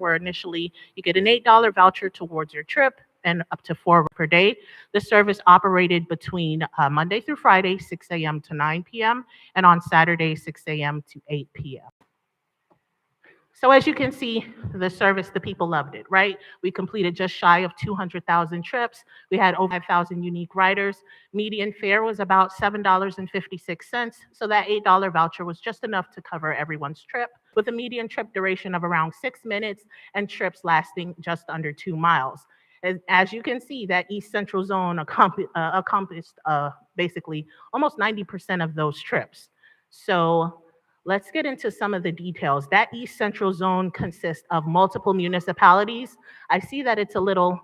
where initially you get an $8 voucher towards your trip and up to 4 per day. The service operated between Monday through Friday, 6 a.m. to 9 p.m., and on Saturday, 6 a.m. to 8 p.m. So as you can see, the service, the people loved it, right? We completed just shy of 200,000 trips. We had over 5,000 unique riders. Median fare was about $7.56. So that $8 voucher was just enough to cover everyone's trip, with a median trip duration of around 6 minutes and trips lasting just under 2 miles. As you can see, that East Central Zone accomplished basically almost 90% of those trips. So let's get into some of the details. That East Central Zone consists of multiple municipalities. I see that it's a little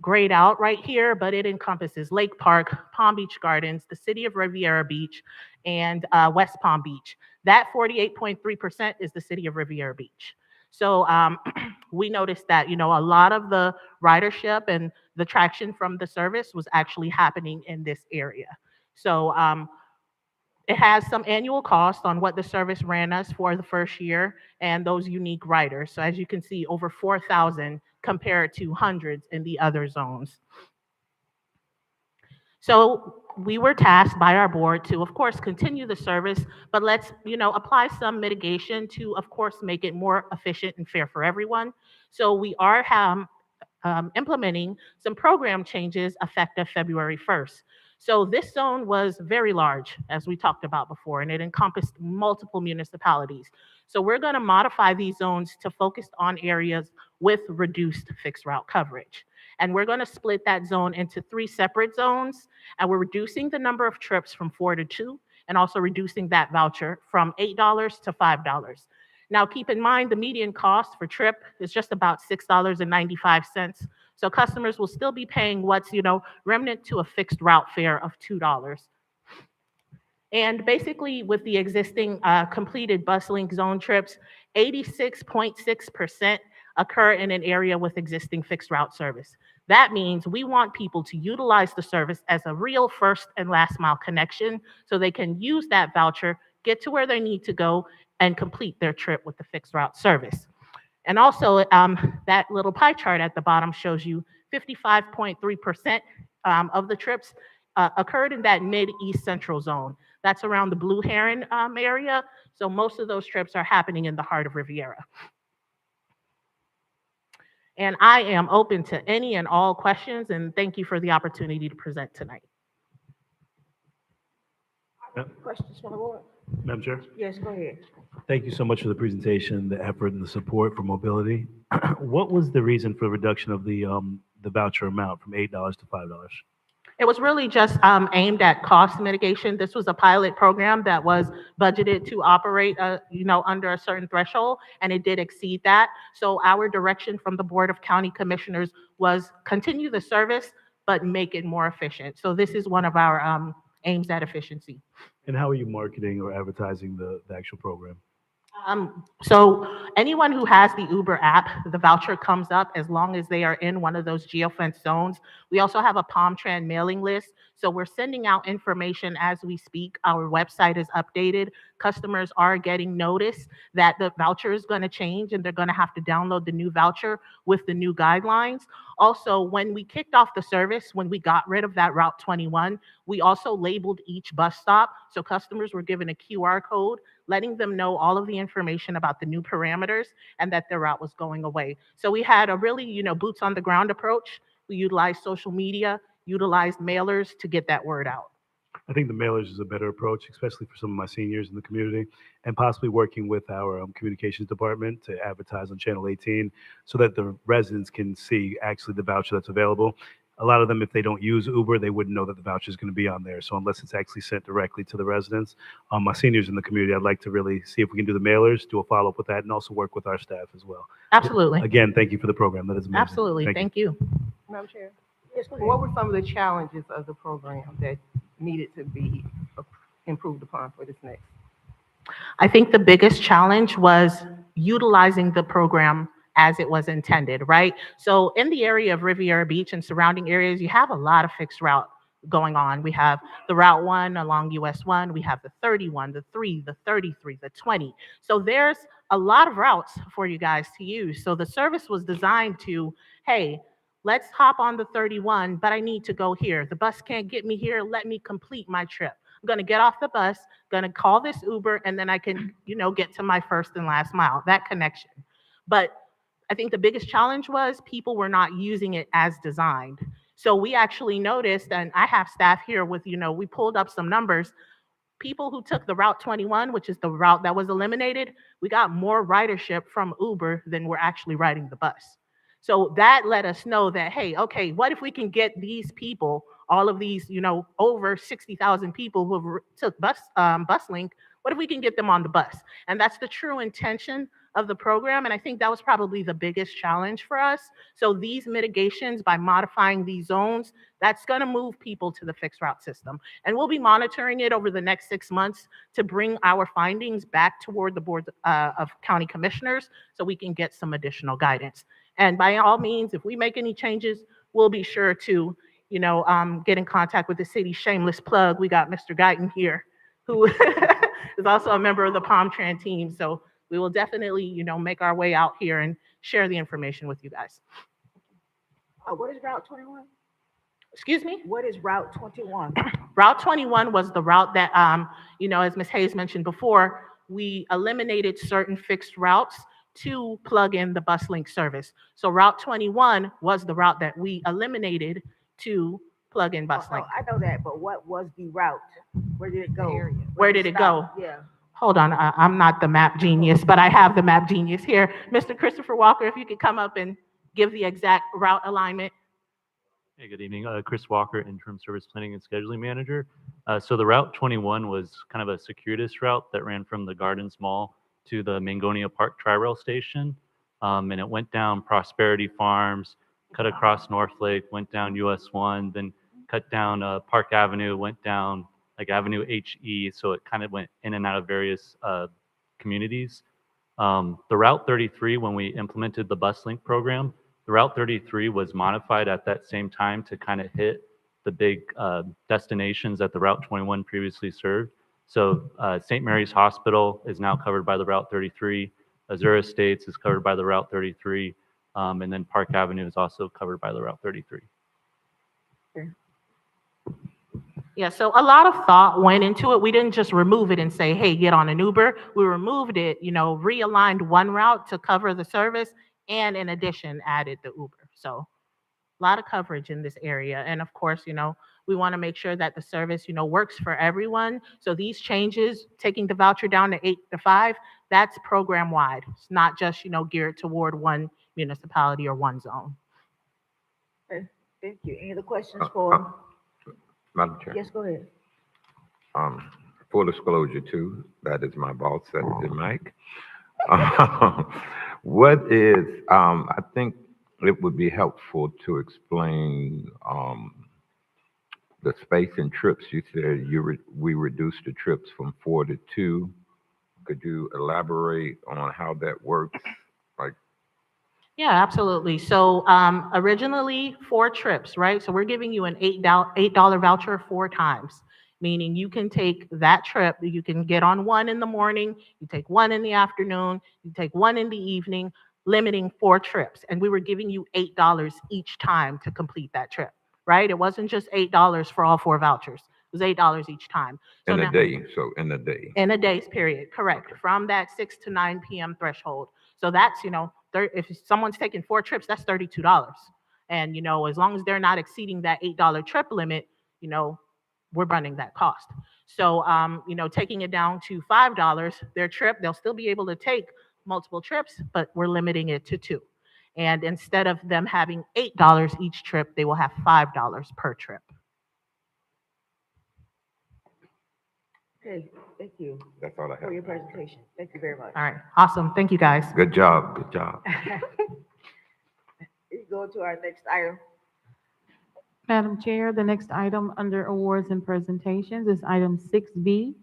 grayed out right here, but it encompasses Lake Park, Palm Beach Gardens, the city of Riviera Beach, and West Palm Beach. That 48.3% is the city of Riviera Beach. So we noticed that, a lot of the ridership and the traction from the service was actually happening in this area. So it has some annual cost on what the service ran us for the first year and those unique riders. So as you can see, over 4,000 compared to hundreds in the other zones. So we were tasked by our board to, of course, continue the service, but let's, apply some mitigation to, of course, make it more efficient and fair for everyone. So we are implementing some program changes effective February 1st. So this zone was very large, as we talked about before, and it encompassed multiple municipalities. So we're going to modify these zones to focus on areas with reduced fixed route coverage. And we're going to split that zone into 3 separate zones, and we're reducing the number of trips from 4 to 2, and also reducing that voucher from $8 to $5. Now, keep in mind, the median cost for trip is just about $6.95. So customers will still be paying what's, remnant to a fixed route fare of $2. And basically, with the existing completed BusLink zone trips, 86.6% occur in an area with existing fixed route service. That means we want people to utilize the service as a real first and last mile connection so they can use that voucher, get to where they need to go, and complete their trip with the fixed route service. And also, that little pie chart at the bottom shows you 55.3% of the trips occurred in that mid-East Central zone. That's around the Blue Heron area. So most of those trips are happening in the heart of Riviera. And I am open to any and all questions, and thank you for the opportunity to present tonight. Questions from the board? Madam Chair? Yes, go ahead. Thank you so much for the presentation, the effort, and the support for mobility. What was the reason for the reduction of the voucher amount from $8 to $5? It was really just aimed at cost mitigation. This was a pilot program that was budgeted to operate, under a certain threshold, and it did exceed that. So our direction from the Board of County Commissioners was continue the service, but make it more efficient. So this is one of our aims at efficiency. And how are you marketing or advertising the actual program? So anyone who has the Uber app, the voucher comes up as long as they are in one of those geofence zones. We also have a PalmTran mailing list. So we're sending out information as we speak. Our website is updated. Customers are getting notice that the voucher is going to change and they're going to have to download the new voucher with the new guidelines. Also, when we kicked off the service, when we got rid of that Route 21, we also labeled each bus stop. So customers were given a QR code letting them know all of the information about the new parameters and that their route was going away. So we had a really, boots on the ground approach. We utilized social media, utilized mailers to get that word out. I think the mailers is a better approach, especially for some of my seniors in the community, and possibly working with our communications department to advertise on Channel 18 so that the residents can see actually the voucher that's available. A lot of them, if they don't use Uber, they wouldn't know that the voucher is going to be on there. So unless it's actually sent directly to the residents, my seniors in the community, I'd like to really see if we can do the mailers, do a follow-up with that, and also work with our staff as well. Absolutely. Again, thank you for the program. That is amazing. Absolutely. Thank you. Madam Chair? Yes, go ahead. What were some of the challenges of the program that needed to be improved upon for this next? I think the biggest challenge was utilizing the program as it was intended, right? So in the area of Riviera Beach and surrounding areas, you have a lot of fixed route going on. We have the Route 1 along US 1, we have the 31, the 3, the 33, the 20. So there's a lot of routes for you guys to use. So the service was designed to, hey, let's hop on the 31, but I need to go here. The bus can't get me here. Let me complete my trip. I'm going to get off the bus, going to call this Uber, and then I can, get to my first and last mile, that connection. But I think the biggest challenge was people were not using it as designed. So we actually noticed, and I have staff here with, we pulled up some numbers. People who took the Route 21, which is the route that was eliminated, we got more ridership from Uber than were actually riding the bus. So that let us know that, hey, okay, what if we can get these people, all of these, over 60,000 people who have took BusLink, what if we can get them on the bus? And that's the true intention of the program. And I think that was probably the biggest challenge for us. So these mitigations, by modifying these zones, that's going to move people to the fixed route system. And we'll be monitoring it over the next 6 months to bring our findings back toward the board of county commissioners so we can get some additional guidance. And by all means, if we make any changes, we'll be sure to, get in contact with the city. Shameless plug, we got Mr. Guyton here, who is also a member of the Palm Tran team. So we will definitely, make our way out here and share the information with you guys. What is Route 21? Excuse me? What is Route 21? Route 21 was the route that, as Ms. Hayes mentioned before, we eliminated certain fixed routes to plug in the BusLink service. So Route 21 was the route that we eliminated to plug in BusLink. I know that, but what was the route? Where did it go? Where did it go? Yeah. Hold on, I'm not the map genius, but I have the map genius here. Mr. Christopher Walker, if you could come up and give the exact route alignment. Hey, good evening. Chris Walker, Interim Service Planning and Scheduling Manager. So the Route 21 was kind of a circuitous route that ran from the Gardens Mall to the Mangonia Park Tri-Rail Station. And it went down Prosperity Farms, cut across North Lake, went down US 1, then cut down Park Avenue, went down like Avenue HE. So it kind of went in and out of various communities. The Route 33, when we implemented the BusLink program, the Route 33 was modified at that same time to kind of hit the big destinations that the Route 21 previously served. So St. Mary's Hospital is now covered by the Route 33. Azura Estates is covered by the Route 33. And then Park Avenue is also covered by the Route 33. Yeah, so a lot of thought went into it. We didn't just remove it and say, hey, get on an Uber. We removed it, realigned one route to cover the service, and in addition, added the Uber. So a lot of coverage in this area. And of course, we want to make sure that the service, works for everyone. So these changes, taking the voucher down to 8 to 5, that's program wide. It's not just, geared toward one municipality or one zone. Okay, thank you. Any other questions for? Madam Chair. Yes, go ahead. Full disclosure too, that is my boss, that's the mic. What is, I think it would be helpful to explain the space and trips. You said we reduced the trips from 4 to 2. Could you elaborate on how that works? Yeah, absolutely. So originally 4 trips, right? So we're giving you an $8 voucher 4 times, meaning you can take that trip, you can get on one in the morning, you take one in the afternoon, you take one in the evening, limiting 4 trips. And we were giving you $8 each time to complete that trip, right? It wasn't just $8 for all 4 vouchers. It was $8 each time. So In now, a day, so in a day. in a day's period, correct, Okay. from that 6 to 9 p.m. threshold. So that's, if someone's taking 4 trips, that's $32. And, as long as they're not exceeding that $8 trip limit, we're running that cost. So, taking it down to $5, their trip, they'll still be able to take multiple trips, but we're limiting it to 2. And instead of them having $8 each trip, they will have $5 per trip. Okay, thank you That's all I have. for your presentation. Thank you very much. All right, awesome. Thank you, guys. Good job, good job. We go to our next item. Madam Chair, the next item under awards and presentations is item 6B,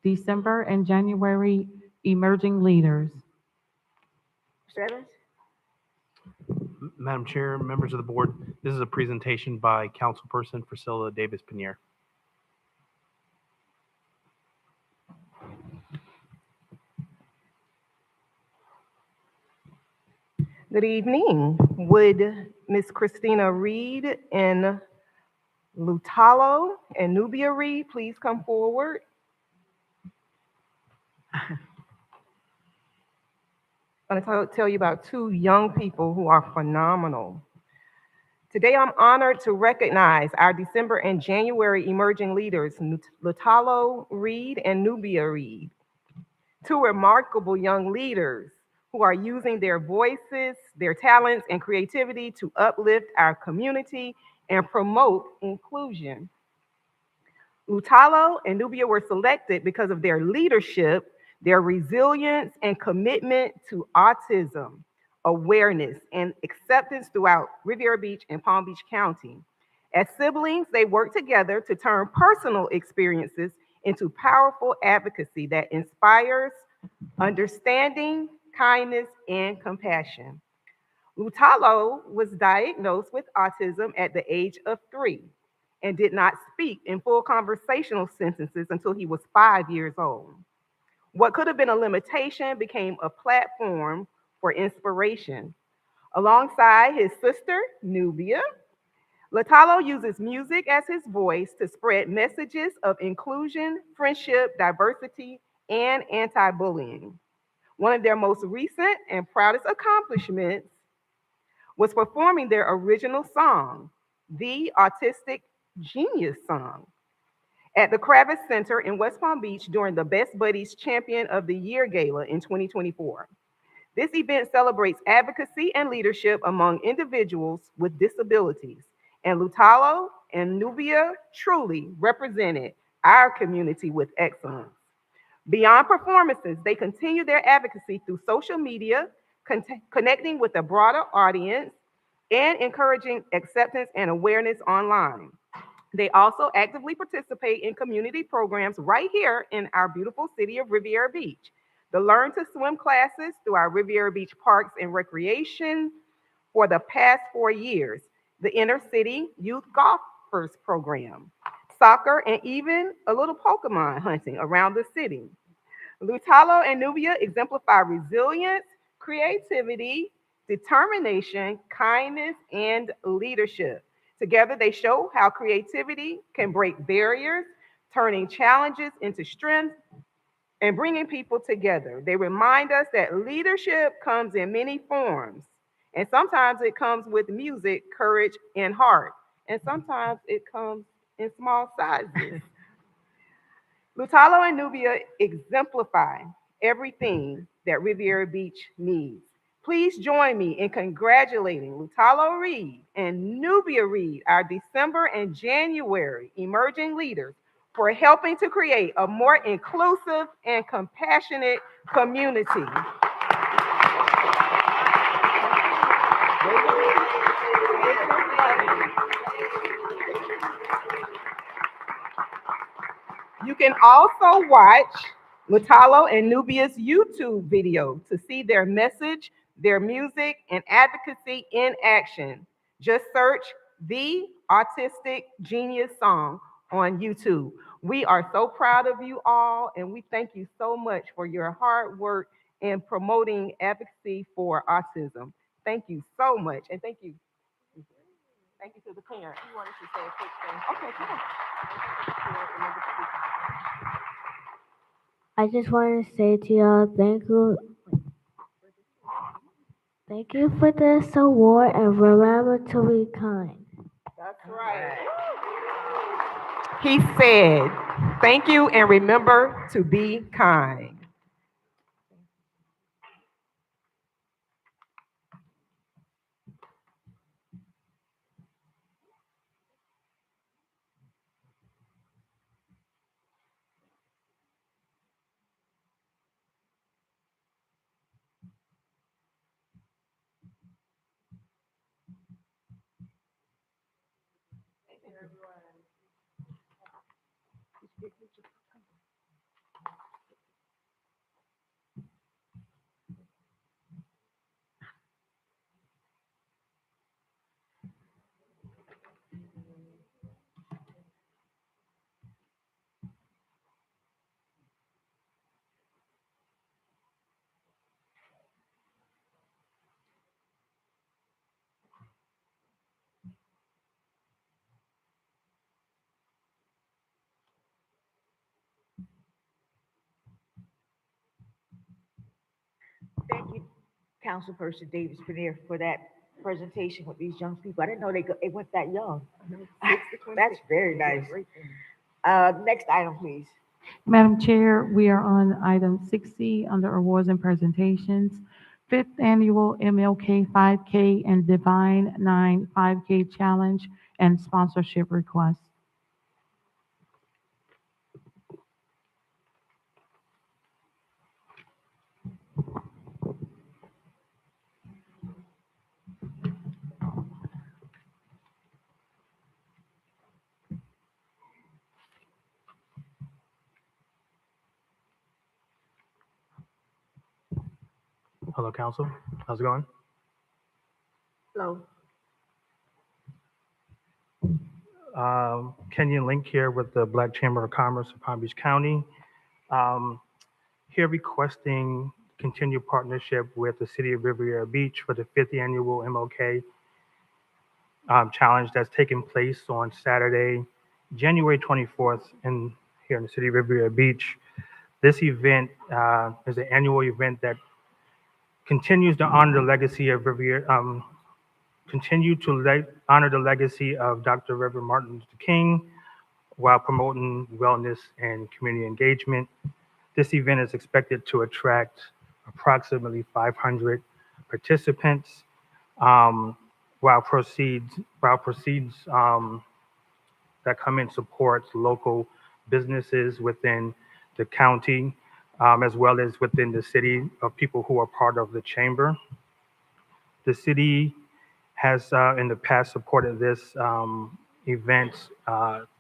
December and January Emerging Leaders. Mr. Evans? Madam Chair, members of the board, this is a presentation by Councilperson Priscilla Davis-Pinier. Good evening. Would Miss Christina Reed and Lutalo and Nubia Reed please come forward? I'm going to tell you about two young people who are phenomenal. Today, I'm honored to recognize our December and January emerging leaders, Lutalo Reed and Nubia Reed, two remarkable young leaders who are using their voices, their talents, and creativity to uplift our community and promote inclusion. Lutalo and Nubia were selected because of their leadership, their resilience, and commitment to autism awareness and acceptance throughout Riviera Beach and Palm Beach County. As siblings, they worked together to turn personal experiences into powerful advocacy that inspires understanding, kindness, and compassion. Lutalo was diagnosed with autism at the age of 3 and did not speak in full conversational sentences until he was 5 years old. What could have been a limitation became a platform for inspiration. Alongside his sister, Nubia, Lutalo uses music as his voice to spread messages of inclusion, friendship, diversity, and anti bullying. One of their most recent and proudest accomplishments was performing their original song, the Autistic Genius Song, at the Kravis Center in West Palm Beach during the Best Buddies Champion of the Year Gala in 2024. This event celebrates advocacy and leadership among individuals with disabilities, and Lutalo and Nubia truly represented our community with excellence. Beyond performances, they continue their advocacy through social media, connecting with a broader audience and encouraging acceptance and awareness online. They also actively participate in community programs right here in our beautiful city of Riviera Beach. The Learn to Swim classes through our Riviera Beach Parks and Recreation for the past 4 years, the Inner City Youth Golfers Program, soccer, and even a little Pokemon hunting around the city. Lutalo and Nubia exemplify resilience, creativity, determination, kindness, and leadership. Together, they show how creativity can break barriers, turning challenges into strength and bringing people together. They remind us that leadership comes in many forms, and sometimes it comes with music, courage, and heart, and sometimes it comes in small sizes. Lutalo and Nubia exemplify everything that Riviera Beach needs. Please join me in congratulating Lutalo Reed and Nubia Reed, our December and January emerging leaders, for helping to create a more inclusive and compassionate community. You can also watch Lutalo and Nubia's YouTube video to see their message, their music, and advocacy in action. Just search the Autistic Genius Song on YouTube. We are so proud of you all, and we thank you so much for your hard work in promoting advocacy for autism. Thank you so much, and thank you. Thank you to the parents. You wanted to say a quick thing? Okay, come on. I just want to say to y'all, thank you for this award, and remember to be kind. That's right. He said, thank you and remember to be kind. Councilperson Davis Pinero for that presentation with these young people. I didn't know they went that young. That's very nice. Next item, please. Madam Chair, we are on item 6C under awards and presentations. Fifth Annual MLK 5K and Divine 9 5K Challenge and sponsorship request. Hello, council. How's it going? Hello. Kenyon Link here with the Black Chamber of Commerce of Palm Beach County. Here requesting continued partnership with the City of Riviera Beach for the 5th Annual MLK Challenge that's taking place on Saturday, January 24th here in the City of Riviera Beach. This event is an annual event that continues to honor the legacy of Riviera, honor the legacy of Dr. Reverend Martin Luther King while promoting wellness and community engagement. This event is expected to attract approximately 500 participants, while proceeds that come in supports local businesses within the county, as well as within the city of people who are part of the chamber. The city has in the past supported this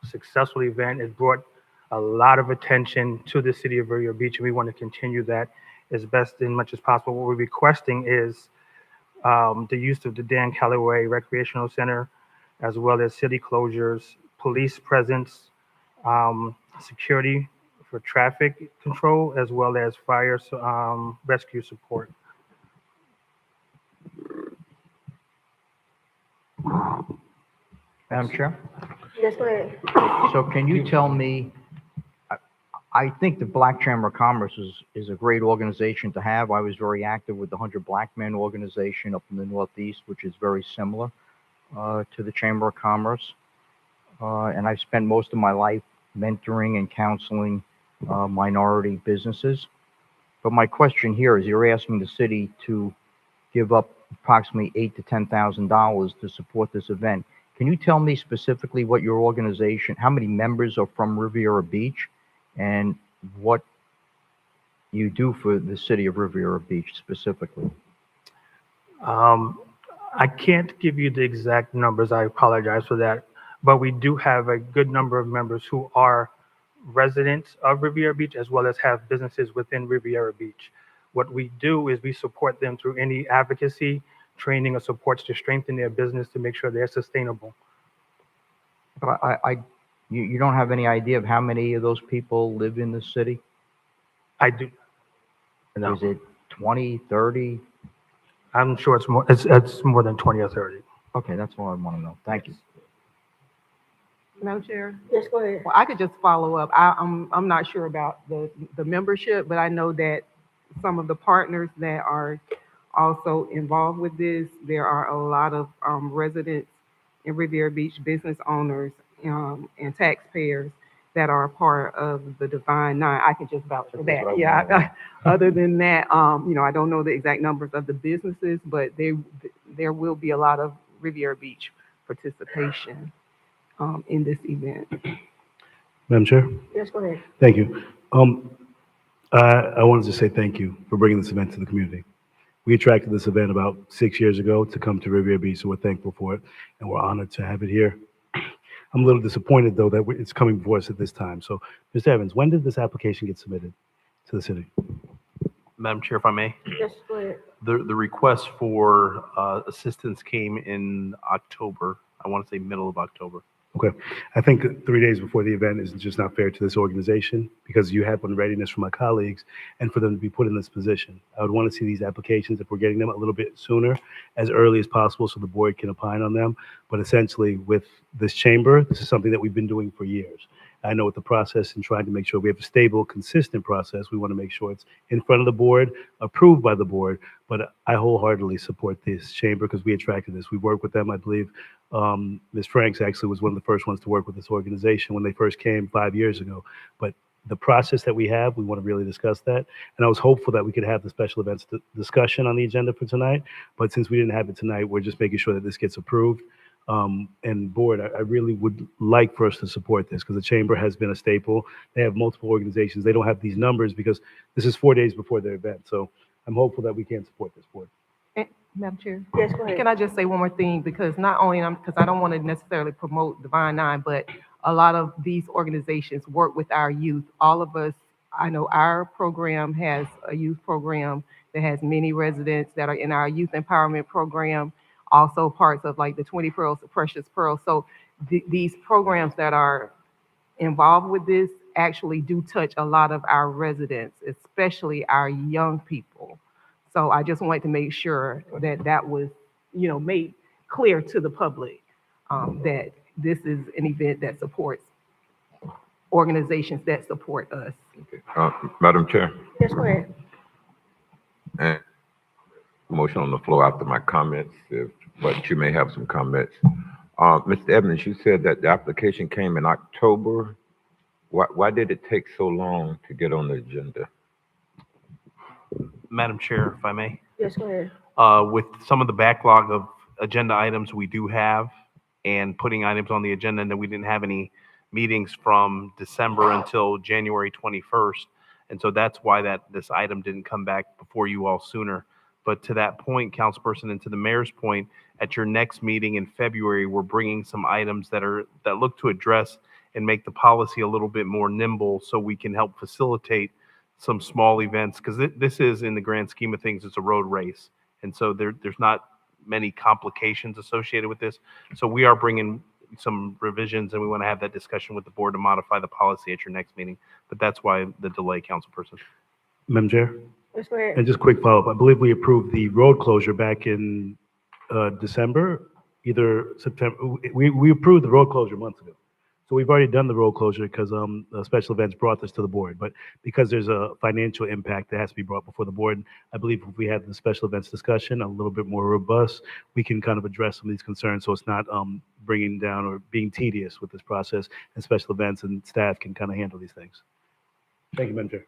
successful event. It brought a lot of attention to the City of Riviera Beach, and we want to continue that as best and much as possible. What we're requesting is the use of the Dan Calloway Recreational Center, as well as city closures, police presence, security for traffic control, as well as fire rescue support. Madam Chair, Yes, go ahead. so can you tell me, I think the Black Chamber of Commerce is a great organization to have. I was very active with the 100 Black Men organization up in the Northeast, which is very similar to the Chamber of Commerce. And I've spent most of my life mentoring and counseling minority businesses. But my question here is, you're asking the city to give up approximately $8,000 to $10,000 to support this event. Can you tell me specifically what your organization, how many members are from Riviera Beach, and what you do for the City of Riviera Beach specifically? I can't give you the exact numbers. I apologize for that. But we do have a good number of members who are residents of Riviera Beach, as well as have businesses within Riviera Beach. What we do is we support them through any advocacy, training, or supports to strengthen their business to make sure they're sustainable. But you don't have any idea of how many of those people live in the city? I do. No. Is it 20, 30? I'm sure it's more. It's more than 20 or 30. Okay, that's all I want to know. Thank you. Madam Chair? Yes, go ahead. Well, I could just follow up. I'm not sure about the membership, but I know that some of the partners that are also involved with this, there are a lot of residents in Riviera Beach, business owners, and taxpayers that are a part of the Divine Nine. I can just vouch for that. Yeah. Other than that, I don't know the exact numbers of the businesses, but there will be a lot of Riviera Beach participation in this event. Madam Chair? Yes, go ahead. Thank you. I wanted to say thank you for bringing this event to the community. We attracted this event about 6 years ago to come to Riviera Beach, so we're thankful for it, and we're honored to have it here. I'm a little disappointed, though, that it's coming before us at this time. So, Mr. Evans, when did this application get submitted to the city? Madam Chair, if I may. Yes, go ahead. The request for assistance came in October. I want to say middle of October. Okay. I think 3 days before the event is just not fair to this organization, because you have one readiness from my colleagues and for them to be put in this position. I would want to see these applications, if we're getting them, a little bit sooner, as early as possible, so the board can opine on them. But essentially, with this chamber, this is something that we've been doing for years. I know with the process and trying to make sure we have a stable, consistent process, we want to make sure it's in front of the board, approved by the board. But I wholeheartedly support this chamber because we attracted this. We work with them, I believe. Ms. Franks actually was one of the first ones to work with this organization when they first came 5 years ago. But the process that we have, we want to really discuss that. And I was hopeful that we could have the special events discussion on the agenda for tonight. But since we didn't have it tonight, we're just making sure that this gets approved. And board, I really would like for us to support this because the chamber has been a staple. They have multiple organizations. They don't have these numbers because this is 4 days before their event. So I'm hopeful that we can support this board. Madam Chair, Yes, go ahead. can I just say one more thing? Because not only, because I don't want to necessarily promote Divine Nine, but a lot of these organizations work with our youth. All of us, I know our program has a youth program that has many residents that are in our youth empowerment program, also parts of like the 20 Pearls, the Precious Pearls. So these programs that are involved with this actually do touch a lot of our residents, especially our young people. So I just wanted to make sure that that was, made clear to the public, that this is an event that supports organizations that support us. Madam Chair, Yes, go ahead. and motion on the floor after my comments, but you may have some comments. Mr. Evans, you said that the application came in October. Why did it take so long to get on the agenda? Madam Chair, if I may, Yes, go ahead. with some of the backlog of agenda items we do have and putting items on the agenda, and then we didn't have any meetings from December until January 21st. And so that's why this item didn't come back before you all sooner. But to that point, Councilperson, and to the mayor's point, at your next meeting in February, we're bringing some items that look to address and make the policy a little bit more nimble so we can help facilitate some small events, because this is, in the grand scheme of things, it's a road race. And so there's not many complications associated with this. So we are bringing some revisions, and we want to have that discussion with the board to modify the policy at your next meeting. But that's why the delay, Councilperson. Madam Chair? Yes, go ahead. And just quick follow-up. I believe we approved the road closure back in December, either September. We approved the road closure months ago. So we've already done the road closure because special events brought this to the board. But because there's a financial impact that has to be brought before the board, I believe if we have the special events discussion a little bit more robust, we can kind of address some of these concerns so it's not bringing down or being tedious with this process, and special events and staff can kind of handle these things. Thank you, Madam Chair.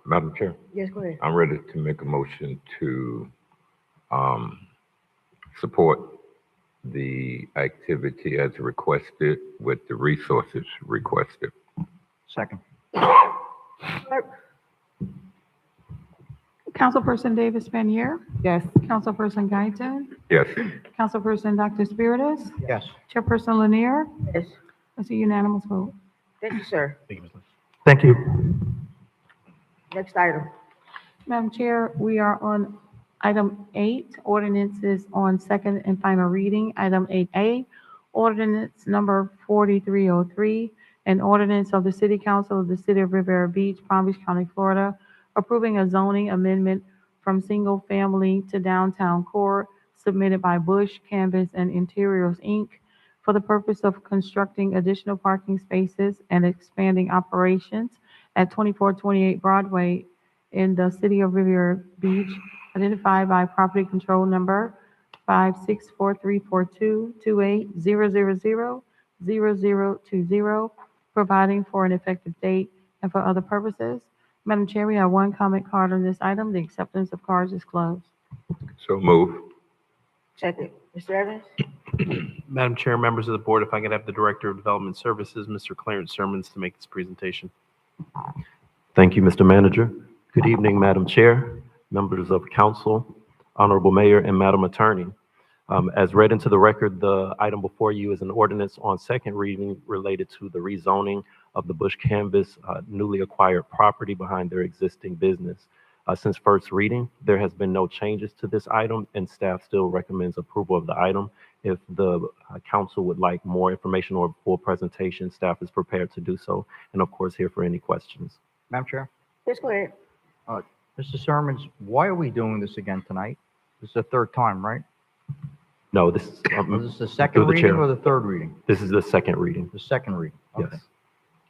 Madam Chair, Yes, go ahead. I'm ready to make a motion to support the activity as requested with the resources requested. Second. Councilperson Davis Panier, Yes. Councilperson Guyton, Yes. Councilperson Dr. Spiritus, Yes. Chairperson Lanier. Yes, It's a unanimous vote. thank you, sir. Thank you, Ms. Lynch. Thank you. Next item. Madam Chair, we are on item 8, ordinances on second and final reading. Item 8A, ordinance number 4303, an ordinance of the City Council of the City of Riviera Beach, Palm Beach County, Florida, approving a zoning amendment from single family to downtown core submitted by Bush, Canvas, and Interiors, Inc. for the purpose of constructing additional parking spaces and expanding operations at 2428 Broadway in the City of Riviera Beach, identified by property control number 56434228000020, providing for an effective date and for other purposes. Madam Chair, we have one comment card on this item. The acceptance of cards is closed. So move. Second. Mr. Evans? Madam Chair, members of the board, if I could have the Director of Development Services, Mr. Clarence Sermons, to make this presentation. Thank you, Mr. Manager. Good evening, Madam Chair, members of council, Honorable Mayor, and Madam Attorney. As read into the record, the item before you is an ordinance on second reading related to the rezoning of the Bush Canvas newly acquired property behind their existing business. Since first reading, there has been no changes to this item, and staff still recommends approval of the item. If the council would like more information or a full presentation, staff is prepared to do so, and of course, here for any questions. Madam Chair? Yes, go ahead. Mr. Sermons, why are we doing this again tonight? This is the third time, right? No, this is Was this the second through the reading chair. or the third reading? This is the second reading. The second reading. Okay. Yes.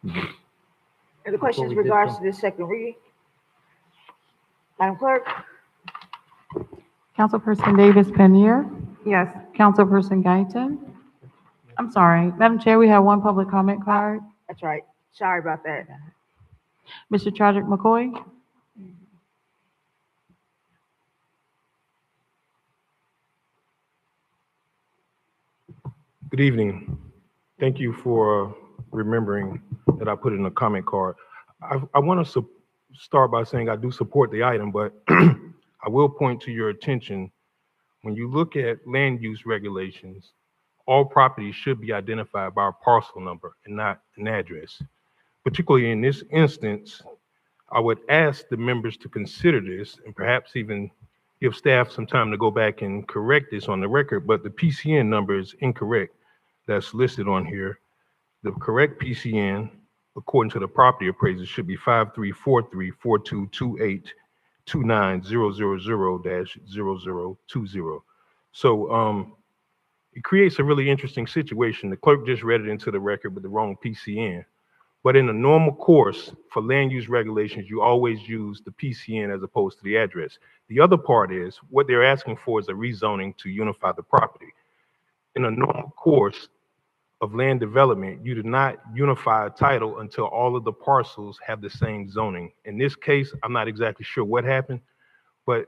Any questions we did regards some- to this second reading? Madam Clerk? Councilperson Davis Penier, Yes. Councilperson Guyton. I'm sorry, Madam Chair, we have one public comment card. That's right. Sorry about that. Mr. Chadwick McCoy. Good evening. Thank you for remembering that I put it in a comment card. I want to start by saying I do support the item, but I will point to your attention, when you look at land use regulations, all properties should be identified by a parcel number and not an address. Particularly in this instance, I would ask the members to consider this and perhaps even give staff some time to go back and correct this on the record, but the PCN number is incorrect that's listed on here. The correct PCN, according to the property appraiser, should be 53434228290000-0020. So it creates a really interesting situation. The clerk just read it into the record with the wrong PCN. But in the normal course for land use regulations, you always use the PCN as opposed to the address. The other part is what they're asking for is a rezoning to unify the property. In a normal course of land development, you do not unify a title until all of the parcels have the same zoning. In this case, I'm not exactly sure what happened, but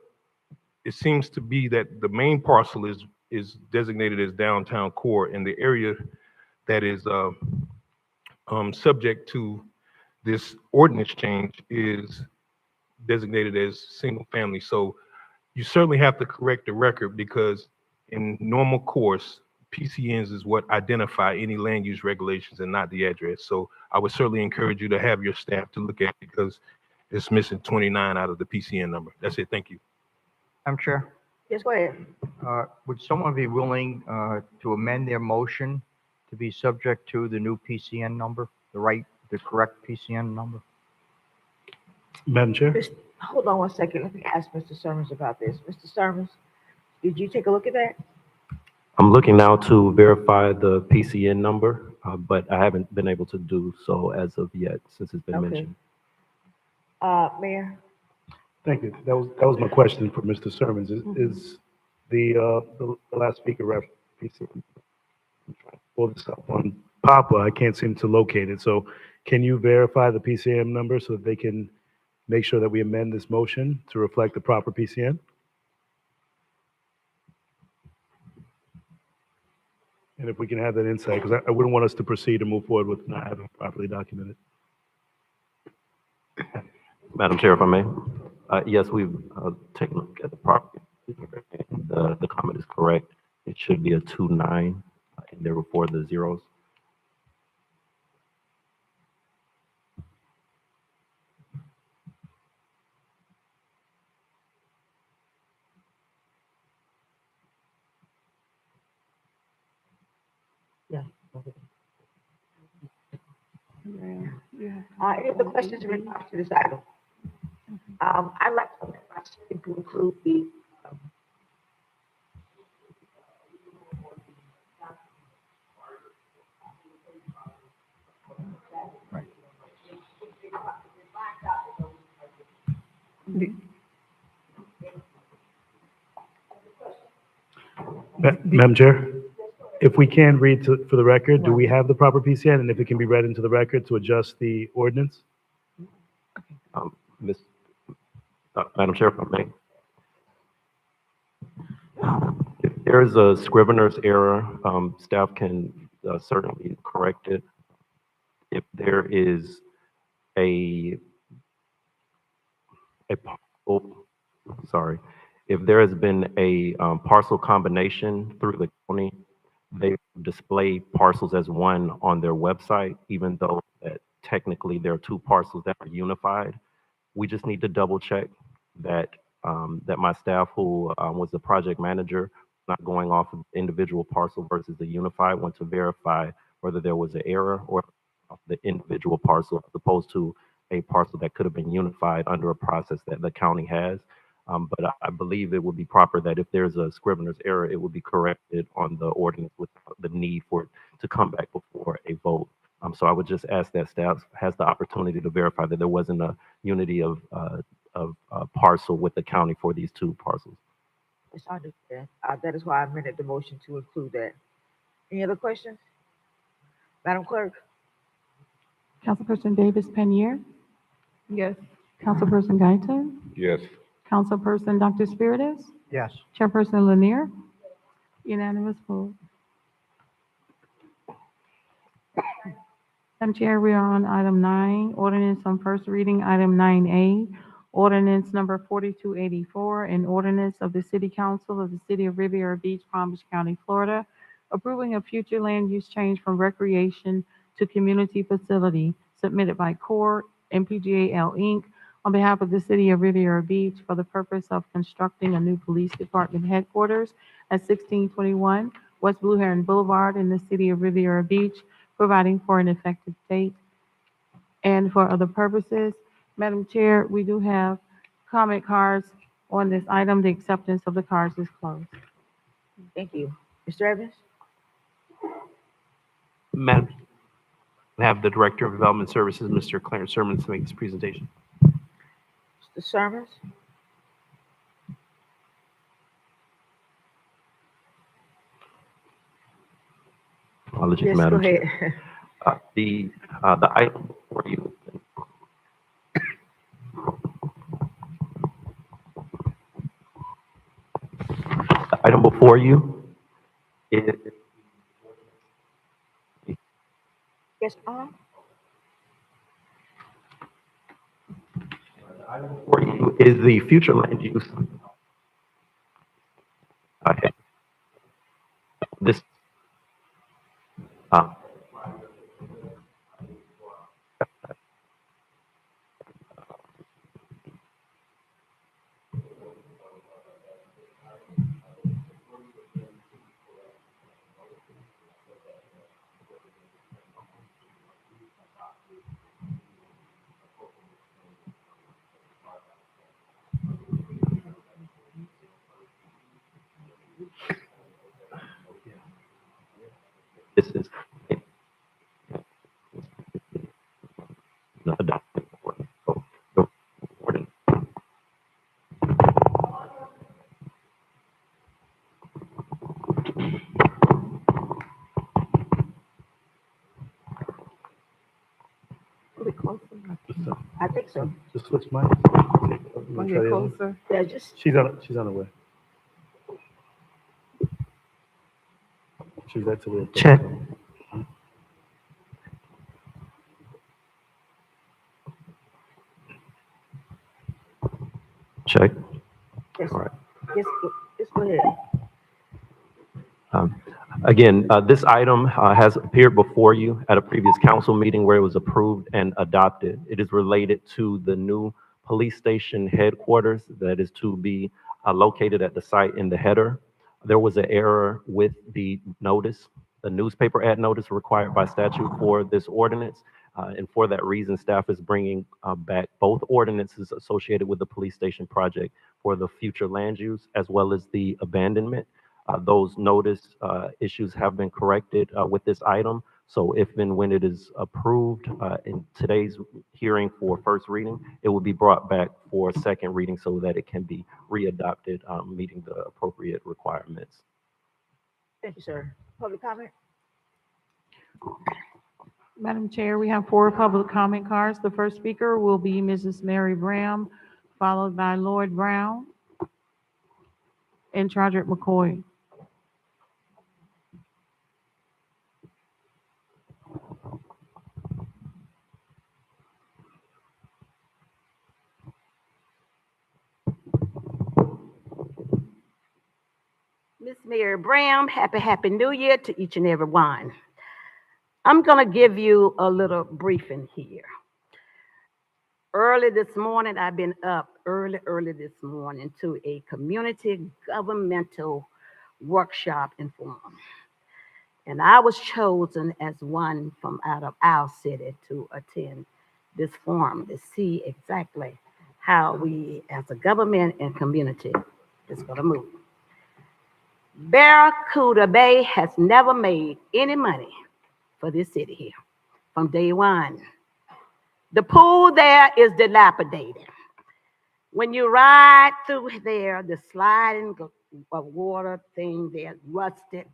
it seems to be that the main parcel is designated as downtown core, and the area that is subject to this ordinance change is designated as single family. So you certainly have to correct the record, because in normal course, PCNs is what identify any land use regulations and not the address. So I would certainly encourage you to have your staff to look at it, because it's missing 29 out of the PCN number. That's it. Thank you. Madam Chair, Yes, go ahead. would someone be willing to amend their motion to be subject to the new PCN number, the correct PCN number? Madam Chair? Hold on one second. Let me ask Mr. Sermons about this. Mr. Sermons, did you take a look at that? I'm looking now to verify the PCN number, but I haven't been able to do so as of yet since it's been Okay. mentioned. Mayor? Thank you. That was my question for Mr. Sermons. Is the last speaker reference PCN? I'm trying to pull this up on Papa. I can't seem to locate it. So can you verify the PCN number so that they can make sure that we amend this motion to reflect the proper PCN? And if we can have that insight, because I wouldn't want us to proceed and move forward with not having it properly documented. Madam Chair, if I may. Yes, we've taken a look at the property. The comment is correct. It should be a 2-9, and there were 4 of the zeros. Yeah. Any other questions in regards to this item? I'd like to amend my second to include the Madam Chair, if we can read for the record, do we have the proper PCN? And if it can be read into the record to adjust the ordinance? Madam Chair, if I may. If there is a scrivener's error, staff can certainly correct it. If there is if there has been a parcel combination through the county, they display parcels as one on their website, even though that technically there are 2 parcels that are unified. We just need to double check that that my staff, who was the project manager, not going off of individual parcel versus the unified, want to verify whether there was an error or the individual parcel as opposed to a parcel that could have been unified under a process that the county has. But I believe it would be proper that if there's a scrivener's error, it would be corrected on the ordinance without the need for it to come back before a vote. So I would just ask that staff has the opportunity to verify that there wasn't a unity of parcel with the county for these two parcels. Yes, I understand. That is why I amended the motion to include that. Any other questions? Madam Clerk? Councilperson Davis Panier, Yes. Councilperson Guyton, Yes. Councilperson Dr. Spiritus, Yes. Chairperson Lanier, unanimous vote. Madam Chair, we are on item 9, ordinance on first reading, item 9A, ordinance number 4284, an ordinance of the City Council of the City of Riviera Beach, Palm Beach County, Florida, approving a future land use change from recreation to community facility, submitted by Core MPGAL Inc. on behalf of the City of Riviera Beach for the purpose of constructing a new police department headquarters at 1621 West Blue Heron Boulevard in the City of Riviera Beach, providing for an effective date and for other purposes. Madam Chair, we do have comment cards on this item. The acceptance of the cards is closed. Thank you. Mr. Evans? Madam, I have the Director of Development Services, Mr. Clarence Sermons, to make this presentation. Mr. Sermons? Apologies, Yes, go Madam ahead. Chair. The item before you. The item before you is Yes, before you is the future land use. Okay. This this is not adopted. So, ordinance. I think so. Just switch mics. Want to get closer? Yeah, just, She's on the way. She's actually. Check. Check. yes, All right. just go ahead. Again, this item has appeared before you at a previous council meeting where it was approved and adopted. It is related to the new police station headquarters that is to be located at the site in the header. There was an error with the notice, the newspaper ad notice required by statute for this ordinance. And for that reason, staff is bringing back both ordinances associated with the police station project for the future land use as well as the abandonment. Those notice issues have been corrected with this item. So if and when it is approved in today's hearing for first reading, it will be brought back for second reading so that it can be readopted, meeting the appropriate requirements. Thank you, sir. Public comment? Madam Chair, we have 4 public comment cards. The first speaker will be Mrs. Mary Graham, followed by Lloyd Brown and Charlotte McCoy. Miss Mary Brown, happy New Year to each and every one. I'm going to give you a little briefing here. Early this morning, I've been up early this morning to a community governmental workshop and forum. And I was chosen as one from out of our city to attend this forum to see exactly how we as a government and community is going to move. Barracuda Bay has never made any money for this city here, from day one. The pool there is dilapidated. When you ride through there, the sliding water thing there, rusted.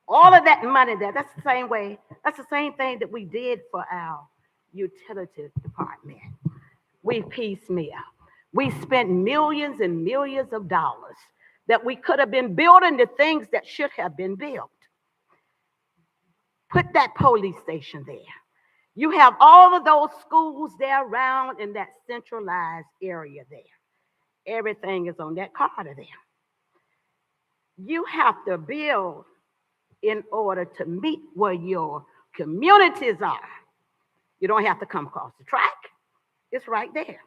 All of that money there, that's the same way, that's the same thing that we did for our utility department. We piecemeal. We spent millions and millions of dollars that we could have been building the things that should have been built. Put that police station there. You have all of those schools there around in that centralized area there. Everything is on that corridor there. You have to build in order to meet where your communities are. You don't have to come across the track. It's right there.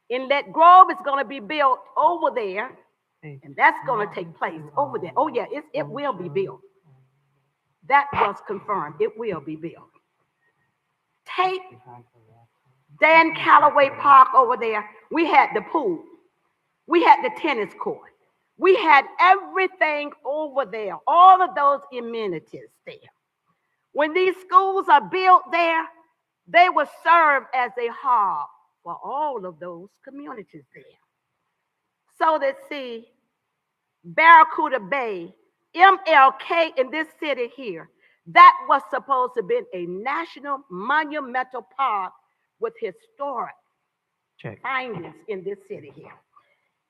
Inlet Grove is going to be built over there, and that's going to take place over there. Oh, yeah, it will be built. That was confirmed. It will be built. Take Dan Calloway Park over there. We had the pool. We had the tennis court. We had everything over there, all of those amenities there. When these schools are built there, they will serve as a hub for all of those communities there. So that, see, Barracuda Bay, MLK in this city here, that was supposed to be a national monumental park with historic findings in this city here.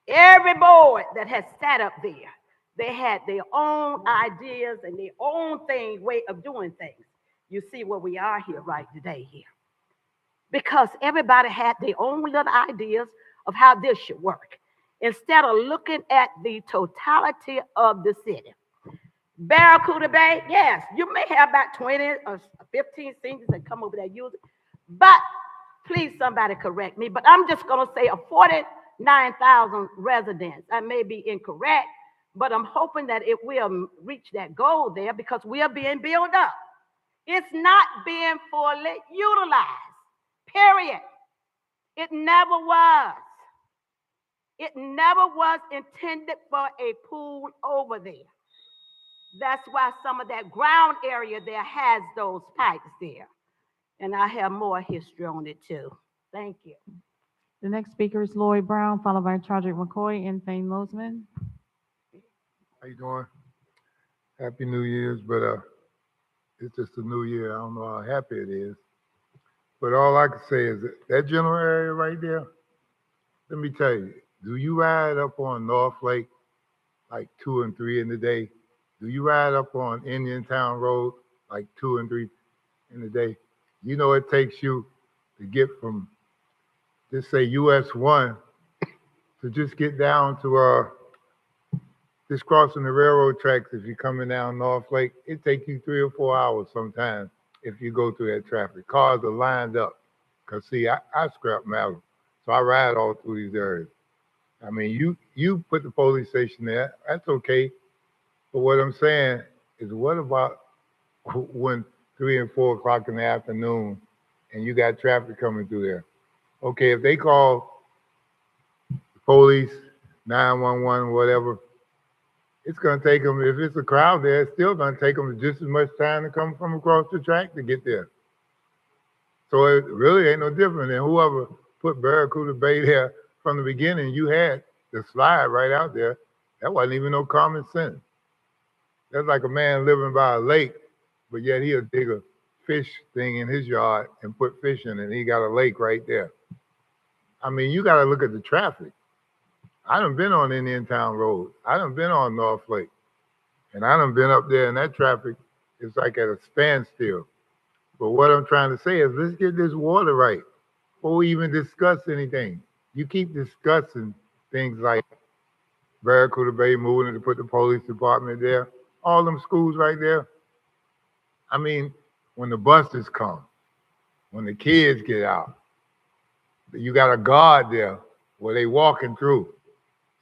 Every board that has sat up there, they had their own ideas and their own way of doing things. You see where we are here right today here. Because everybody had their own little ideas of how this should work, instead of looking at the totality of the city. Barracuda Bay, yes, you may have about 20 or 15 seniors that come over there using, but please somebody correct me, but I'm just going to say a 49,000 residents. I may be incorrect, but I'm hoping that it will reach that goal there because we are being built up. It's not being fully utilized, period. It never was. It never was intended for a pool over there. That's why some of that ground area there has those pipes there. And I have more history on it too. Thank you. The next speaker is Lloyd Brown, followed by Charles McCoy and Thane Lozman. How you doing? Happy New Year's, but it's just a new year. I don't know how happy it is. But all I can say is that general area right there, let me tell you, do you ride up on North Lake like 2 and 3 in the day? Do you ride up on Indian Town Road like 2 and 3 in the day? You know it takes you to get from, just say US 1, to just get down to just crossing the railroad tracks. If you're coming down North Lake, it takes you 3 or 4 hours sometimes if you go through that traffic. Cars are lined up. Because see, I scrap metal, so I ride all through these areas. I mean, you put the police station there, that's okay. But what I'm saying is, what about when 3 and 4 o'clock in the afternoon and you got traffic coming through there? Okay, if they call the police, 911, whatever, it's going to take them, if it's a crowd there, it's still going to take them just as much time to come from across the track to get there. So it really ain't no different than whoever put Barracuda Bay there from the beginning. You had the slide right out there. That wasn't even no common sense. That's like a man living by a lake, but yet he'll dig a fish thing in his yard and put fish in it, and he got a lake right there. I mean, you got to look at the traffic. I done been on Indian Town Road. I done been on North Lake. And I done been up there, and that traffic is like at a standstill. But what I'm trying to say is, let's get this water right before we even discuss anything. You keep discussing things like Barracuda Bay moving to put the police department there, all them schools right there. I mean, when the buses come, when the kids get out, you got a guard there where they walking through.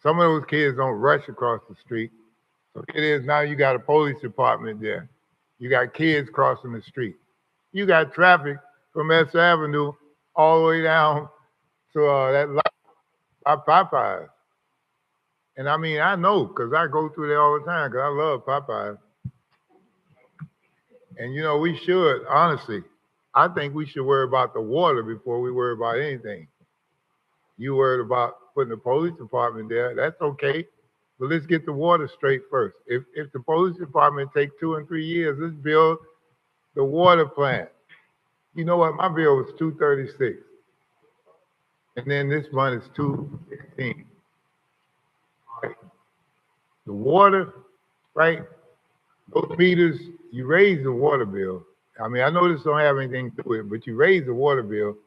Some of those kids don't rush across the street. So it is now you got a police department there. You got kids crossing the street. You got traffic from S Avenue all the way down to that lot by Popeyes. And I mean, I know, because I go through there all the time, because I love Popeyes. And you know, we should, honestly, I think we should worry about the water before we worry about anything. You worried about putting the police department there, that's okay. But let's get the water straight first. If the police department take 2 and 3 years, let's build the water plant. You know what? My bill was 236. And then this month is 216. Right? The water, right? Those meters, you raise the water bill. I mean, I know this don't have anything to do with it, but you raise the water bill,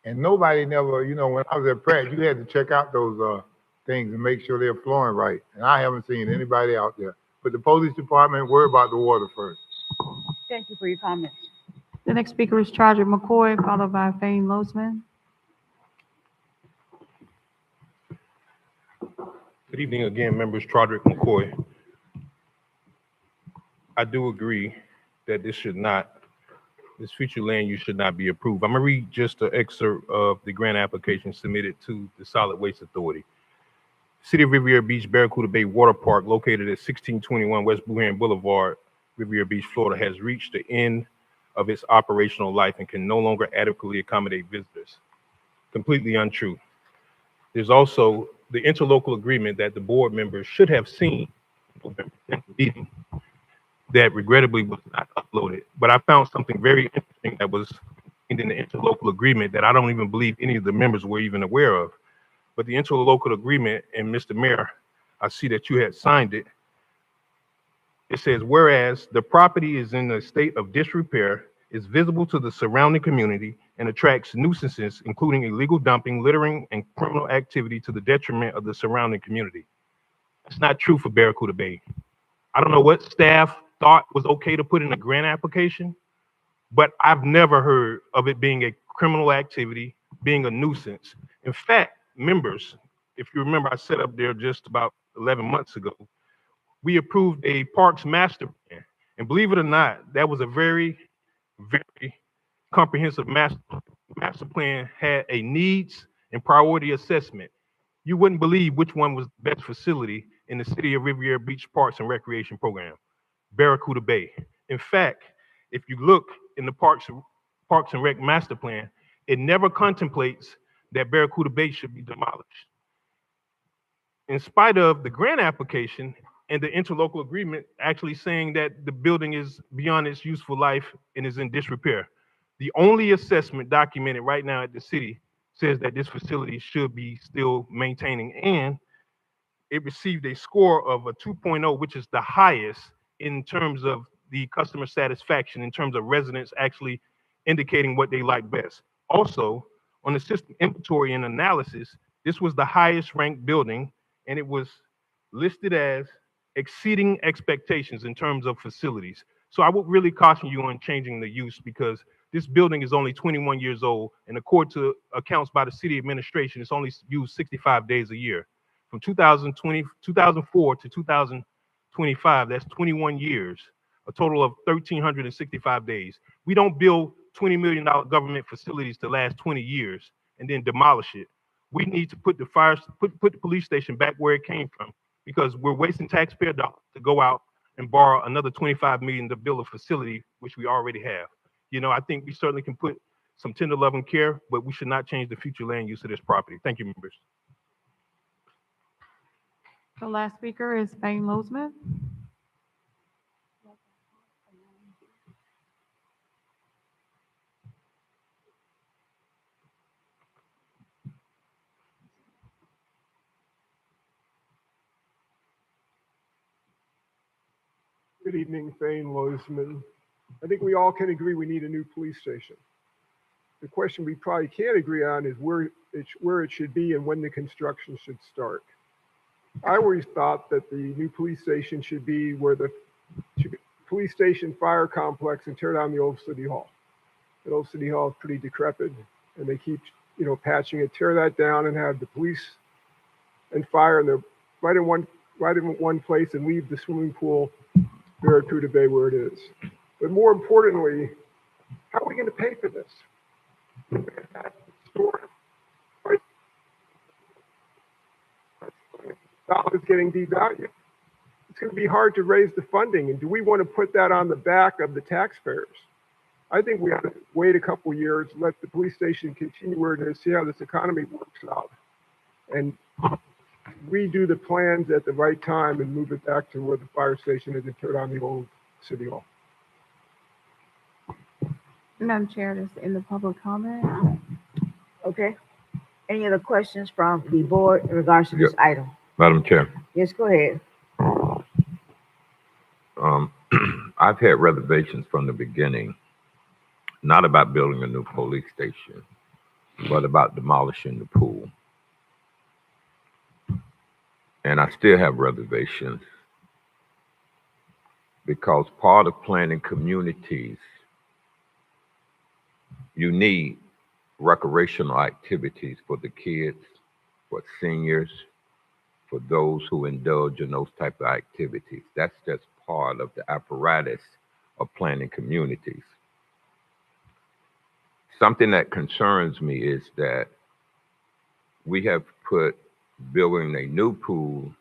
and nobody never, you know, when I was at Pratt, you had to check out those things and make sure they're flowing right. And I haven't seen anybody out there. But the police department, worry about the water first. Thank you for your comments. The next speaker is Charles McCoy, followed by Fane Losman. Good evening again, members. Trodrick McCoy. I do agree that this future land use should not be approved. I'm gonna read just an excerpt of the grant application submitted to the Solid Waste Authority. City of Riviera Beach, Barracuda Bay Water Park, located at 1621 West Blue Heron Boulevard, Riviera Beach, Florida, has reached the end of its operational life and can no longer adequately accommodate visitors. Completely untrue. There's also the interlocal agreement that the board members should have seen meeting that regrettably was not uploaded. But I found something very interesting that was in the interlocal agreement that I don't even believe any of the members were even aware of. But the interlocal agreement, and Mr. Mayor, I see that you had signed it. It says, whereas the property is in a state of disrepair, is visible to the surrounding community, and attracts nuisances, including illegal dumping, littering, and criminal activity to the detriment of the surrounding community. That's not true for Barracuda Bay. I don't know what staff thought was okay to put in a grant application, but I've never heard of it being a criminal activity, being a nuisance. In fact, members, if you remember, I set up there just about 11 months ago. We approved a parks master plan. And believe it or not, that was a very, very comprehensive master plan, had a needs and priority assessment. You wouldn't believe which one was the best facility in the City of Riviera Beach Parks and Recreation Program, Barracuda Bay. In fact, if you look in the Parks and Rec master plan, it never contemplates that Barracuda Bay should be demolished. In spite of the grant application and the interlocal agreement actually saying that the building is beyond its useful life and is in disrepair. The only assessment documented right now at the city says that this facility should be still maintaining, and it received a score of a 2.0, which is the highest in terms of the customer satisfaction, in terms of residents actually indicating what they like best. Also, on the system inventory and analysis, this was the highest ranked building, and it was listed as exceeding expectations in terms of facilities. So I would really caution you on changing the use, because this building is only 21 years old, and according to accounts by the city administration, it's only used 65 days a year. From 2004 to 2025, that's 21 years, a total of 1,365 days. We don't build $20 million government facilities to last 20 years and then demolish it. We need to put the police station back where it came from, because we're wasting taxpayer dollars to go out and borrow another $25 million to build a facility, which we already have. You know, I think we certainly can put some tender love and care, but we should not change the future land use of this property. Thank you, members. The last speaker is Fane Losman. Good evening, Fane Losman. I think we all can agree we need a new police station. The question we probably can't agree on is where it should be and when the construction should start. I always thought that the new police station should be where the police station fire complex and tear down the old city hall. The old city hall is pretty decrepit, and they keep, patching it. Tear that down and have the police and fire, and they're right in one place, and leave the swimming pool, Barracuda Bay, where it is. But more importantly, how are we going to pay for this? Dollars getting devalued. it's going to be hard to raise the funding. And do we want to put that on the back of the taxpayers? I think we ought to wait a couple years, let the police station continue where it is, see how this economy works out, and redo the plans at the right time and move it back to where the fire station is and tear down the old city hall. Madam Chair, this is in the public comment. Okay. Any other questions from the board in regards to this item? Madam Chair, Yes, go ahead. I've had reservations from the beginning, not about building a new police station, but about demolishing the pool. And I still have reservations because part of planning communities, you need recreational activities for the kids, for seniors, for those who indulge in those type of activities. That's just part of the apparatus of planning communities. Something that concerns me is that we have put building a new pool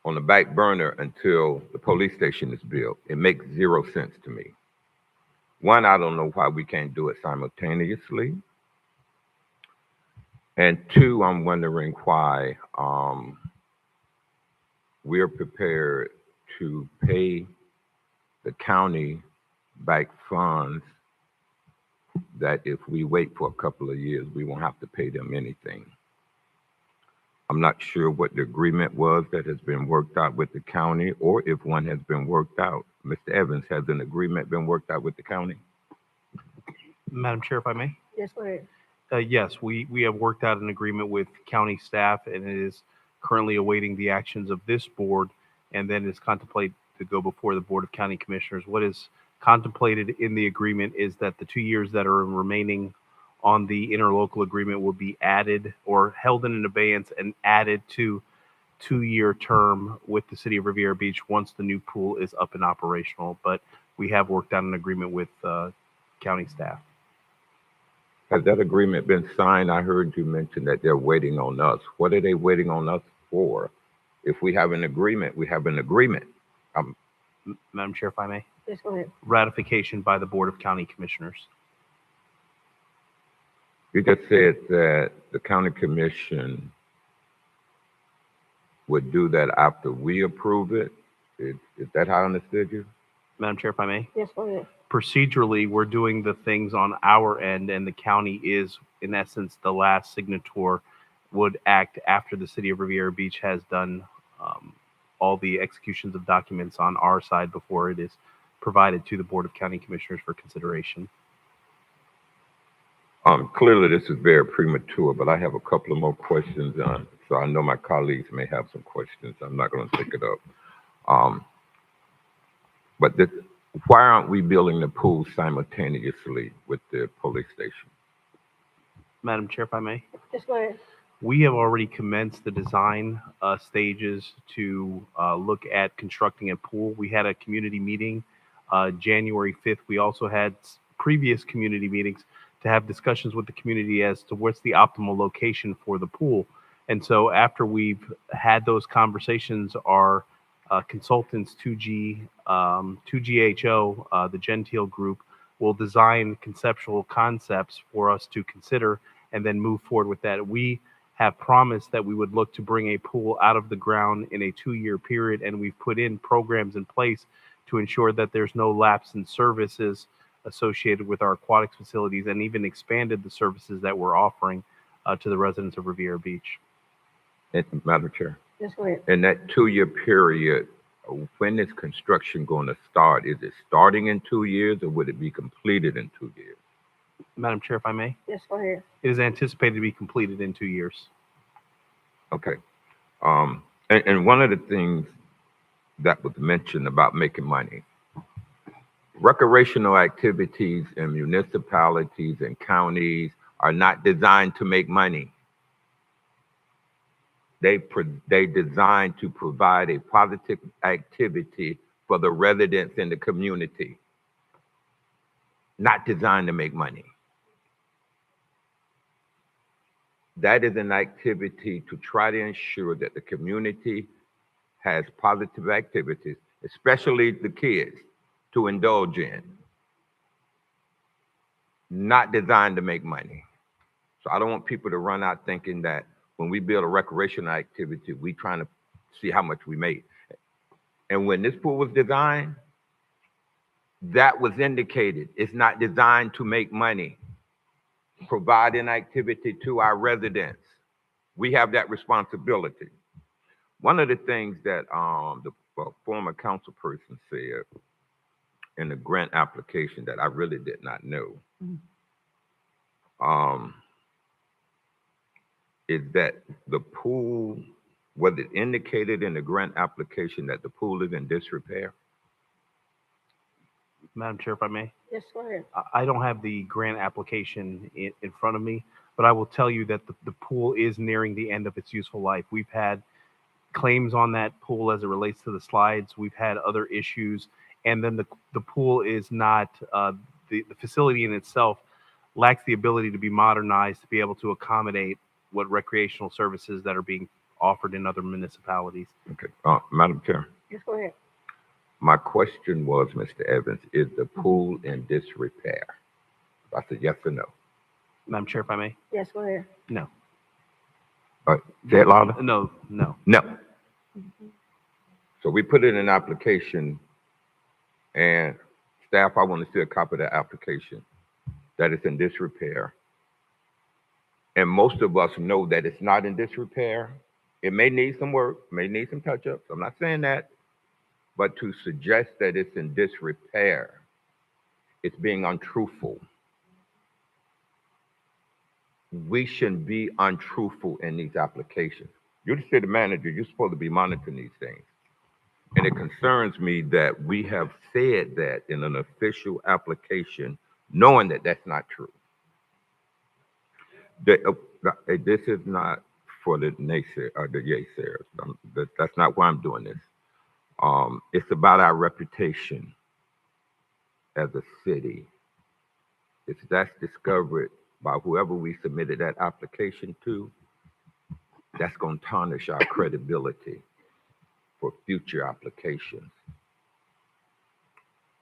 on the back burner until the police station is built. It makes zero sense to me. One, I don't know why we can't do it simultaneously. And two, I'm wondering why we're prepared to pay the county back funds that if we wait for a couple of years, we won't have to pay them anything. I'm not sure what the agreement was that has been worked out with the county, or if one has been worked out. Mr. Evans, has an agreement been worked out with the county? Madam Chair, if I may? Yes, go ahead. Yes, we have worked out an agreement with county staff, and it is currently awaiting the actions of this board, and then is contemplated to go before the Board of County Commissioners. What is contemplated in the agreement is that the 2 years that are remaining on the interlocal agreement will be added or held in abeyance and added to 2-year term with the city of Riviera Beach once the new pool is up and operational. But we have worked out an agreement with county staff. Has that agreement been signed? I heard you mention that they're waiting on us. What are they waiting on us for? If we have an agreement, we have an agreement. Madam Chair, if I may? Yes, go ahead. Ratification by the Board of County Commissioners. You just said that the county commission would do that after we approve it. Is that how I understood you? Madam Chair, if I may? Yes, go ahead. Procedurally, we're doing the things on our end, and the county is, in essence, the last signator, would act after the city of Riviera Beach has done all the executions of documents on our side before it is provided to the Board of County Commissioners for consideration. Clearly, this is very premature, but I have a couple of more questions on. So I know my colleagues may have some questions. I'm not going to take it up. Why aren't we building the pool simultaneously with the police station? Madam Chair, if I may? Just go ahead. We have already commenced the design stages to look at constructing a pool. We had a community meeting January 5th. We also had previous community meetings to have discussions with the community as to what's the optimal location for the pool. And so after we've had those conversations, our consultants, 2GHO, the Gentile group, will design conceptual concepts for us to consider and then move forward with that. We have promised that we would look to bring a pool out of the ground in a 2-year period, and we've put in programs in place to ensure that there's no lapse in services associated with our aquatics facilities, and even expanded the services that we're offering to the residents of Riviera Beach. Madam Chair. Yes, go ahead. In that 2-year period, when is construction going to start? Is it starting in 2 years, or would it be completed in 2 years? Madam Chair, if I may? Yes, go ahead. It is anticipated to be completed in 2 years. Okay. And one of the things that was mentioned about making money, recreational activities in municipalities and counties are not designed to make money. They designed to provide a positive activity for the residents in the community, not designed to make money. That is an activity to try to ensure that the community has positive activities, especially the kids, to indulge in, not designed to make money. So I don't want people to run out thinking that when we build a recreational activity, we trying to see how much we made. And when this pool was designed, that was indicated. It's not designed to make money. Providing activity to our residents. We have that responsibility. One of the things that the former council person said in the grant application that I really did not know is that the pool, was it indicated in the grant application that the pool is in disrepair? Madam Chair, if I may. Yes, go ahead. I don't have the grant application in front of me, but I will tell you that the pool is nearing the end of its useful life. We've had claims on that pool as it relates to the slides. We've had other issues. And then the pool is not, the facility in itself lacks the ability to be modernized to be able to accommodate what recreational services that are being offered in other municipalities. Okay, Madam Chair. Yes, go ahead. My question was, Mr. Evans, is the pool in disrepair? I said yes or no. Madam Chair, if I may. Yes, go ahead. No. Say it louder. No. No. So we put it in an application, and staff, I want to see a copy of the application that it's in disrepair. And most of us know that it's not in disrepair. It may need some work, may need some touch-ups. I'm not saying that. But to suggest that it's in disrepair, it's being untruthful. We shouldn't be untruthful in these applications. You're the city manager, you're supposed to be monitoring these things. And it concerns me that we have said that in an official application, knowing that that's not true. This is not for the naysayer or the yaysayers. That's not why I'm doing this. It's about our reputation as a city. If that's discovered by whoever we submitted that application to, that's going to tarnish our credibility for future applications.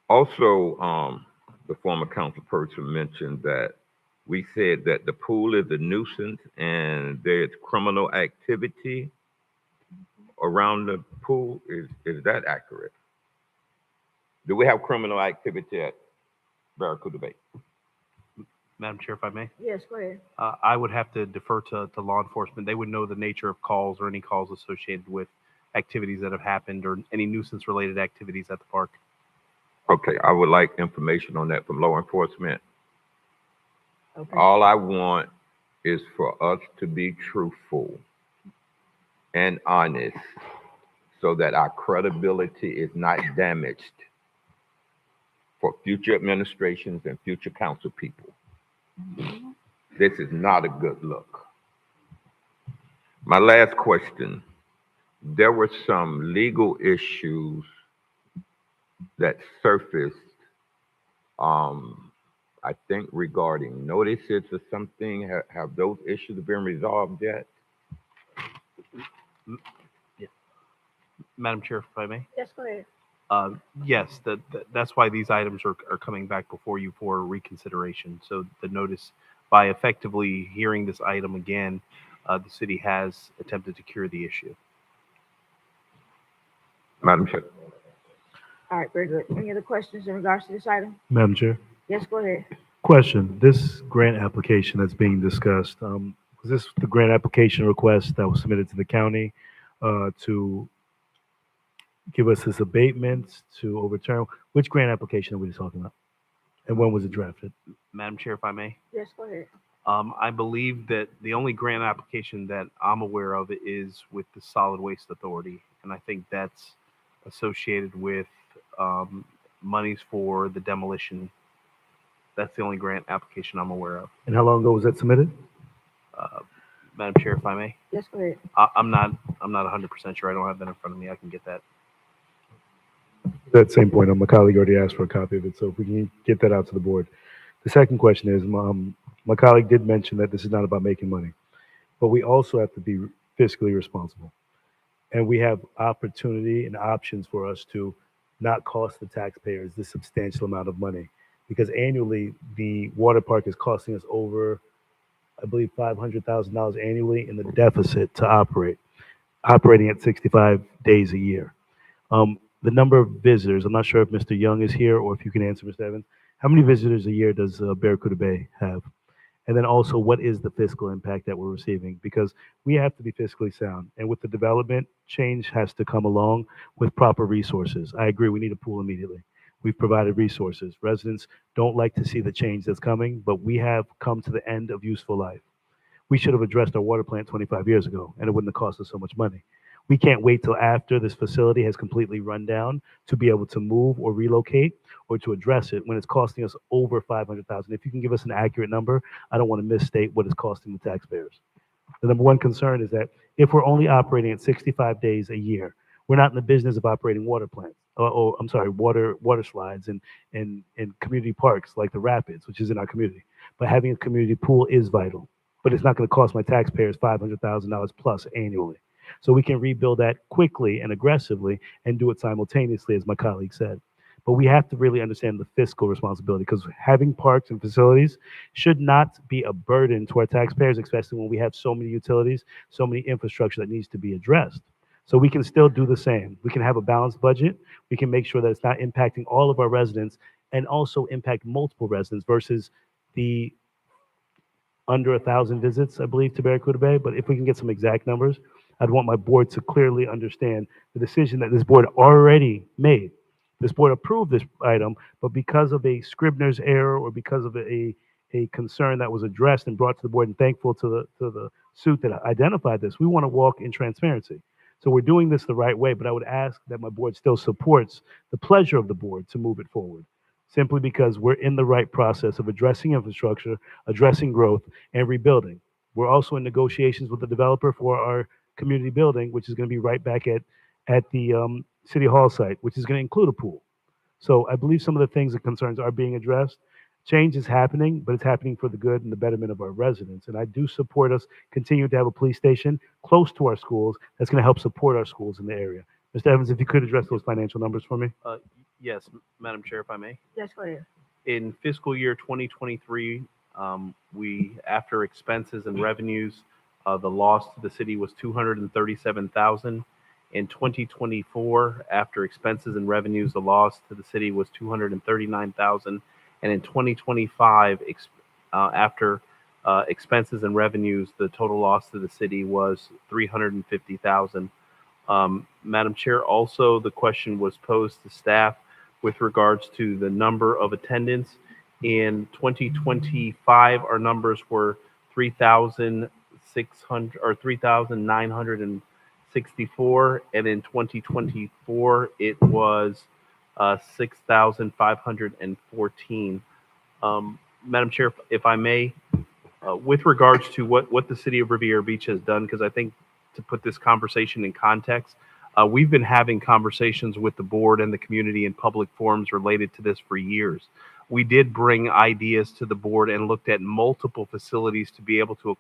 Also, the former council person mentioned that we said that the pool is a nuisance and there's criminal activity around the pool. Is that accurate? Do we have criminal activity at Barracuda Bay? Madam Chair, if I may. Yes, go ahead. I would have to defer to law enforcement. They would know the nature of calls or any calls associated with activities that have happened or any nuisance related activities at the park. Okay, I would like information on that from law enforcement. Okay. All I want is for us to be truthful and honest so that our credibility is not damaged for future administrations and future council people. This is not a good look. My last question, there were some legal issues that surfaced, I think regarding notices or something. Have those issues been resolved yet? Yeah. Madam Chair, if I may. Yes, go ahead. Yes, that's why these items are coming back before you for reconsideration. So the notice, by effectively hearing this item again, the city has attempted to cure the issue. Madam Chair. All right, very good. Any other questions in regards to this item? Madam Chair. Yes, go ahead. Question, this grant application that's being discussed, was this the grant application request that was submitted to the county to give us this abatement to overturn? Which grant application are we talking about? And when was it drafted? Madam Chair, if I may. Yes, go ahead. I believe that the only grant application that I'm aware of is with the Solid Waste Authority. And I think that's associated with monies for the demolition. That's the only grant application I'm aware of. And how long ago was that submitted? Madam Chair, if I may. Yes, go ahead. I'm not 100% sure. I don't have that in front of me. I can get that. That same point, my colleague already asked for a copy of it, so if we can get that out to the board. The second question is, my colleague did mention that this is not about making money, but we also have to be fiscally responsible. And we have opportunity and options for us to not cost the taxpayers this substantial amount of money. Because annually, the water park is costing us over, I believe, $500,000 annually in the deficit to operate, operating at 65 days a year. The number of visitors, I'm not sure if Mr. Young is here or if you can answer, Mr. Evans. How many visitors a year does Barracuda Bay have? And then also, what is the fiscal impact that we're receiving? Because we have to be fiscally sound. And with the development, change has to come along with proper resources. I agree, we need a pool immediately. We've provided resources. Residents don't like to see the change that's coming, but we have come to the end of useful life. We should have addressed our water plant 25 years ago, and it wouldn't have cost us so much money. We can't wait till after this facility has completely run down to be able to move or relocate or to address it when it's costing us over 500,000. If you can give us an accurate number, I don't want to misstate what it's costing the taxpayers. The number one concern is that if we're only operating at 65 days a year, we're not in the business of operating water plants, or I'm sorry, water slides and community parks like the Rapids, which is in our community. But having a community pool is vital, but it's not going to cost my taxpayers $500,000 plus annually. So we can rebuild that quickly and aggressively and do it simultaneously, as my colleague said. But we have to really understand the fiscal responsibility, because having parks and facilities should not be a burden to our taxpayers, especially when we have so many utilities, so many infrastructure that needs to be addressed. So we can still do the same. We can have a balanced budget. We can make sure that it's not impacting all of our residents and also impact multiple residents versus the under 1,000 visits, I believe, to Barracuda Bay. But if we can get some exact numbers, I'd want my board to clearly understand the decision that this board already made. This board approved this item, but because of a Scribner's error or because of a concern that was addressed and brought to the board, and thankful to the suit that identified this, we want to walk in transparency. So we're doing this the right way, but I would ask that my board still supports the pleasure of the board to move it forward, simply because we're in the right process of addressing infrastructure, addressing growth, and rebuilding. We're also in negotiations with the developer for our community building, which is going to be right back at the City Hall site, which is going to include a pool. So I believe some of the things and concerns are being addressed. Change is happening, but it's happening for the good and the betterment of our residents. And I do support us continuing to have a police station close to our schools that's going to help support our schools in the area. Mr. Evans, if you could address those financial numbers for me. Yes, Madam Chair, if I may. Yes, go ahead. In fiscal year 2023, we, after expenses and revenues, the loss to the city was $237,000. In 2024, after expenses and revenues, the loss to the city was $239,000. And in 2025, after expenses and revenues, the total loss to the city was $350,000. Madam Chair, also the question was posed to staff with regards to the number of attendance. In 2025, our numbers were 3,600 or 3,964, and in 2024 it was 6,514. Madam Chair, if I may, with regards to what the city of Riviera Beach has done, because I think to put this conversation in context, we've been having conversations with the board and the community in public forums related to this for years. We did bring ideas to the board and looked at multiple facilities to be able to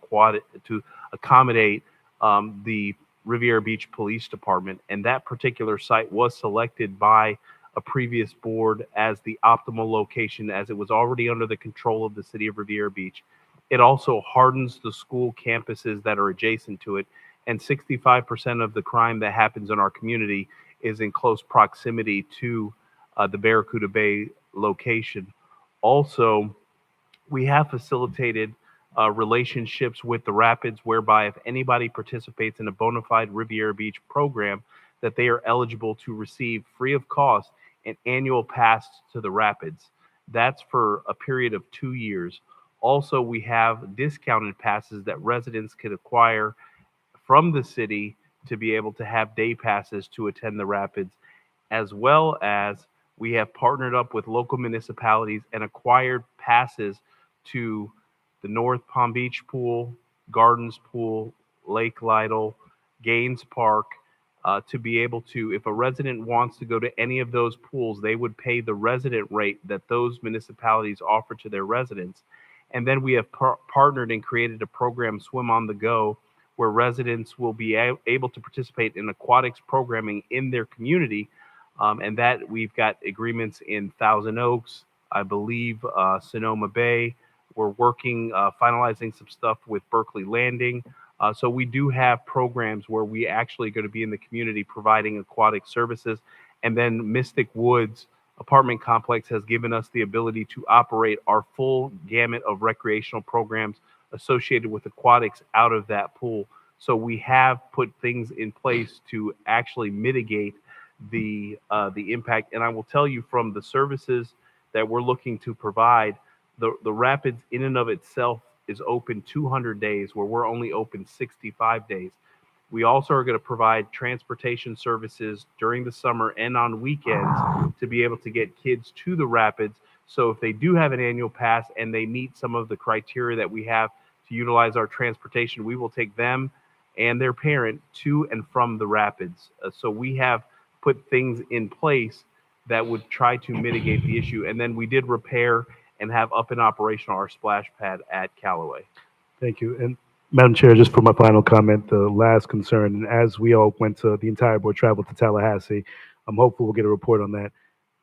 accommodate the Riviera Beach Police Department, and that particular site was selected by a previous board as the optimal location, as it was already under the control of the city of Riviera Beach. It also hardens the school campuses that are adjacent to it, and 65% of the crime that happens in our community is in close proximity to the Barracuda Bay location. Also, we have facilitated relationships with the Rapids, whereby if anybody participates in a bona fide Riviera Beach program, that they are eligible to receive free of cost an annual pass to the Rapids. That's for a period of 2 years. Also, we have discounted passes that residents can acquire from the city to be able to have day passes to attend the Rapids, as well as we have partnered up with local municipalities and acquired passes to the North Palm Beach Pool, Gardens Pool, Lake Lytle, Gaines Park, to be able to, if a resident wants to go to any of those pools, they would pay the resident rate that those municipalities offer to their residents. And then we have partnered and created a program, Swim on the Go, where residents will be able to participate in aquatics programming in their community. And that we've got agreements in Thousand Oaks, I believe, Sonoma Bay. We're working, finalizing some stuff with Berkeley Landing. So we do have programs where we actually going to be in the community providing aquatic services. And then Mystic Woods apartment complex has given us the ability to operate our full gamut of recreational programs associated with aquatics out of that pool. So we have put things in place to actually mitigate the impact. And I will tell you, from the services that we're looking to provide, the Rapids in and of itself is open 200 days, where we're only open 65 days. We also are going to provide transportation services during the summer and on weekends to be able to get kids to the Rapids. So if they do have an annual pass and they meet some of the criteria that we have to utilize our transportation, we will take them and their parent to and from the Rapids. So we have put things in place that would try to mitigate the issue. And then we did repair and have up and operational our splash pad at Callaway. Thank you. And Madam Chair, just for my final comment, the last concern, and as we all went to, the entire board traveled to Tallahassee, I'm hopeful we'll get a report on that.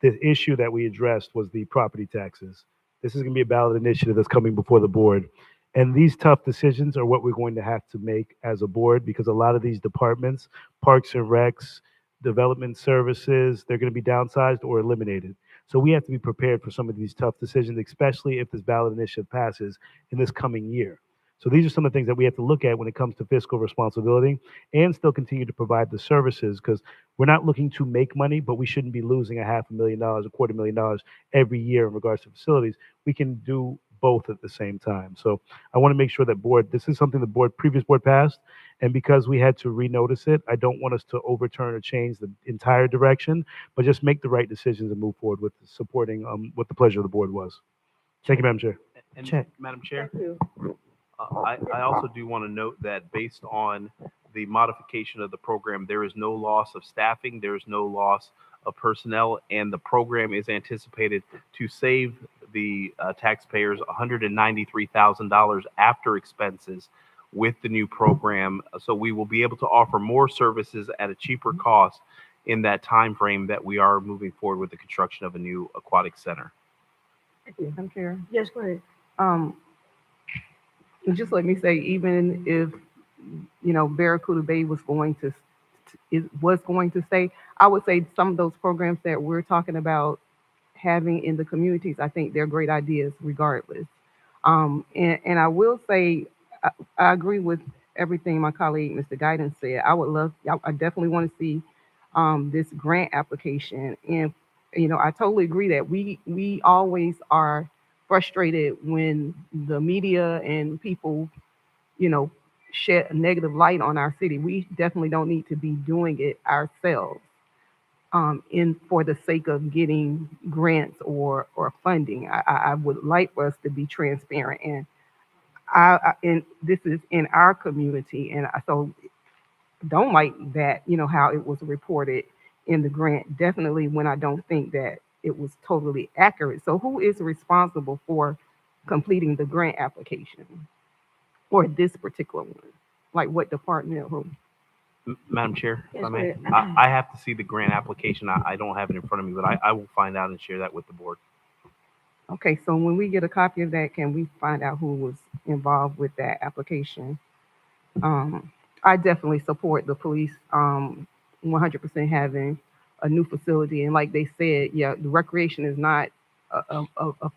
The issue that we addressed was the property taxes. This is going to be a ballot initiative that's coming before the board. And these tough decisions are what we're going to have to make as a board, because a lot of these departments, parks and recs, development services, they're going to be downsized or eliminated. So we have to be prepared for some of these tough decisions, especially if this ballot initiative passes in this coming year. So these are some of the things that we have to look at when it comes to fiscal responsibility, and still continue to provide the services, because we're not looking to make money, but we shouldn't be losing $500,000, $250,000 every year in regards to facilities. We can do both at the same time. So I want to make sure that this is something the previous board passed. And because we had to renotice it, I don't want us to overturn or change the entire direction, but just make the right decisions and move forward with supporting what the pleasure of the board was. Thank you, Madam Chair. And Madam Chair, I also do want to note that based on the modification of the program, there is no loss of staffing, there is no loss of personnel, and the program is anticipated to save the taxpayers $193,000 after expenses with the new program. So we will be able to offer more services at a cheaper cost in that time frame that we are moving forward with the construction of a new aquatic center. Thank you, Madam Chair. Yes, go ahead. Just let me say, even if, Barracuda Bay was going to stay, I would say some of those programs that we're talking about having in the communities, I think they're great ideas regardless. And I will say, I agree with everything my colleague, Mr. Guidance, said. I definitely want to see this grant application. And, I totally agree that we always are frustrated when the media and people, shed a negative light on our city. We definitely don't need to be doing it ourselves for the sake of getting grants or funding. I would like for us to be transparent, and this is in our community, and so don't like that, how it was reported in the grant. Definitely when I don't think that it was totally accurate. So who is responsible for completing the grant application for this particular one? Like what department? Who? Madam Chair, if I may, Yes, I have to see the grant application. I don't have it in front of me, but I will find out and share that with the board. Okay, so when we get a copy of that, can we find out who was involved with that application? I definitely support the police 100% having a new facility. And like they said, yeah, the recreation is not a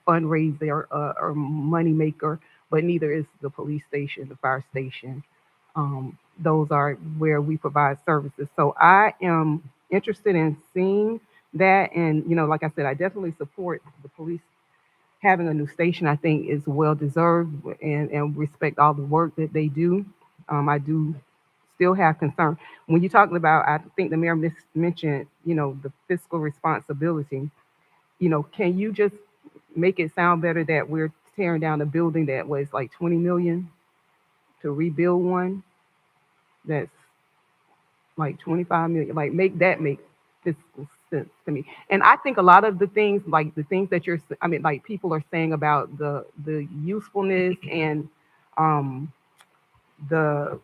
fundraiser or money maker, but neither is the police station, the fire station. Those are where we provide services. So I am interested in seeing that. And, like I said, I definitely support the police having a new station. I think is well deserved, and respect all the work that they do. I do still have concern when you're talking about, I think the mayor mentioned, the fiscal responsibility. Can you just make it sound better that we're tearing down a building that was like 20 million to rebuild one that's like 25 million? Like make fiscal sense to me. And I think a lot of the things, like the things that like people are saying about the usefulness and the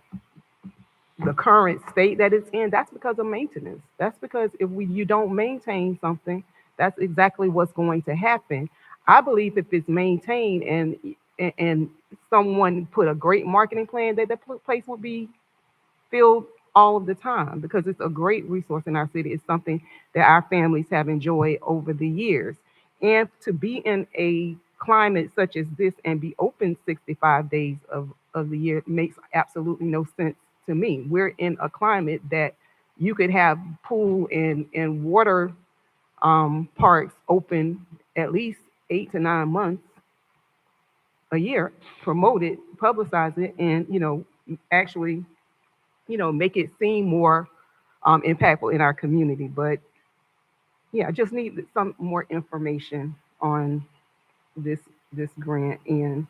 the current state that it's in, that's because of maintenance. That's because if you don't maintain something, that's exactly what's going to happen. I believe if it's maintained and someone put a great marketing plan, that the place will be filled all of the time because it's a great resource in our city. It's something that our families have enjoyed over the years. And to be in a climate such as this and be open 65 days of the year makes absolutely no sense to me. We're in a climate that you could have pool and water parks open at least 8 to 9 months a year, promote it, publicize it, and actually make it seem more impactful in our community. But yeah, I just need some more information on this grant. And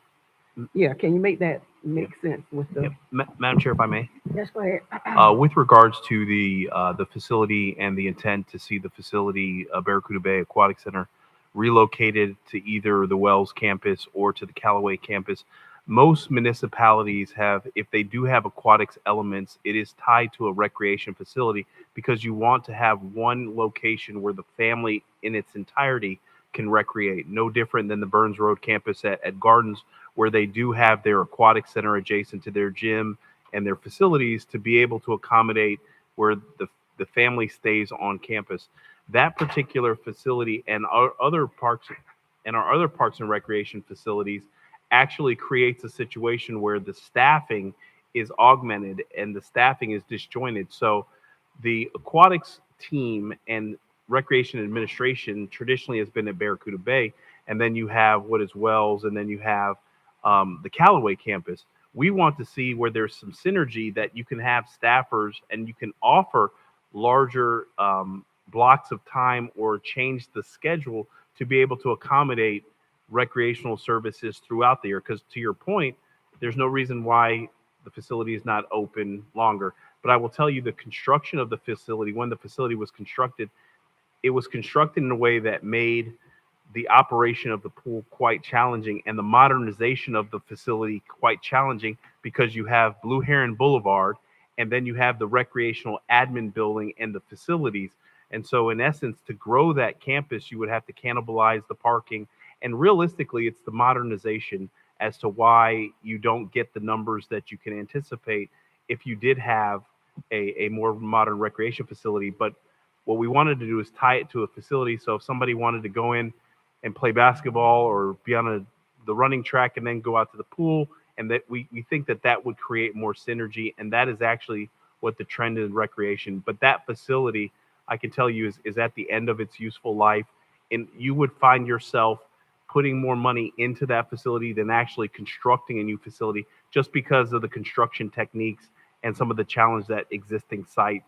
yeah, can you make that make sense with the? Madam Chair, if I may. Yes, go ahead. With regards to the facility and the intent to see the facility, Barracuda Bay Aquatic Center, relocated to either the Wells campus or to the Callaway campus, most municipalities have, if they do have aquatics elements, it is tied to a recreation facility because you want to have one location where the family in its entirety can recreate. No different than the Burns Road campus at Gardens, where they do have their aquatic center adjacent to their gym and their facilities to be able to accommodate where the family stays on campus. That particular facility and our other parks and recreation facilities actually creates a situation where the staffing is augmented and the staffing is disjointed. So the aquatics team and recreation administration traditionally has been at Barracuda Bay, and then you have what is Wells, and then you have the Callaway campus. We want to see where there's some synergy that you can have staffers and you can offer larger blocks of time or change the schedule to be able to accommodate recreational services throughout the year. Because to your point, there's no reason why the facility is not open longer. But I will tell you the construction of the facility, when the facility was constructed, it was constructed in a way that made the operation of the pool quite challenging and the modernization of the facility quite challenging because you have Blue Heron Boulevard and then you have the recreational admin building and the facilities. And so in essence, to grow that campus, you would have to cannibalize the parking. And realistically, it's the modernization as to why you don't get the numbers that you can anticipate if you did have a more modern recreation facility. But what we wanted to do is tie it to a facility. So if somebody wanted to go in and play basketball or be on the running track and then go out to the pool, and that we think that would create more synergy. And that is actually what the trend in recreation. But that facility, I can tell you, is at the end of its useful life. And you would find yourself putting more money into that facility than actually constructing a new facility just because of the construction techniques and some of the challenge that existing site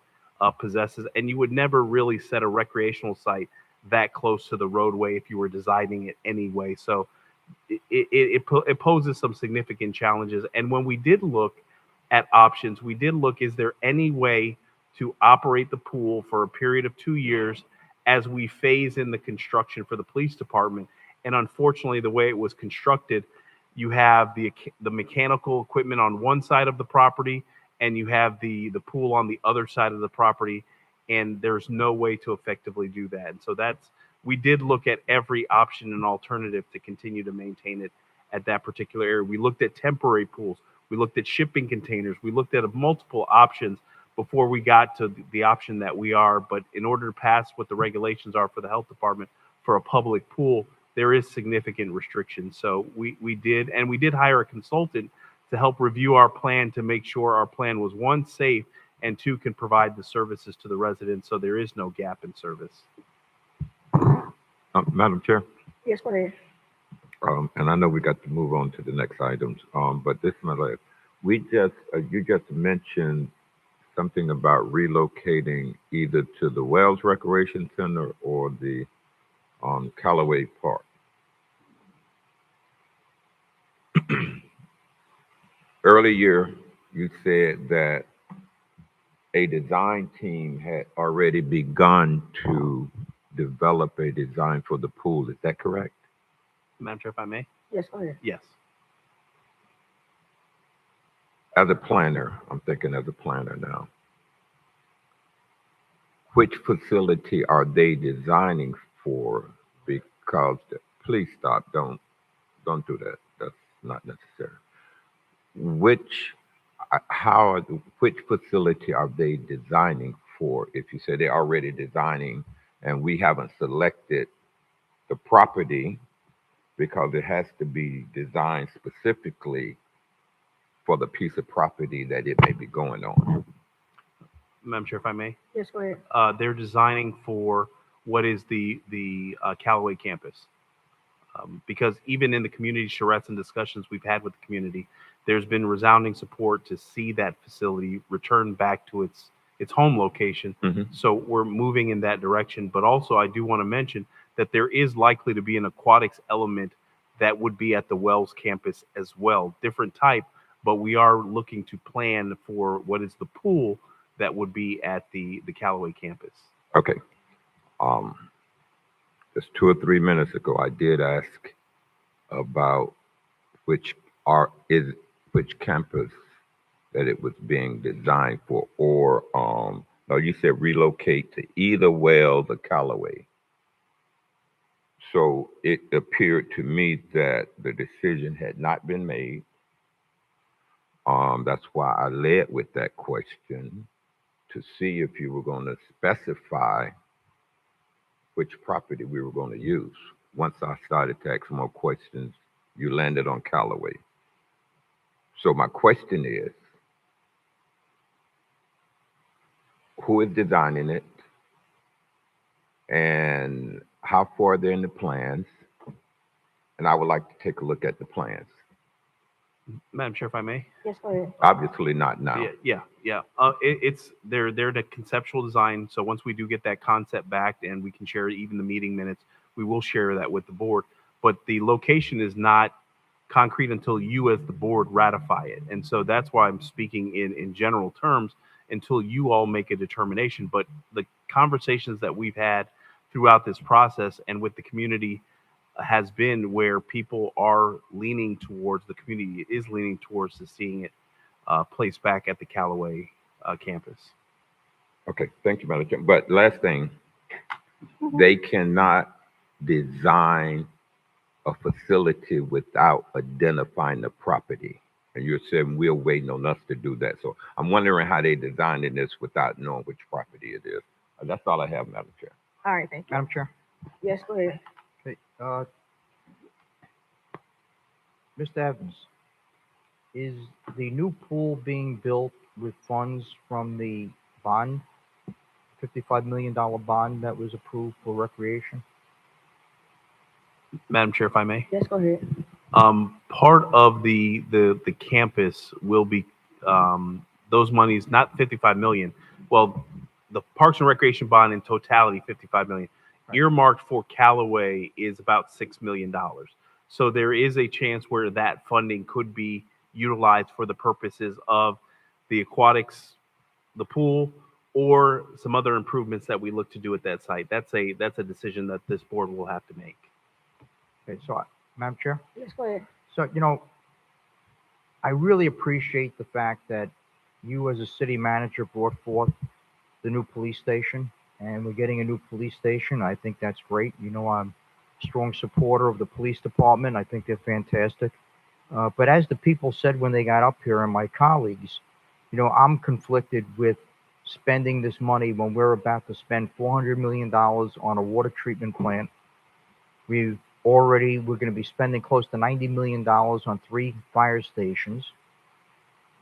possesses. And you would never really set a recreational site that close to the roadway if you were designing it anyway. So it poses some significant challenges. And when we did look at options, we did look, is there any way to operate the pool for a period of 2 years as we phase in the construction for the police department? And unfortunately, the way it was constructed, you have the mechanical equipment on one side of the property and you have the pool on the other side of the property, and there's no way to effectively do that. And so we did look at every option and alternative to continue to maintain it at that particular area. We looked at temporary pools. We looked at shipping containers. We looked at multiple options before we got to the option that we are. But in order to pass what the regulations are for the health department for a public pool, there is significant restrictions. So we did hire a consultant to help review our plan to make sure our plan was, one, safe, and two, can provide the services to the residents so there is no gap in service. Madam Chair, Yes, go ahead. and I know we got to move on to the next items, but this is my last. You just mentioned something about relocating either to the Wells Recreation Center or the Callaway Park. Earlier, you said that a design team had already begun to develop a design for the pool. Is that correct? Madam Chair, if I may? Yes, go ahead. Yes. as a planner, I'm thinking as a planner now. Which facility are they designing for? Because, please stop, don't do that. That's not necessary. Which, which facility are they designing for? If you say they're already designing and we haven't selected the property because it has to be designed specifically for the piece of property that it may be going on. Madam Chair, if I may. Yes, go ahead. They're designing for what is the Callaway campus. Because even in the community charrettes and discussions we've had with the community, there's been resounding support to see that facility return back to its home location. So we're moving in that direction. But also, I do want to mention that there is likely to be an aquatics element that would be at the Wells campus as well. Different type, but we are looking to plan for what is the pool that would be at the Callaway campus. Okay. Just 2 or 3 minutes ago, I did ask about which campus that it was being designed for, or no, you said relocate to either Wells or Callaway. So it appeared to me that the decision had not been made. That's why I led with that question to see if you were going to specify which property we were going to use. Once I started to ask more questions, you landed on Callaway. So my question is, who is designing it? And how far they're in the plans? And I would like to take a look at the plans. Madam Chair, if I may. Yes, go ahead. Obviously not now. Yeah. It's they're the conceptual design. So once we do get that concept back and we can share even the meeting minutes, we will share that with the board. But the location is not concrete until you as the board ratify it. And so that's why I'm speaking in general terms until you all make a determination. But the conversations that we've had throughout this process and with the community has been where people are leaning towards, the community is leaning towards seeing it placed back at the Callaway campus. Okay, thank you, Madam Chair. But last thing, they cannot design a facility without identifying the property. And you're saying we're waiting on us to do that. So I'm wondering how they designing this without knowing which property it is. That's all I have, Madam Chair. All right, thank you. Madam Chair. Yes, go ahead. Okay, Mr. Evans, is the new pool being built with funds from the bond, $55 million bond that was approved for recreation? Madam Chair, if I may. Yes, go ahead. Part of the campus will be those monies, not 55 million. Well, the Parks and Recreation bond in totality, 55 million. Right. Earmarked for Callaway is about $6 million. So there is a chance where that funding could be utilized for the purposes of the aquatics, the pool, or some other improvements that we look to do at that site. That's a decision that this board will have to make. Okay, so Madam Chair? Yes, go ahead. So, I really appreciate the fact that you as a city manager brought forth the new police station, and we're getting a new police station. I think that's great. I'm a strong supporter of the police department. I think they're fantastic. But as the people said when they got up here, and my colleagues, I'm conflicted with spending this money when we're about to spend $400 million on a water treatment plant. We're going to be spending close to $90 million on 3 fire stations.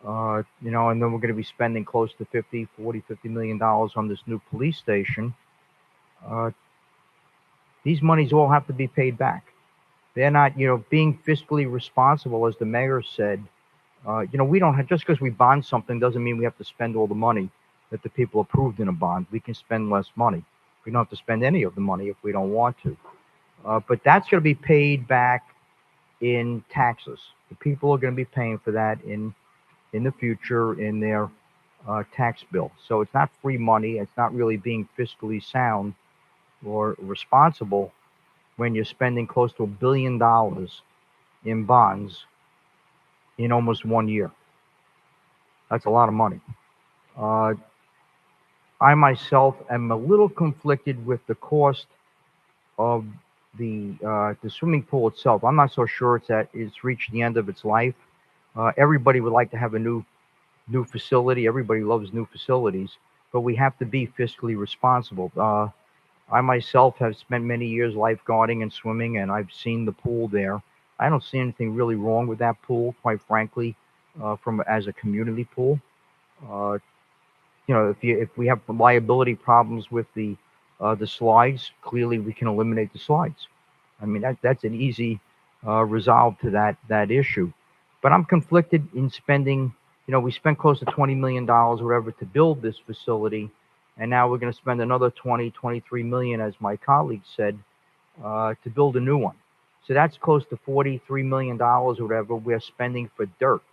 And then we're going to be spending close to $50 million on this new police station. These monies all have to be paid back. They're not, being fiscally responsible, as the mayor said. We don't have, just because we bond something doesn't mean we have to spend all the money that the people approved in a bond. We can spend less money. We don't have to spend any of the money if we don't want to. But that's going to be paid back in taxes. The people are going to be paying for that in the future in their tax bill. So it's not free money. It's not really being fiscally sound or responsible when you're spending close to $1 billion in bonds in almost 1 year. That's a lot of money. I myself am a little conflicted with the cost of the swimming pool itself. I'm not so sure it's reached the end of its life. Everybody would like to have a new facility. Everybody loves new facilities, but we have to be fiscally responsible. I myself have spent many years lifeguarding and swimming, and I've seen the pool there. I don't see anything really wrong with that pool, quite frankly, from as a community pool. Uh, if we have liability problems with the slides, clearly we can eliminate the slides. I mean, that's an easy resolve to that issue. But I'm conflicted in spending. We spent close to $20 million, or whatever, to build this facility, and now we're going to spend another 23 million, as my colleague said, to build a new one. So that's close to $43 million, or whatever, we're spending for dirt.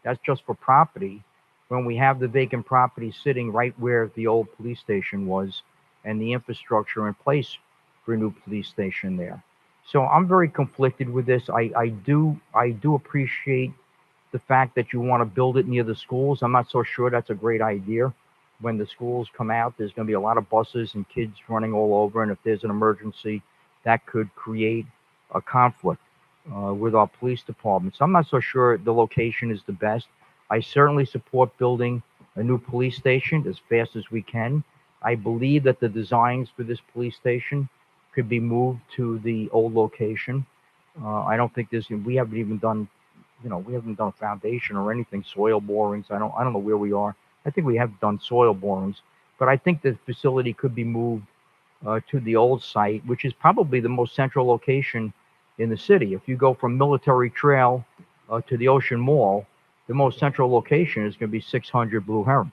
That's just for property, when we have the vacant property sitting right where the old police station was, and the infrastructure in place for a new police station there. So I'm very conflicted with this. I do appreciate the fact that you want to build it near the schools. I'm not so sure that's a great idea. When the schools come out, there's going to be a lot of buses and kids running all over, and if there's an emergency, that could create a conflict with our police department. So I'm not so sure the location is the best. I certainly support building a new police station as fast as we can. I believe that the designs for this police station could be moved to the old location. I don't think we haven't even done, we haven't done a foundation or anything, soil borings. I don't know where we are. I think we have done soil borings, but I think the facility could be moved to the old site, which is probably the most central location in the city. If you go from Military Trail to the Ocean Mall, the most central location is going to be 600 Blue Heron.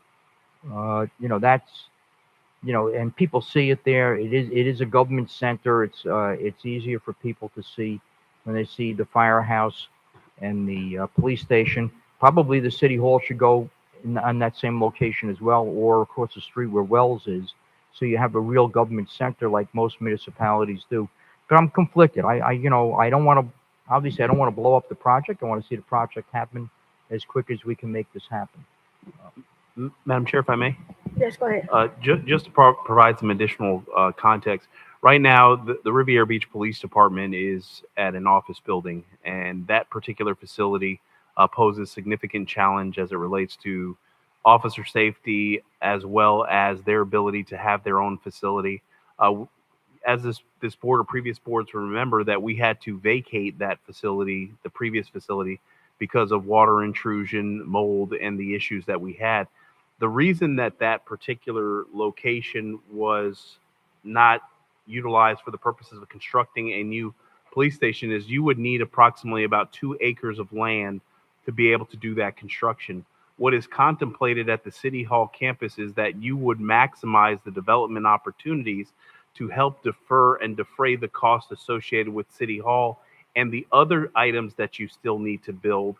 And people see it there. It is a government center. It's easier for people to see when they see the firehouse and the police station. Probably the city hall should go on that same location as well, or across the street where Wells is. So you have a real government center like most municipalities do. But I'm conflicted. I don't want to. Obviously, I don't want to blow up the project. I want to see the project happen as quick as we can make this happen. Madam Chair, if I may? Yes, go ahead. Just to provide some additional context, right now, the Riviera Beach Police Department is at an office building, and that particular facility poses significant challenge as it relates to officer safety, as well as their ability to have their own facility. As this board or previous boards will remember, that we had to vacate that facility, the previous facility, because of water intrusion, mold, and the issues that we had. The reason that particular location was not utilized for the purposes of constructing a new police station is you would need approximately about 2 acres of land to be able to do that construction. What is contemplated at the City Hall campus is that you would maximize the development opportunities to help defer and defray the cost associated with City Hall and the other items that you still need to build.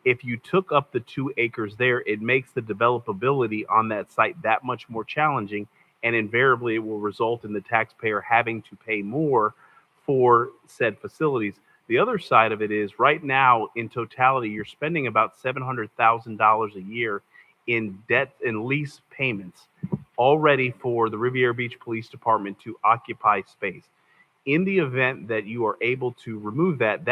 If you took up the 2 acres there, it makes the developability on that site that much more challenging, and invariably it will result in the taxpayer having to pay more for said facilities. The other side of it is right now, in totality, you're spending about $700,000 a year in debt and lease payments already for the Riviera Beach Police Department to occupy space. In the event that you are able to remove that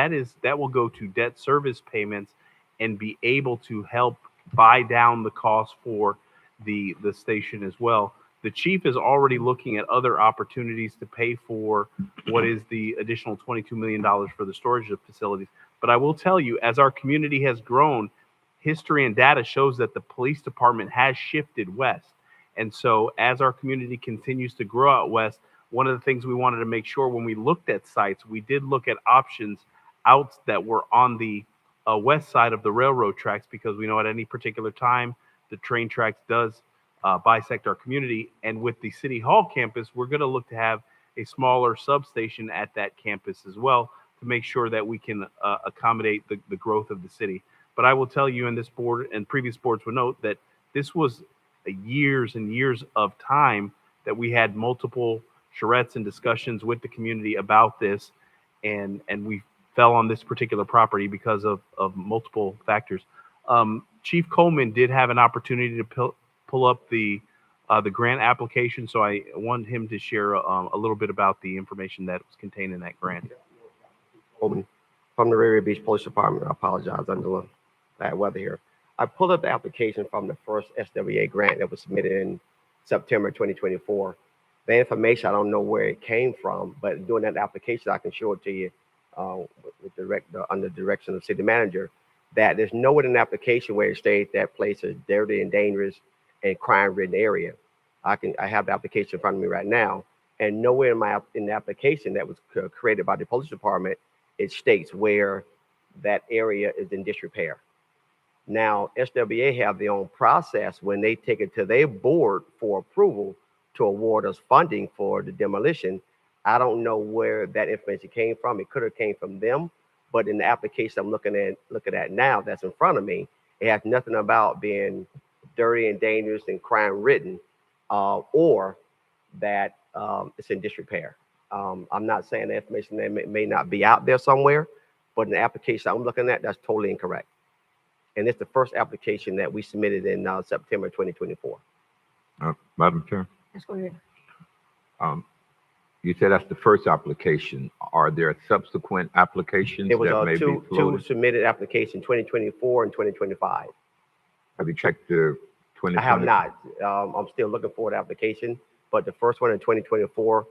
will go to debt service payments and be able to help buy down the cost for the station as well. The chief is already looking at other opportunities to pay for what is the additional $22 million for the storage of facilities. But I will tell you, as our community has grown, history and data shows that the police department has shifted west. And so as our community continues to grow out west, one of the things we wanted to make sure when we looked at sites, we did look at options out that were on the west side of the railroad tracks, because we know at any particular time the train tracks does bisect our community. And with the City Hall campus, we're going to look to have a smaller substation at that campus as well to make sure that we can accommodate the growth of the city. But I will tell you, and this board and previous boards would note, that this was years and years of time that we had multiple charrettes and discussions with the community about this, and we fell on this particular property because of multiple factors. Chief Coleman did have an opportunity to pull up the grant application, so I want him to share a little bit about the information that was contained in that grant. Coleman from the Riviera Beach Police Department. I apologize under the bad weather here. I pulled up the application from the first SWA grant that was submitted in September 2024. The information, I don't know where it came from, but doing that application, I can show it to you under direction of city manager, that there's nowhere in the application where it states that place is dirty and dangerous and crime-ridden area. I have the application in front of me right now, and nowhere in the application that was created by the police department, it states where that area is in disrepair. Now, SWA have their own process when they take it to their board for approval to award us funding for the demolition. I don't know where that information came from. It could have came from them, but in the application I'm looking at now that's in front of me, it has nothing about being dirty and dangerous and crime-ridden, or that it's in disrepair. I'm not saying the information that may not be out there somewhere, but in the application I'm looking at, that's totally incorrect. And it's the first application that we submitted in September 2024. Madam Chair, Let's go ahead. you said that's the first application. Are there subsequent applications There was that may be two floated? submitted applications, 2024 and 2025. Have you checked the 2020? I have not. I'm still looking for the application, but the first one in 2024,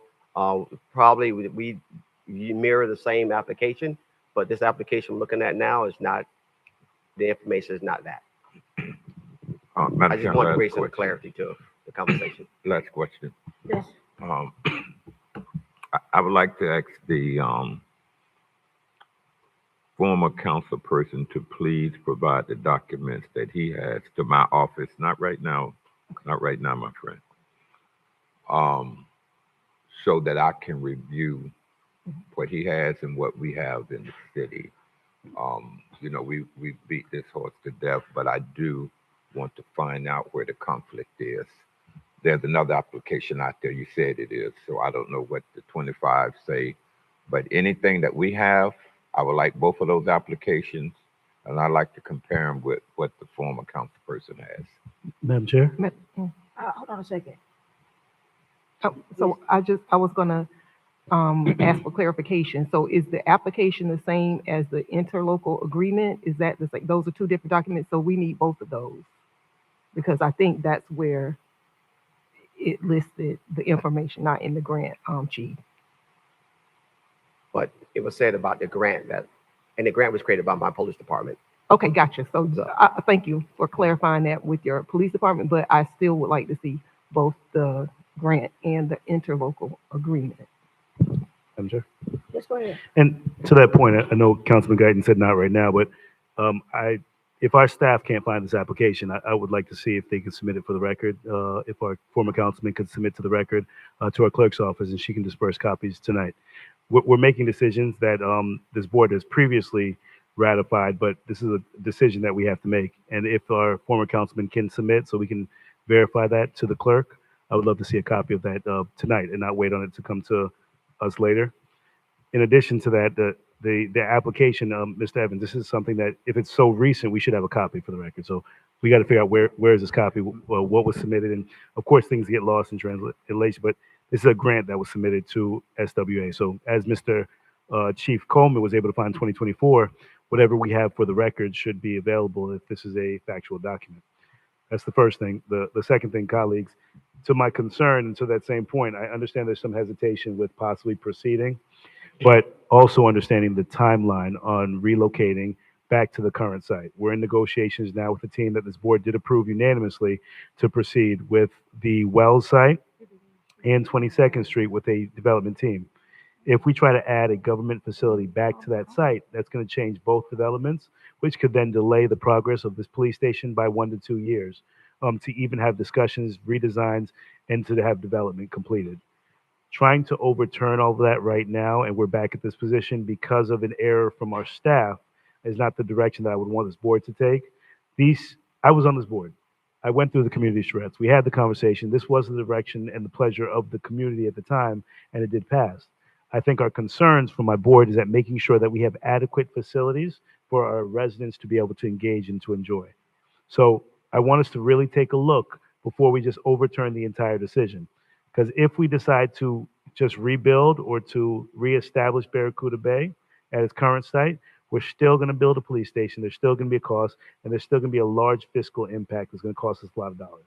probably we mirror the same application, but this application I'm looking at now is not, the information is not that. Madam I just Chair, want to last bring some question. clarity to the conversation. Last question. Yes. I would like to ask the former council person to please provide the documents that he has to my office, not right now, my friend, so that I can review what he has and what we have in the city. You know, we beat this horse to death, but I do want to find out where the conflict is. There's another application out there, you said it is, so I don't know what the 25 say, but anything that we have, I would like both of those applications, and I'd like to compare them with what the former council person has. Madam Chair? Hold on a second. So I was gonna ask for clarification. So is the application the same as the interlocal agreement? Is that the same? Those are two different documents, so we need both of those. Because I think that's where it listed the information, not in the grant, Chief. But it was said about the grant and the grant was created by my police department. Okay, gotcha. So thank you for clarifying that with your police department, but I still would like to see both the grant and the interlocal agreement. Madam Chair? Let's go ahead. And to that point, I know Councilman Guyton said not right now, but if our staff can't find this application, I would like to see if they can submit it for the record. If our former councilman could submit to the record to our clerk's office, and she can disperse copies tonight. We're making decisions that this board has previously ratified, but this is a decision that we have to make. And if our former councilman can submit so we can verify that to the clerk, I would love to see a copy of that tonight and not wait on it to come to us later. In addition to that, the application, Mr. Evans, this is something that if it's so recent, we should have a copy for the record. So we got to figure out where is this copy, what was submitted, and of course things get lost in translation. But this is a grant that was submitted to SWA. So as Mr. Chief Coleman was able to find in 2024, whatever we have for the record should be available if this is a factual document. That's the first thing. The second thing, colleagues, to my concern and to that same point, I understand there's some hesitation with possibly proceeding, but also understanding the timeline on relocating back to the current site. We're in negotiations now with the team that this board did approve unanimously to proceed with the Wells site and 22nd Street with a development team. If we try to add a government facility back to that site, that's going to change both developments, which could then delay the progress of this police station by 1 to 2 years, to even have discussions, redesigns, and to have development completed. Trying to overturn all of that right now, and we're back at this position because of an error from our staff, is not the direction that I would want this board to take. I was on this board. I went through the community threats. We had the conversation. This was the direction and the pleasure of the community at the time, and it did pass. I think our concerns from my board is that making sure that we have adequate facilities for our residents to be able to engage and to enjoy. So I want us to really take a look before we just overturn the entire decision. Because if we decide to just rebuild or to reestablish Barracuda Bay at its current site, we're still going to build a police station. There's still going to be a cost, and there's still going to be a large fiscal impact that's going to cost us a lot of dollars.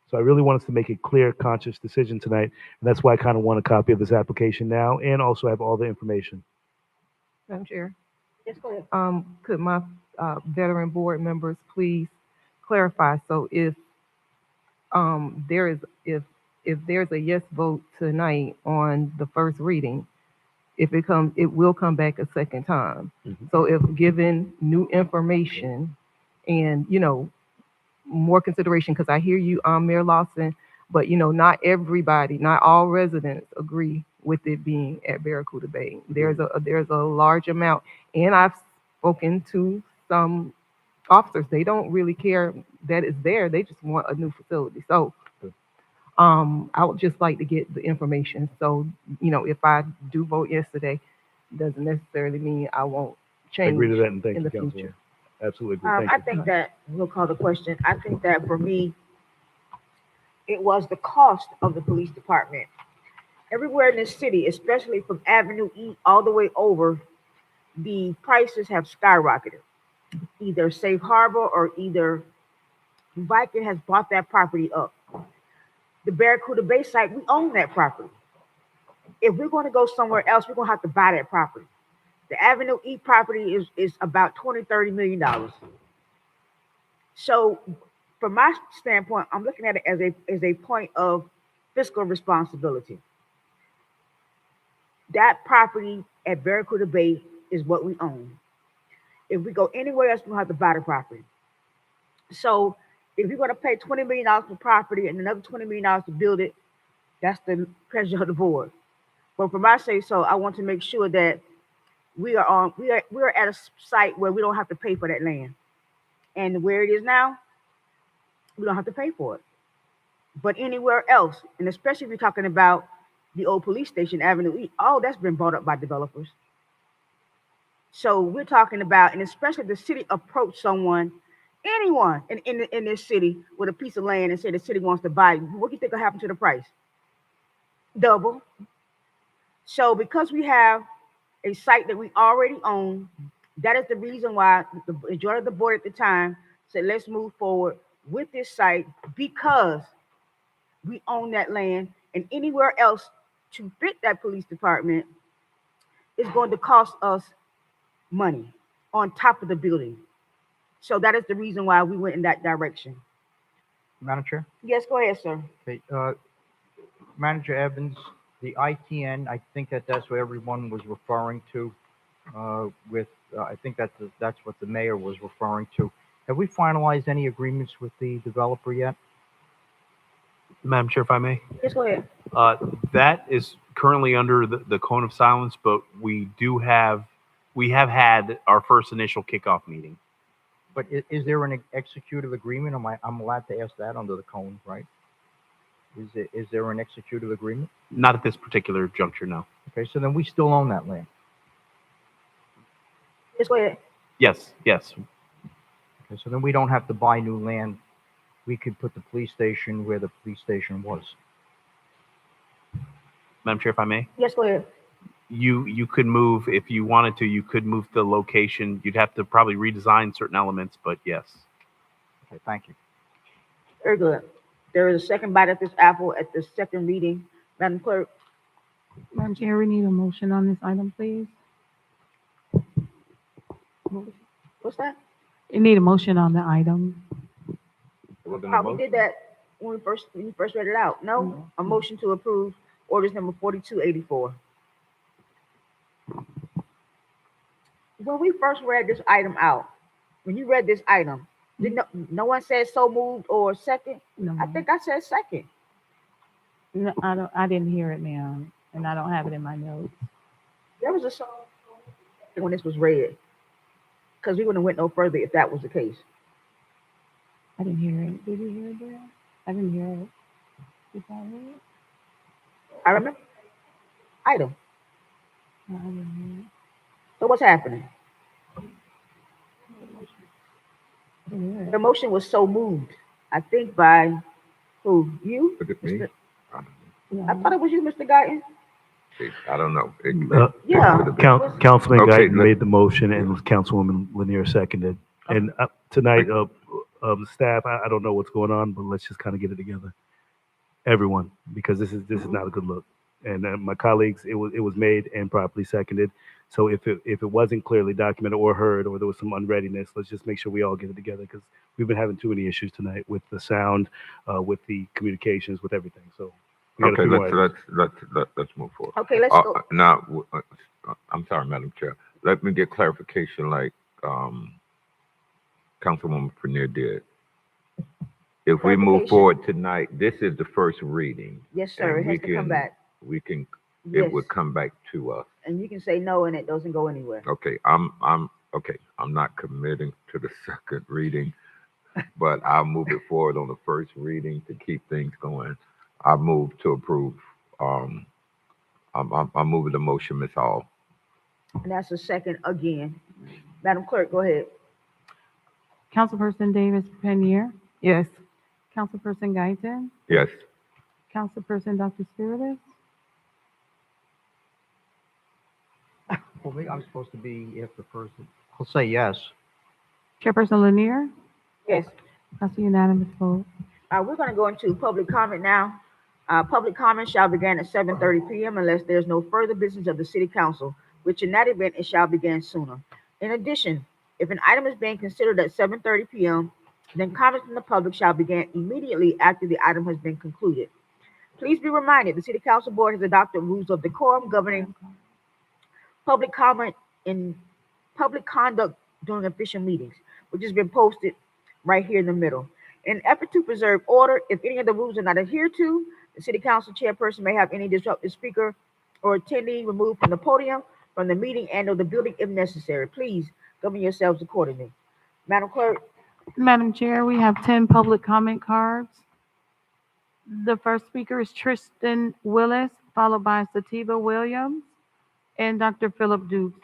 So I really want us to make a clear, conscious decision tonight, and that's why I kind of want a copy of this application now, and also have all the information. Madam Chair, Yes, go ahead. could my veteran board members please clarify? So if if there's a yes vote tonight on the first reading, it will come back a second time. So if given new information and, more consideration, because I hear you, Mayor Lawson, but, not everybody, not all residents agree with it being at Barracuda Bay. There's a large amount, and I've spoken to some officers. They don't really care that it's there. They just want a new facility. So, I would just like to get the information. So, if I do vote yes today, doesn't necessarily mean I won't I change agree to that, and thank in you, the Councilwoman. future. Absolutely agree. Thank I you. think that, we'll call the question, I think that for me, it was the cost of the police department. Everywhere in this city, especially from Avenue E all the way over, the prices have skyrocketed. Either Safe Harbor or either Viking has bought that property up. The Barracuda Bay site, we own that property. If we're going to go somewhere else, we're going to have to buy that property. The Avenue E property is about $20-30 million. So from my standpoint, I'm looking at it as a point of fiscal responsibility. That property at Barracuda Bay is what we own. If we go anywhere else, we'll have to buy the property. So if you're going to pay $20 million for property and another $20 million to build it, that's the pleasure of the board. But for my say so, I want to make sure that we are at a site where we don't have to pay for that land. And where it is now, we don't have to pay for it. But anywhere else, and especially if you're talking about the old police station, Avenue E, all that's been bought up by developers. So we're talking about, and especially the city approach anyone in this city with a piece of land and say the city wants to buy it. What do you think will happen to the price? Double. So because we have a site that we already own, that is the reason why the majority of the board at the time said, let's move forward with this site because we own that land, and anywhere else to fit that police department is going to cost us money on top of the building. So that is the reason why we went in that direction. Madam Chair? Yes, go ahead, sir. Okay, Manager Evans, the ITN, I think that's what everyone was referring to, I think that's what the mayor was referring to. Have we finalized any agreements with the developer yet? Madam Chair, if I may. Yes, go ahead. That is currently under the cone of silence, but we have had our first initial kickoff meeting. But is there an executive agreement? I'm allowed to ask that under the cone, right? Is there an executive agreement? Not at this particular juncture, no. Okay, so then we still own that land. Yes, go ahead. Yes. Okay, so then we don't have to buy new land. We could put the police station where the police station was. Madam Chair, if I may. Yes, go ahead. You could move, if you wanted to, you could move the location. You'd have to probably redesign certain elements, but yes. Okay, thank you. Very good. There is a second bite at this apple at the second reading. Madam Clerk. Madam Chair, we need a motion on this item, please. What's that? We need a motion on the item. We did that when you first read it out. No? A motion to approve orders number 4284. When we first read this item out, when you read this item, no one said so moved or second? No. I think I said second. No, I didn't hear it, ma'am, and I don't have it in my notes. There was a song when this was read, because we wouldn't have went no further if that was the case. I didn't hear it. Did you hear it there? I didn't hear it. Did I hear it? I remember. Item. No, I didn't hear it. So what's happening? The motion was so moved, I think by who? You? Look at me. Mr. I thought it was you, Mr. Guyton. I don't know. Yeah. could have been. Councilman Okay, Guyton let- made the motion and Councilwoman Lanier seconded. And tonight, staff, I don't know what's going on, but let's just kind of get it together. Everyone, because this is not a good look. And my colleagues, it was made and properly seconded. So if it wasn't clearly documented or heard, or there was some unreadiness, let's just make sure we all get it together, because we've been having too many issues tonight with the sound, with the communications, with everything. So we got a Okay, few more items. let's move forward. Okay, let's go. Now, I'm sorry, Madam Chair. Let me get clarification like Councilwoman Premier did. If we move Clarification. forward tonight, this is the first reading. Yes, sir. It and has to come back. We can, Yes. it would come back to us. And you can say no and it doesn't go anywhere. Okay, I'm not committing to the second reading, but I'll move it forward on the first reading to keep things going. I move to approve. I'm moving the motion, Ms. Hall. And that's a second again. Madam Clerk, go ahead. Councilperson Davis Penier, Yes. Councilperson Guyton, Yes. Councilperson Dr. Spiritus, Well, maybe I'm supposed to be if the person, I'll say yes. Chairperson Lanier. Yes. That's a unanimous vote. We're going to go into public comment now. Public comment shall begin at 7:30 p.m. unless there's no further business of the city council, which in that event, it shall begin sooner. In addition, if an item is being considered at 7:30 p.m., then comments from the public shall begin immediately after the item has been concluded. Please be reminded, the city council board has adopted rules of decorum governing public comment in public conduct during official meetings, which has been posted right here in the middle. In an effort to preserve order, if any of the rules are not adhered to, the city council chairperson may have any disruptive speaker or attendee removed from the podium, from the meeting, and or the building if necessary. Please govern yourselves accordingly. Madam Clerk. Madam Chair, we have 10 public comment cards. The first speaker is Tristan Willis, followed by Sativa Williams and Dr. Philip Dukes.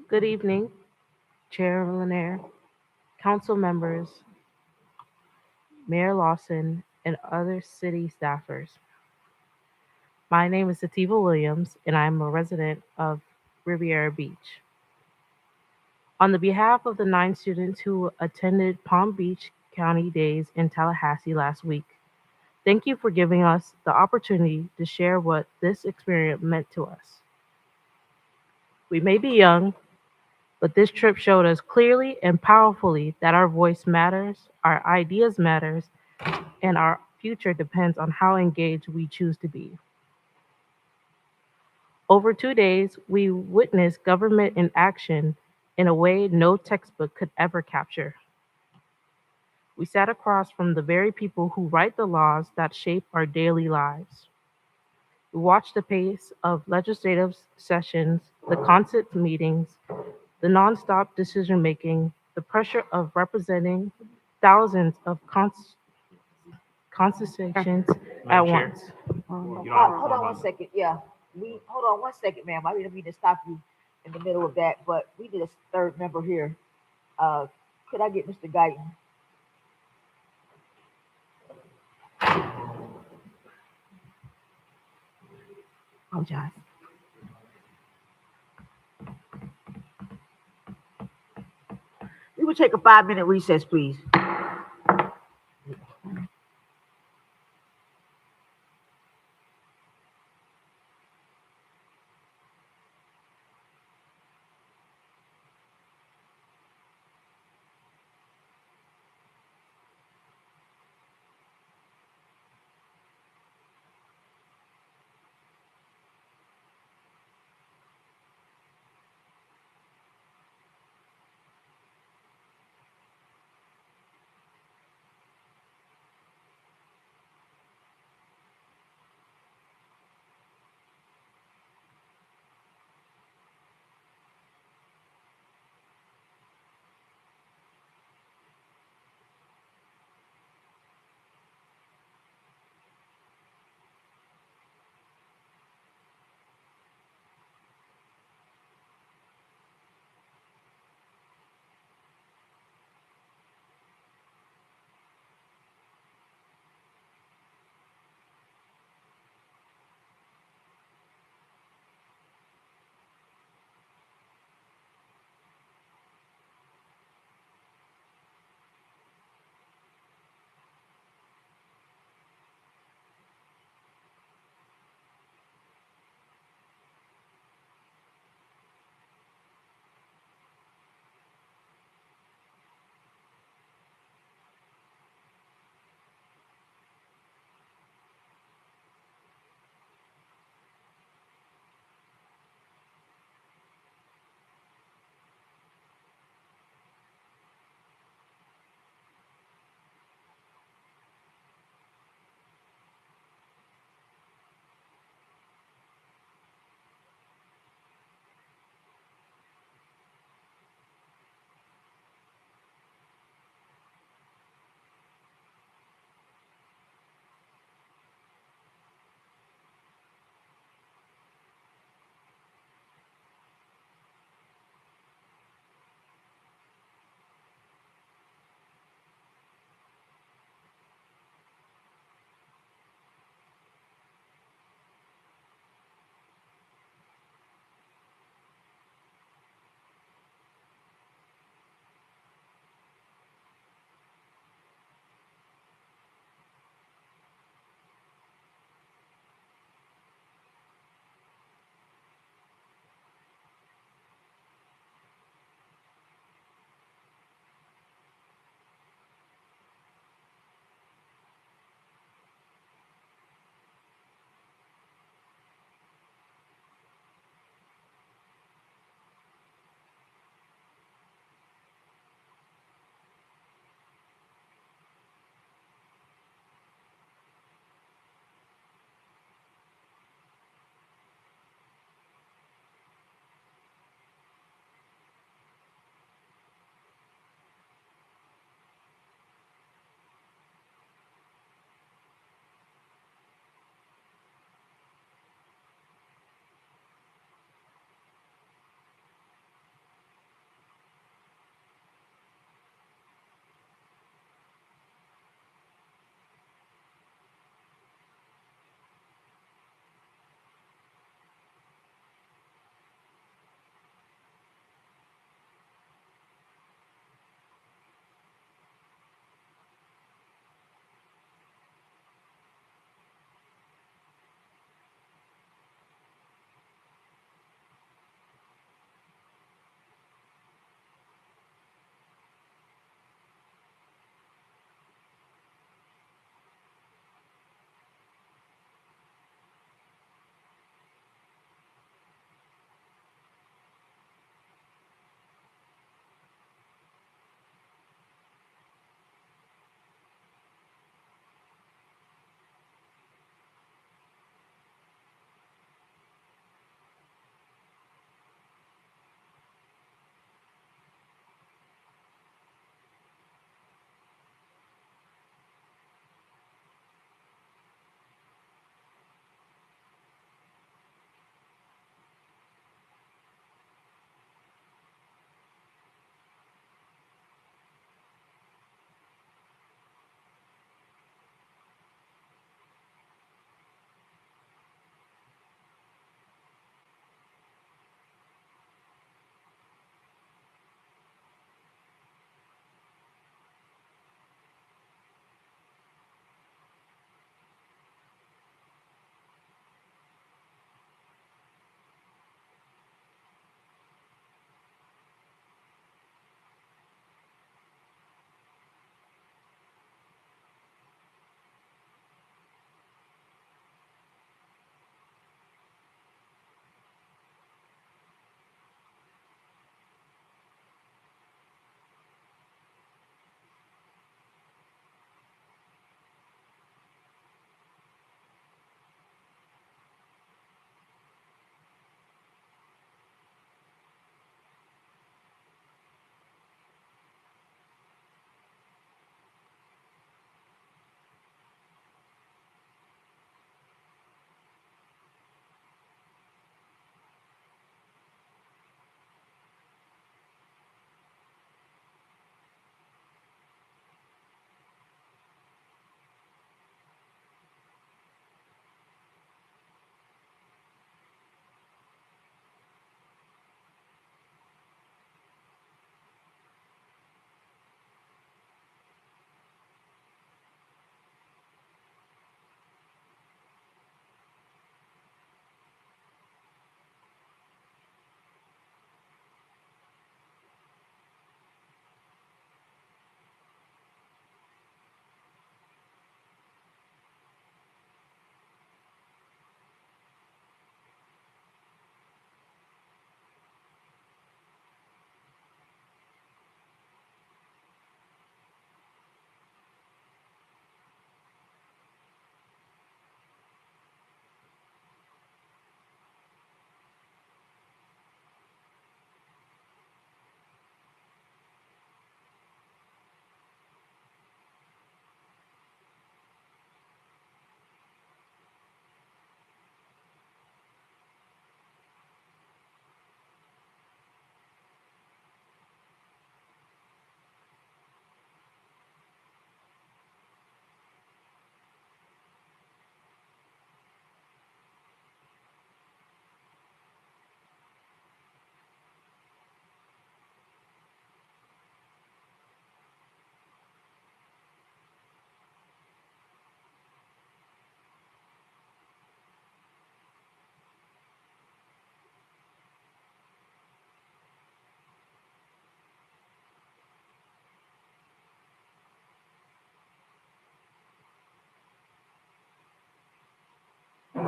Good evening, Chair Lanier, council members, Mayor Lawson, and other city staffers. My name is Sativa Williams, and I'm a resident of Riviera Beach. On the behalf of the 9 students who attended Palm Beach County Days in Tallahassee last week, thank you for giving us the opportunity to share what this experience meant to us. We may be young, but this trip showed us clearly and powerfully that our voice matters, our ideas matters, and our future depends on how engaged we choose to be. Over 2 days, we witnessed government in action in a way no textbook could ever capture. We sat across from the very people who write the laws that shape our daily lives. We watched the pace of legislative sessions, the constant meetings, the nonstop decision-making, the pressure of representing thousands of constitutions at once. Hold on 1 second. Yeah. Hold on 1 second, ma'am. I didn't mean to stop you in the middle of that, but we need a third member here. Could I get Mr. Guyton? Apologize. We will take a 5-minute recess, please.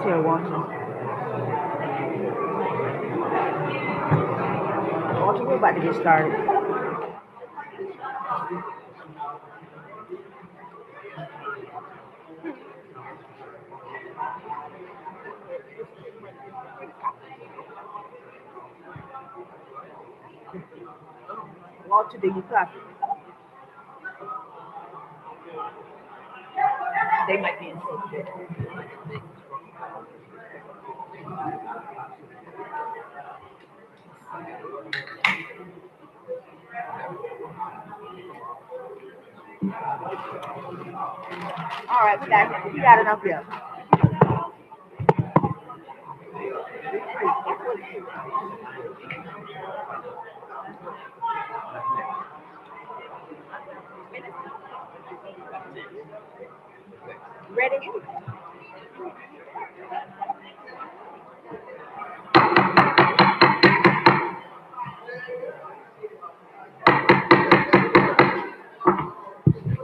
Chair Walter. Walter, we're about to get started. Walter, do you copy? They might be in trouble. All right, we got enough here. Ready?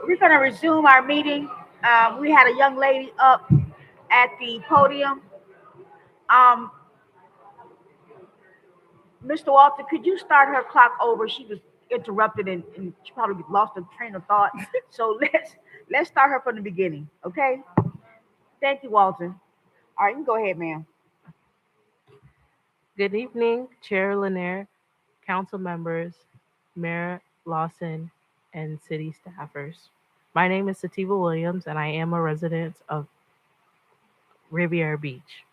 We're going to resume our meeting. We had a young lady up at the podium. Mr. Walter, could you start her clock over? She was interrupted and she probably lost her train of thought. So let's start her from the beginning, okay? Thank you, Walter. All right, you can go ahead, ma'am. Good evening, Chair Lanier, council members, Mayor Lawson, and city staffers. My name is Sativa Williams, and I am a resident of Riviera Beach.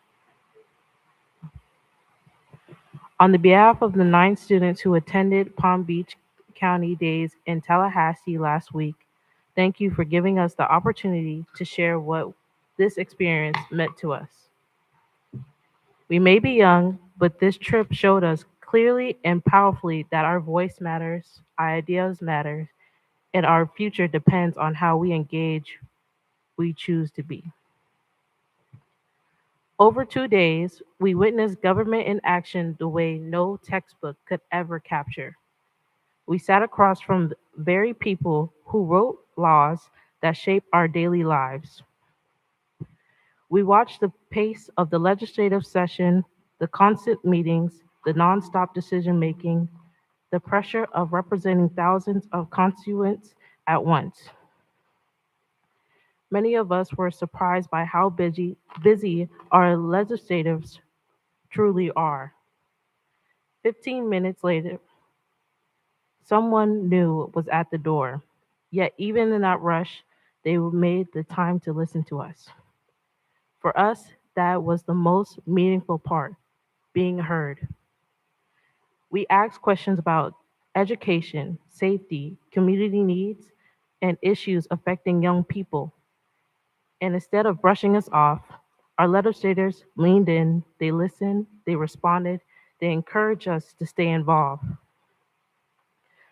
On the behalf of the 9 students who attended Palm Beach County Days in Tallahassee last week, thank you for giving us the opportunity to share what this experience meant to us. We may be young, but this trip showed us clearly and powerfully that our voice matters, our ideas matter, and our future depends on how we engage, we choose to be. Over 2 days, we witnessed government in action the way no textbook could ever capture. We sat across from the very people who wrote laws that shape our daily lives. We watched the pace of the legislative session, the constant meetings, the nonstop decision making, the pressure of representing thousands of constituents at once. Many of us were surprised by how busy our legislators truly are. 15 minutes later, someone new was at the door. Yet even in that rush, they made the time to listen to us. For us, that was the most meaningful part, being heard. We asked questions about education, safety, community needs, and issues affecting young people. And instead of brushing us off, our legislators leaned in, they listened, they responded, they encouraged us to stay involved.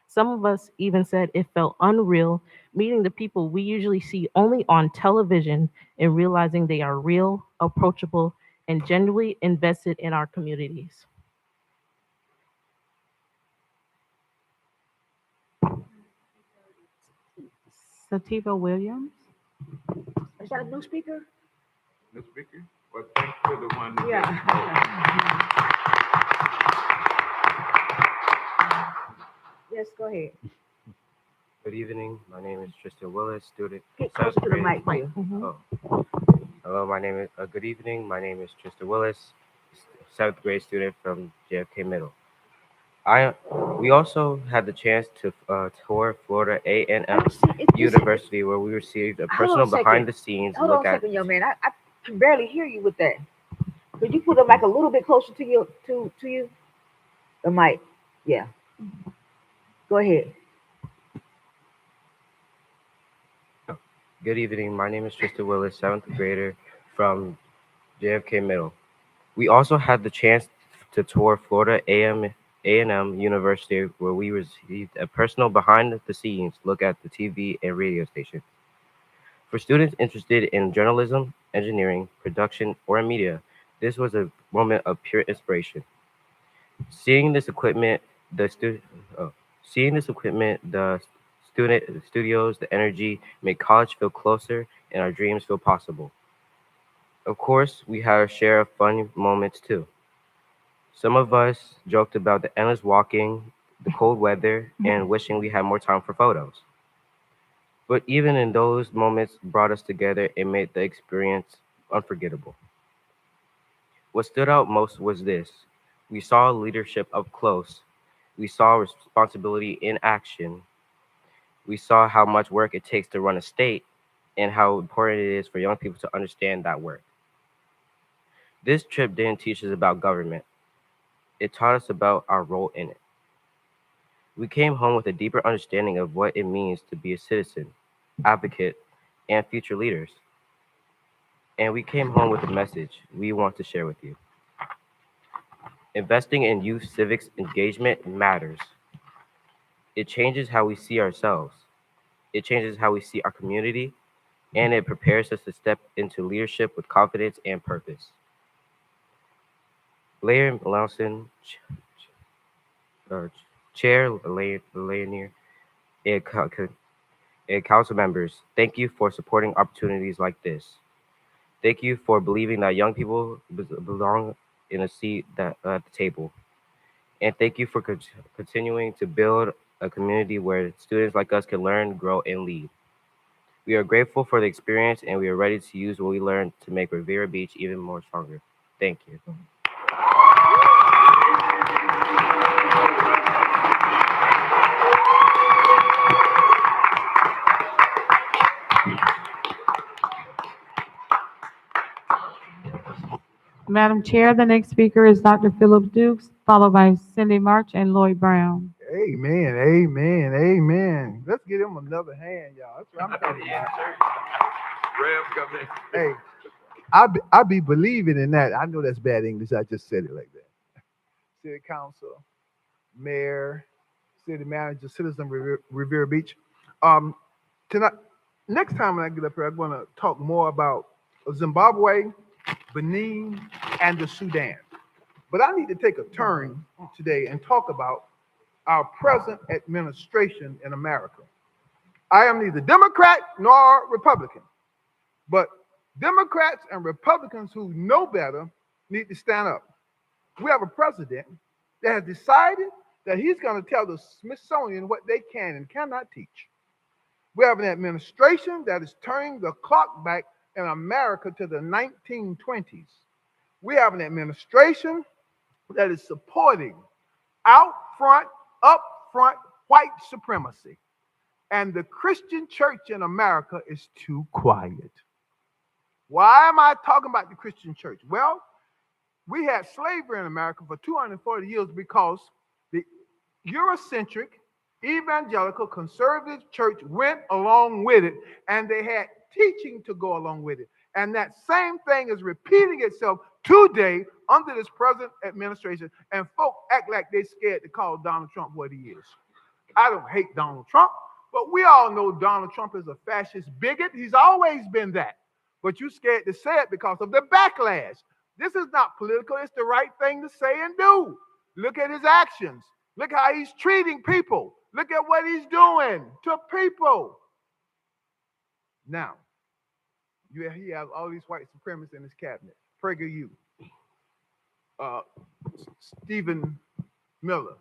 Some of us even said it felt unreal meeting the people we usually see only on television and realizing they are real, approachable, and genuinely invested in our communities. Sativa Williams. Is that a new speaker? New speaker? Well, thanks for the one. Yeah. Yes, go ahead. Good evening. My name is Tristan Willis, student. Get closer to the mic, please. Oh. Hello, my name is, good evening. My name is Tristan Willis, 7th grade student from JFK Middle. We also had the chance to tour Florida A&M University, where we received a personal behind-the-scenes Hold look on a at. second, young man. I can barely hear you with that. Could you put the mic a little bit closer to you? To you? The mic. Yeah. Go ahead. Good evening. My name is Tristan Willis, 7th grader from JFK Middle. We also had the chance to tour Florida A&M University, where we received a personal behind-the-scenes look at the TV and radio station. For students interested in journalism, engineering, production, or media, this was a moment of pure inspiration. Seeing this equipment, the studios, the energy, make college feel closer and our dreams feel possible. Of course, we had our share of fun moments too. Some of us joked about the endless walking, the cold weather, and wishing we had more time for photos. But even in those moments brought us together and made the experience unforgettable. What stood out most was this. We saw leadership up close. We saw responsibility in action. We saw how much work it takes to run a state and how important it is for young people to understand that work. This trip didn't teach us about government. It taught us about our role in it. We came home with a deeper understanding of what it means to be a citizen, advocate, and future leaders. And we came home with a message we want to share with you. Investing in youth civics engagement matters. It changes how we see ourselves. It changes how we see our community, and it prepares us to step into leadership with confidence and purpose. Blair Lawson, uh, Chair Lanier, and council members, thank you for supporting opportunities like this. Thank you for believing that young people belong in a seat at the table. And thank you for continuing to build a community where students like us can learn, grow, and lead. We are grateful for the experience, and we are ready to use what we learned to make Riviera Beach even more stronger. Thank you. Madam Chair, the next speaker is Dr. Philip Dukes, followed by Cindy March and Lloyd Brown. Amen, amen, amen. Let's give him another hand, y'all. That's what I'm talking about. Rev coming. Hey, I be believing in that. I know that's bad English. I just said it like that. City Council, Mayor, City Manager, Citizen Riviera Beach. Tonight, next time when I get up here, I'm going to talk more about Zimbabwe, Benin, and the Sudan. But I need to take a turn today and talk about our present administration in America. I am neither Democrat nor Republican, but Democrats and Republicans who know better need to stand up. We have a president that has decided that he's going to tell the Smithsonian what they can and cannot teach. We have an administration that is turning the clock back in America to the 1920s. We have an administration that is supporting out front, up front white supremacy. And the Christian church in America is too quiet. Why am I talking about the Christian church? Well, we had slavery in America for 240 years because the Eurocentric, evangelical, conservative church went along with it, and they had teaching to go along with it. And that same thing is repeating itself today under this present administration, and folk act like they're scared to call Donald Trump what he is. I don't hate Donald Trump, but we all know Donald Trump is a fascist bigot. He's always been that. But you're scared to say it because of the backlash. This is not political. It's the right thing to say and do. Look at his actions. Look how he's treating people. Look at what he's doing to people. Now, he has all these white supremacists in his cabinet. PragerU, Stephen Miller,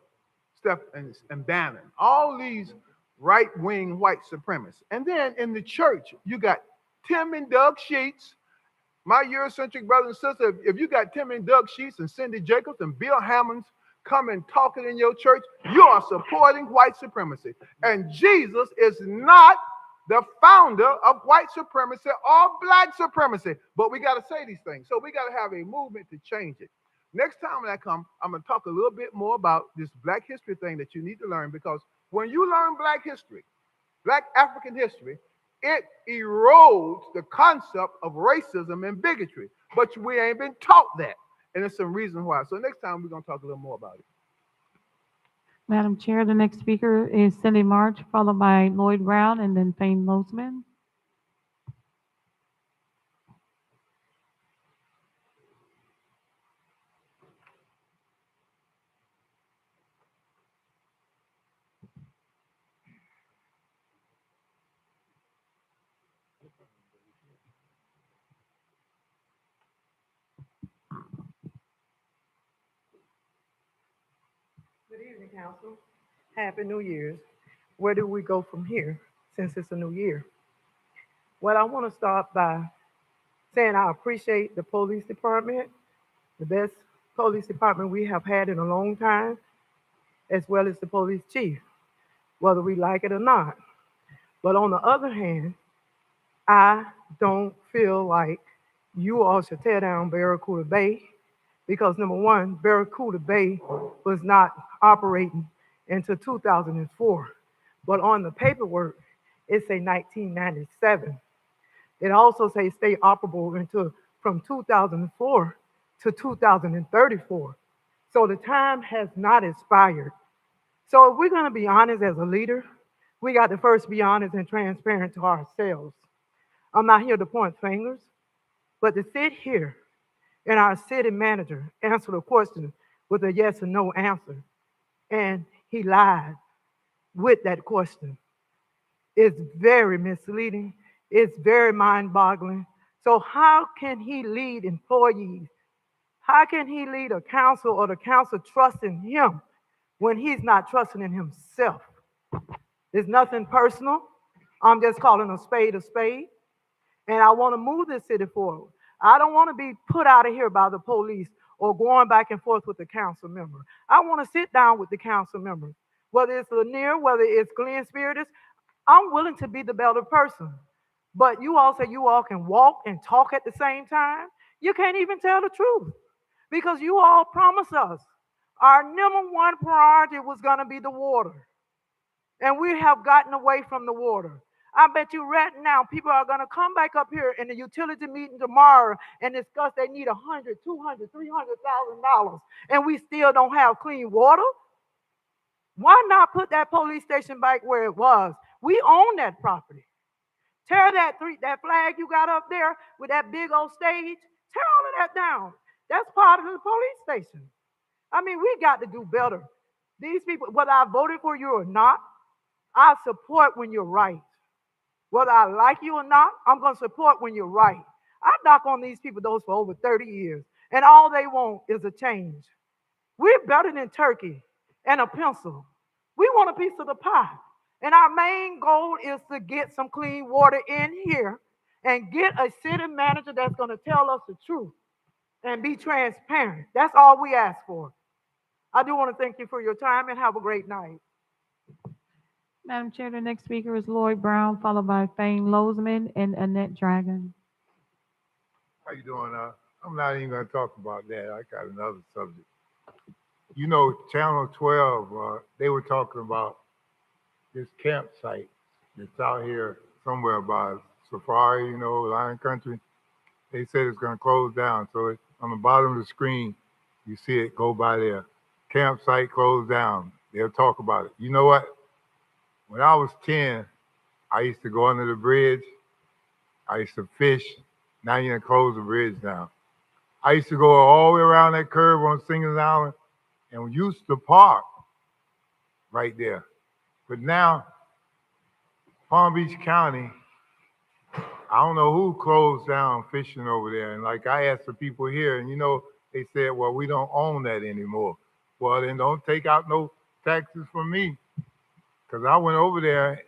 Steph and Bannon, all these right-wing white supremacists. And then in the church, you got Tim and Doug Sheets, my Eurocentric brothers and sisters. If you got Tim and Doug Sheets and Cindy Jacobs and Bill Hammonds coming talking in your church, you are supporting white supremacy. And Jesus is not the founder of white supremacy or black supremacy. But we got to say these things. So we got to have a movement to change it. Next time when I come, I'm going to talk a little bit more about this black history thing that you need to learn, because when you learn black history, black African history, it erodes the concept of racism and bigotry. But we ain't been taught that. And there's some reasons why. So next time we're going to talk a little more about it. Madam Chair, the next speaker is Cindy March, followed by Lloyd Brown and then Thane Losman. Good evening, Council. Happy New Year's. Where do we go from here since it's a new year? Well, I want to start by saying I appreciate the police department, the best police department we have had in a long time, as well as the police chief, whether we like it or not. But on the other hand, I don't feel like you all should tear down Barracuda Bay because number one, Barracuda Bay was not operating until 2004. But on the paperwork, it say 1997. It also says stay operable until from 2004 to 2034. So the time has not expired. So if we're going to be honest as a leader, we got to first be honest and transparent to ourselves. I'm not here to point fingers, but to sit here and our city manager answer the question with a yes or no answer, and he lied with that question. It's very misleading. It's very mind-boggling. So how can he lead employees? How can he lead a council or the council trusting him when he's not trusting in himself? It's nothing personal. I'm just calling a spade a spade. And I want to move this city forward. I don't want to be put out of here by the police or going back and forth with the council member. I want to sit down with the council members. Whether it's Lanier, whether it's Glenn Spiritus, I'm willing to be the better person. But you all say you all can walk and talk at the same time. You can't even tell the truth because you all promised us our number one priority was going to be the water. And we have gotten away from the water. I bet you right now people are going to come back up here in the utility meeting tomorrow and discuss they need $100, $200, $300,000, and we still don't have clean water. Why not put that police station back where it was? We own that property. Tear that flag you got up there with that big old stage. Tear all of that down. That's part of the police station. I mean, we got to do better. These people, whether I voted for you or not, I support when you're right. Whether I like you or not, I'm going to support when you're right. I knock on these people doors for over 30 years, and all they want is a change. We're better than turkey and a pencil. We want a piece of the pie. And our main goal is to get some clean water in here and get a city manager that's going to tell us the truth and be transparent. That's all we ask for. I do want to thank you for your time and have a great night. Madam Chair, the next speaker is Lloyd Brown, followed by Thane Lozman and Annette Dragon. How you doing? I'm not even going to talk about that. I got another subject. You know, Channel 12, they were talking about this campsite that's out here somewhere by Safari, you know, Lion Country. They said it's going to close down. So it's on the bottom of the screen, you see it go by there. Campsite closed down. They'll talk about it. You know what? When I was 10, I used to go under the bridge. I used to fish. Now you're going to close the bridge down. I used to go all the way around that curve on Singers Island and we used to park right there. But now, Palm Beach County, I don't know who closed down fishing over there. And like I asked the people here, and you know, they said, well, we don't own that anymore. Well, then don't take out no taxes from me. Because I went over there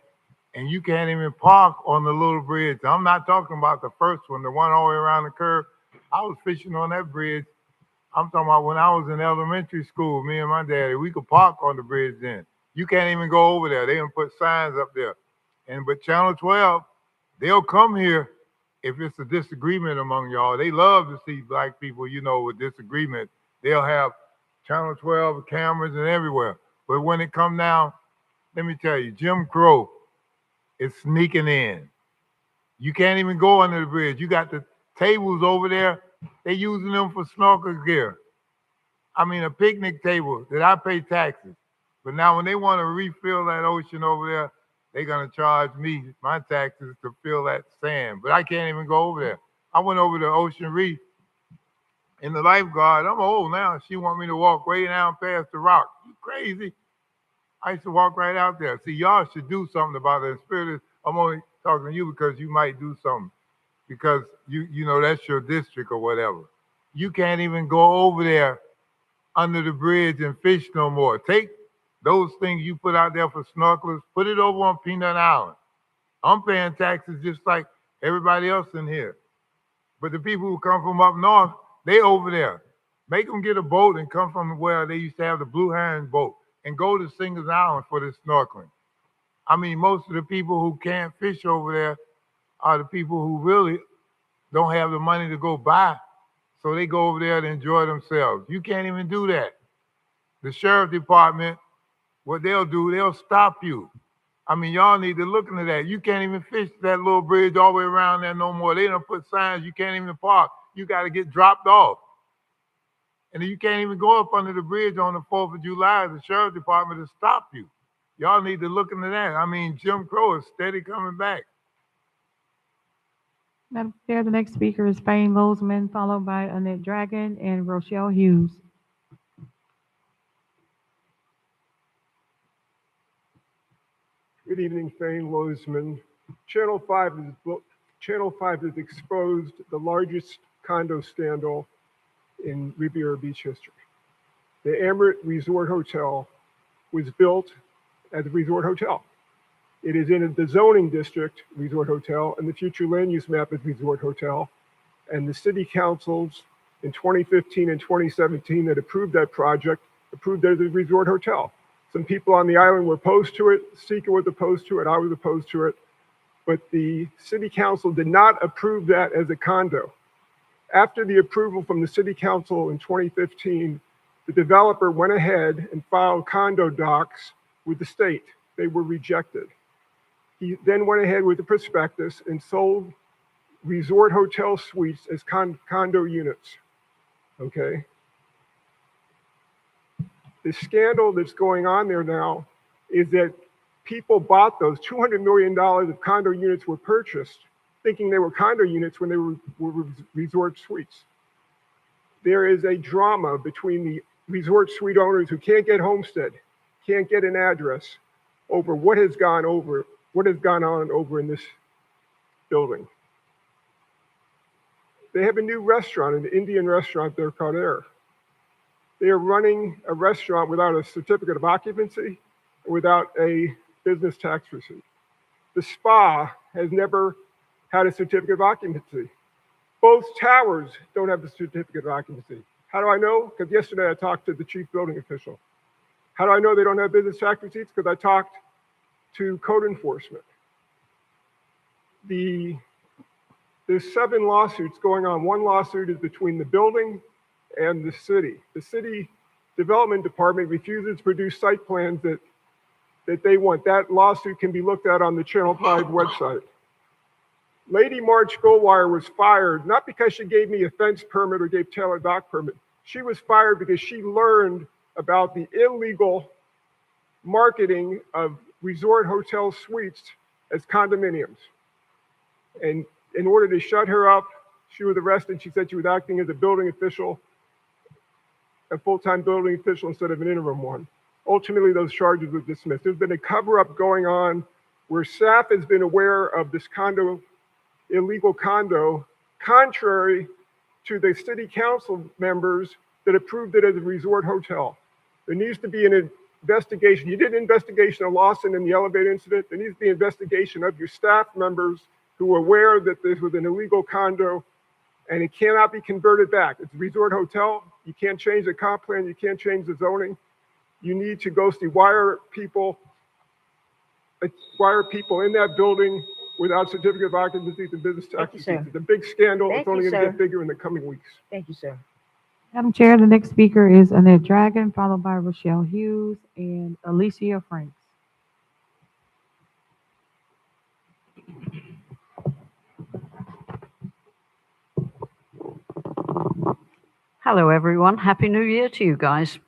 and you can't even park on the little bridge. I'm not talking about the first one, the one all the way around the curve. I was fishing on that bridge. I'm talking about when I was in elementary school, me and my daddy, we could park on the bridge then. You can't even go over there. They didn't put signs up there. But Channel 12, they'll come here if it's a disagreement among y'all. They love to see black people, you know, with disagreement. They'll have Channel 12 cameras and everywhere. But when it come down, let me tell you, Jim Crow is sneaking in. You can't even go under the bridge. You got the tables over there. They using them for snorkel gear. I mean, a picnic table that I pay taxes. But now when they want to refill that ocean over there, they're going to charge me my taxes to fill that sand. But I can't even go over there. I went over to Ocean Reef and the lifeguard, I'm old now. She want me to walk way down past the rock. You crazy? I used to walk right out there. See, y'all should do something about it. Spirit, I'm only talking to you because you might do something. Because you know that's your district or whatever. You can't even go over there under the bridge and fish no more. Take Those things you put out there for snorkelers, put it over on Peanut Island. I'm paying taxes just like everybody else in here. But the people who come from up north, they over there. Make them get a boat and come from where they used to have the Blue Heron boat and go to Singers Island for this snorkeling. I mean, most of the people who can't fish over there are the people who really don't have the money to go buy. So they go over there to enjoy themselves. You can't even do that. The sheriff department, what they'll do, they'll stop you. I mean, y'all need to look into that. You can't even fish that little bridge all the way around there no more. They don't put signs, you can't even park. You got to get dropped off. And you can't even go up under the bridge on the 4th of July. The sheriff department will stop you. Y'all need to look into that. I mean, Jim Crow is steady coming back. Madam Chair, the next speaker is Fane Lozman, followed by Annette Dragon and Rochelle Hughes. Good evening, Fane Lozman. Channel 5 has exposed the largest condo scandal in Riviera Beach history. The Amerett Resort Hotel was built as a resort hotel. It is in the zoning district resort hotel, and the future land use map is resort hotel. And the city councils in 2015 and 2017 that approved that project approved it as a resort hotel. Some people on the island were opposed to it. Seeker was opposed to it. I was opposed to it. But the city council did not approve that as a condo. After the approval from the city council in 2015, the developer went ahead and filed condo docs with the state. They were rejected. He then went ahead with the prospectus and sold resort hotel suites as condo units. Okay. The scandal that's going on there now is that people bought those $200 million of condo units were purchased thinking they were condo units when they were resort suites. There is a drama between the resort suite owners who can't get homestead, can't get an address over what has gone on over in this building. They have a new restaurant, an Indian restaurant there called Air. They are running a restaurant without a certificate of occupancy, without a business tax receipt. The spa has never had a certificate of occupancy. Both towers don't have the certificate of occupancy. How do I know? Because yesterday I talked to the chief building official. How do I know they don't have business tax receipts? Because I talked to code enforcement. There's 7 lawsuits going on. One lawsuit is between the building and the city. The city development department refuses to produce site plans that they want. That lawsuit can be looked at on the Channel 5 website. Lady March Goldwire was fired, not because she gave me a fence permit or gave Taylor dock permit. She was fired because she learned about the illegal marketing of resort hotel suites as condominiums. And in order to shut her up, she was arrested. She said she was acting as a building official, a full-time building official instead of an interim one. Ultimately, those charges were dismissed. There's been a cover-up going on where staff has been aware of this illegal condo, contrary to the city council members that approved it as a resort hotel. There needs to be an investigation. You did an investigation of Lawson and the elevator incident. There needs to be an investigation of your staff members who were aware that this was an illegal condo and it cannot be converted back. It's a resort hotel. You can't change the comp plan. You can't change the zoning. You need to go see why are people in that building without certificate of occupancy and business tax receipts. It's a big scandal. It's only going to get bigger in the coming weeks. Thank you, sir. Madam Chair, the next speaker is Annette Dragon, followed by Rochelle Hughes and Alicia Franks. Hello, everyone. Happy New Year to you guys.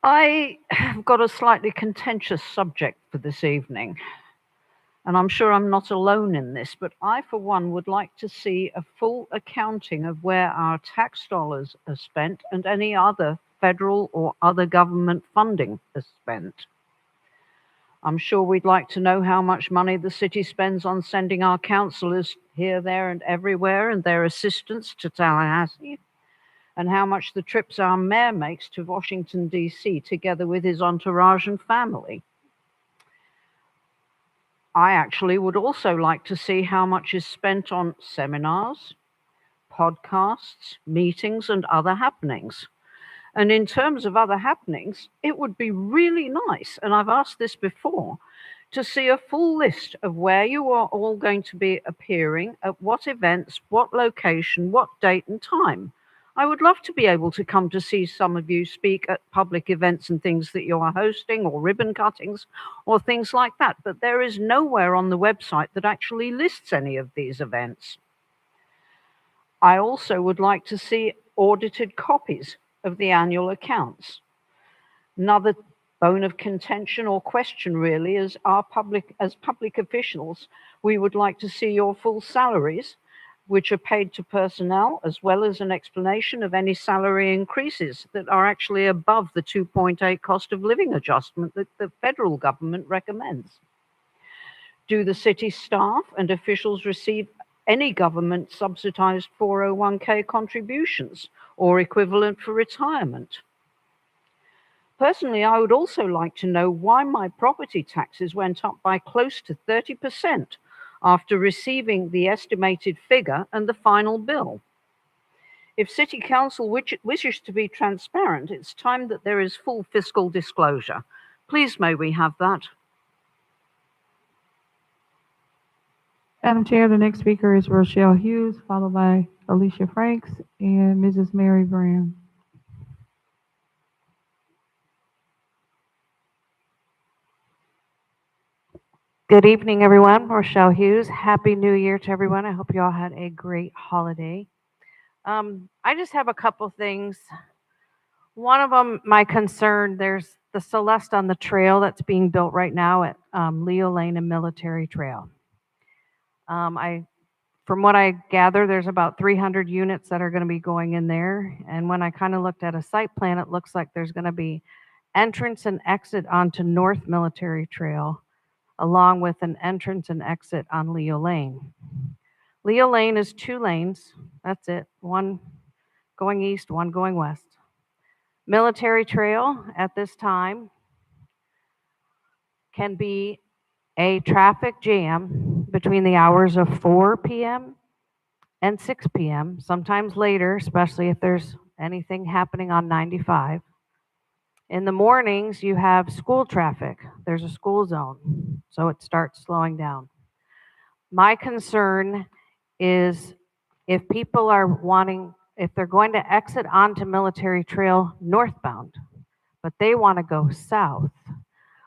I have got a slightly contentious subject for this evening, and I'm sure I'm not alone in this, but I, for one, would like to see a full accounting of where our tax dollars are spent and any other federal or other government funding is spent. I'm sure we'd like to know how much money the city spends on sending our councillors here, there, and everywhere and their assistants to Tallahassee. and how much the trips our mayor makes to Washington, D.C., together with his entourage and family. I actually would also like to see how much is spent on seminars, podcasts, meetings, and other happenings. And in terms of other happenings, it would be really nice, and I've asked this before, to see a full list of where you are all going to be appearing, at what events, what location, what date and time. I would love to be able to come to see some of you speak at public events and things that you are hosting, or ribbon cuttings, or things like that, but there is nowhere on the website that actually lists any of these events. I also would like to see audited copies of the annual accounts. Another bone of contention or question really is as public officials, we would like to see your full salaries, which are paid to personnel, as well as an explanation of any salary increases that are actually above the 2.8 cost of living adjustment that the federal government recommends. Do the city staff and officials receive any government subsidized 401k contributions or equivalent for retirement? Personally, I would also like to know why my property taxes went up by close to 30% after receiving the estimated figure and the final bill. If City Council wishes to be transparent, it's time that there is full fiscal disclosure. Please may we have that? Madam Chair, the next speaker is Rochelle Hughes, followed by Alicia Franks and Mrs. Mary Brown. Good evening, everyone. Rochelle Hughes. Happy New Year to everyone. I hope you all had a great holiday. I just have a couple things. One of them, my concern, there's the Celeste on the trail that's being built right now at Leo Lane and Military Trail. From what I gather, there's about 300 units that are going to be going in there. And when I kind of looked at a site plan, it looks like there's going to be entrance and exit onto North Military Trail, along with an entrance and exit on Leo Lane. Leo Lane is 2 lanes. That's it. One going east, one going west. Military Trail at this time can be a traffic jam between the hours of 4 p.m. and 6 p.m., sometimes later, especially if there's anything happening on 95. In the mornings, you have school traffic. There's a school zone, so it starts slowing down. My concern is if people are if they're going to exit onto Military Trail northbound, but they want to go south,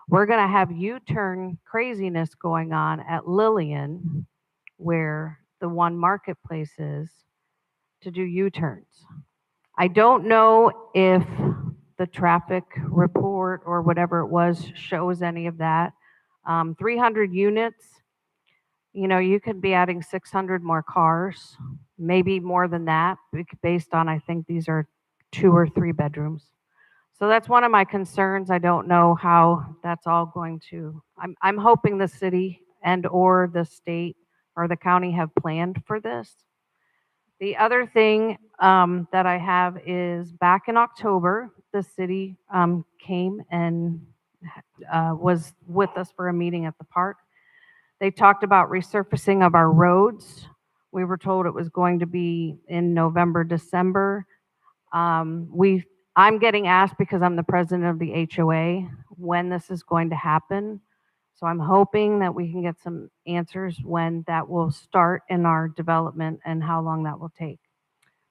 we're going to have U-turn craziness going on at Lillian, where the one marketplace is, to do U-turns. I don't know if the traffic report or whatever it was shows any of that. 300 units, you know, you could be adding 600 more cars, maybe more than that, based on, I think these are 2 or 3 bedrooms. So that's one of my concerns. I don't know how that's all going to, I'm hoping the city and or the state or the county have planned for this. The other thing that I have is back in October, the city came and was with us for a meeting at the park. They talked about resurfacing of our roads. We were told it was going to be in November, December. I'm getting asked because I'm the president of the HOA when this is going to happen. So I'm hoping that we can get some answers when that will start in our development and how long that will take.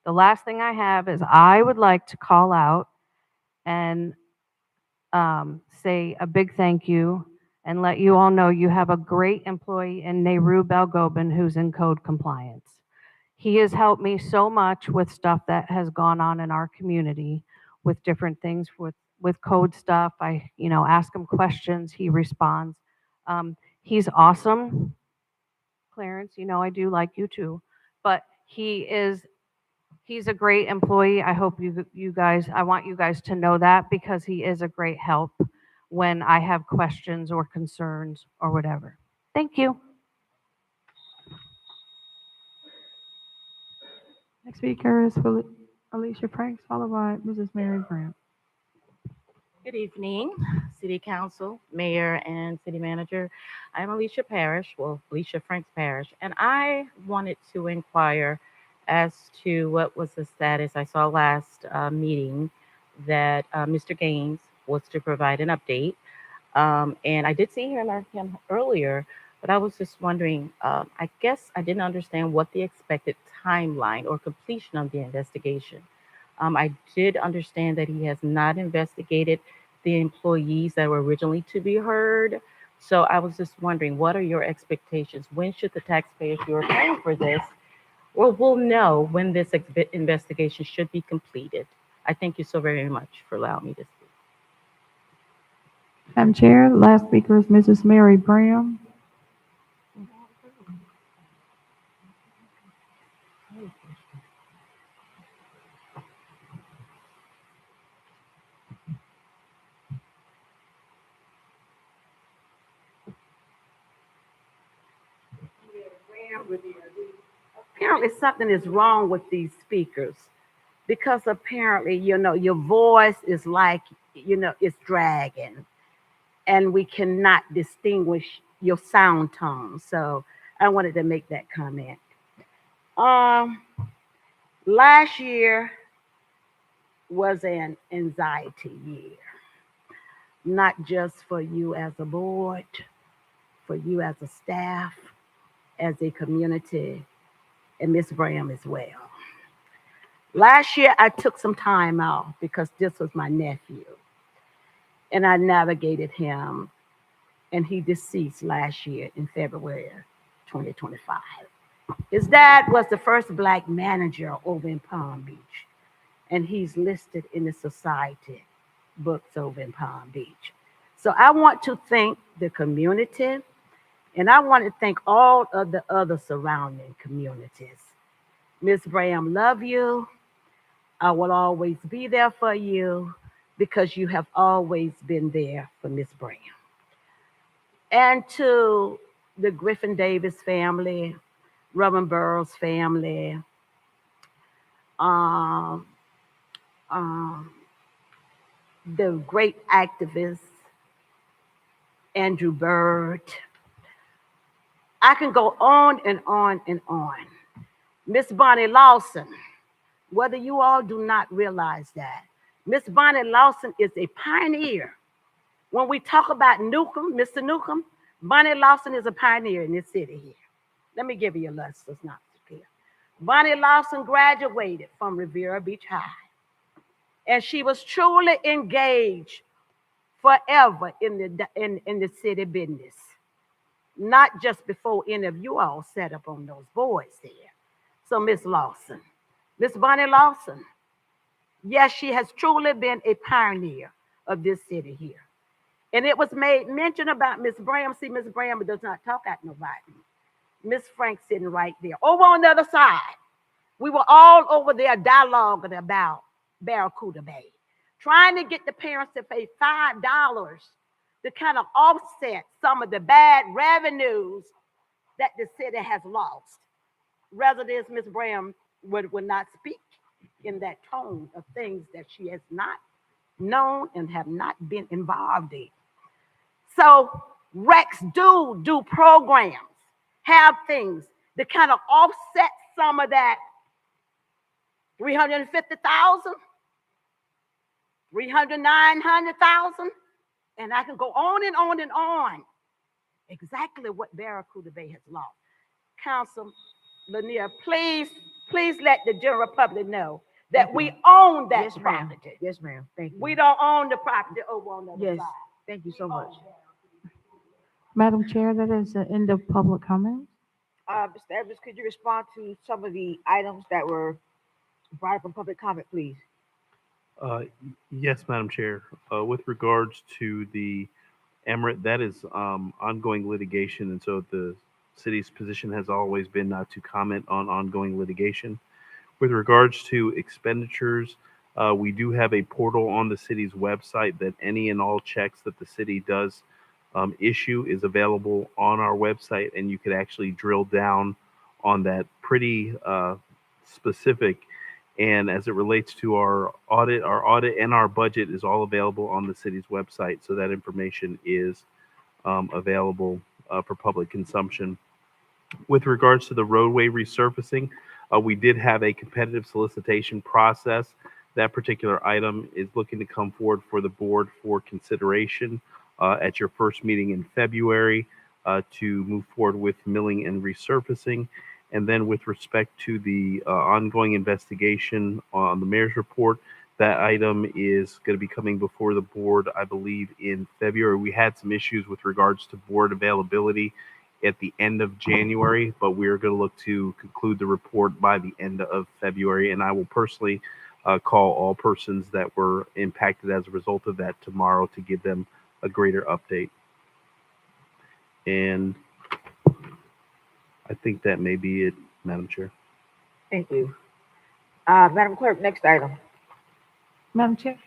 The last thing I have is I would like to call out and say a big thank you and let you all know you have a great employee in Nehru Belgobin who's in code compliance. He has helped me so much with stuff that has gone on in our community with different things with code stuff. I, ask him questions, he responds. He's awesome. Clarence, I do like you too, but he's a great employee. I hope I want you guys to know that because he is a great help when I have questions or concerns or whatever. Thank you. Next speaker is Alicia Franks, followed by Mrs. Mary Graham. Good evening, City Council, Mayor, and City Manager. I'm Alicia Parrish, well, Alicia Franks Parrish, and I wanted to inquire as to what was the status. I saw last meeting that Mr. Gaines was to provide an update, and I did see him earlier, but I was just wondering, I guess I didn't understand what the expected timeline or completion of the investigation. I did understand that he has not investigated the employees that were originally to be heard. So I was just wondering, what are your expectations? When should the taxpayers who are paying for this, or will know when this investigation should be completed? I thank you so very much for allowing me to speak. Madam Chair, last speaker is Mrs. Mary Graham. Apparently something is wrong with these speakers because apparently, your voice is like, it's dragging and we cannot distinguish your sound tone. So I wanted to make that comment. Last year was an anxiety year, not just for you as a board, for you as a staff, as a community, and Miss Graham as well. Last year, I took some time out because this was my nephew, and I navigated him, and he deceased last year in February 2025. His dad was the first Black manager over in Palm Beach, and he's listed in the society books over in Palm Beach. So I want to thank the community, and I want to thank all of the other surrounding communities. Miss Graham, love you. I will always be there for you because you have always been there for Miss Graham. And to the Griffin Davis family, Reverend Burroughs family, um, the great activist, Andrew Bird. I can go on and on and on. Miss Bonnie Lawson, whether you all do not realize that, Miss Bonnie Lawson is a pioneer. When we talk about Newcomb, Mr. Newcomb, Bonnie Lawson is a pioneer in this city here. Let me give you a list. It's not clear. Bonnie Lawson graduated from Riviera Beach High, and she was truly engaged forever in the city business, not just before any of you all set up on those boards there. So Miss Lawson, Miss Bonnie Lawson, yes, she has truly been a pioneer of this city here. And it was made mention about Miss Graham. See, Miss Graham does not talk at nobody. Miss Frank sitting right there. Over on the other side, we were all over there dialoguing about Barracuda Bay, trying to get the parents to pay $5 to kind of offset some of the bad revenues that the city has lost. Residents, Miss Graham would not speak in that tone of things that she has not known and have not been involved in. So Rex do programs, have things that kind of offset some of that 350,000, 900,000, and I can go on and on and on. Exactly what Barracuda Bay has lost. Council Lanier, please let the general public know that we own that property. Yes, ma'am. Thank you. We don't own the property over on the other Yes. side. Thank you so much. Madam Chair, that is the end of public comment. Mr. Evans, could you respond to some of the items that were brought up in public comment, please? Yes, Madam Chair. With regards to the Emirate, that is ongoing litigation, and so the city's position has always been not to comment on ongoing litigation. With regards to expenditures, we do have a portal on the city's website that any and all checks that the city does issue is available on our website, and you could actually drill down on that pretty specific And as it relates to our audit and our budget is all available on the city's website. So that information is available for public consumption. With regards to the roadway resurfacing, we did have a competitive solicitation process. That particular item is looking to come forward for the board for consideration at your first meeting in February to move forward with milling and resurfacing. And then with respect to the ongoing investigation on the mayor's report, that item is going to be coming before the board, I believe, in February. We had some issues with regards to board availability at the end of January, but we're going to look to conclude the report by the end of February. And I will personally call all persons that were impacted as a result of that tomorrow to give them a greater update. And I think that may be it, Madam Chair. Thank you. Madam Clerk, next item. Madam Chair.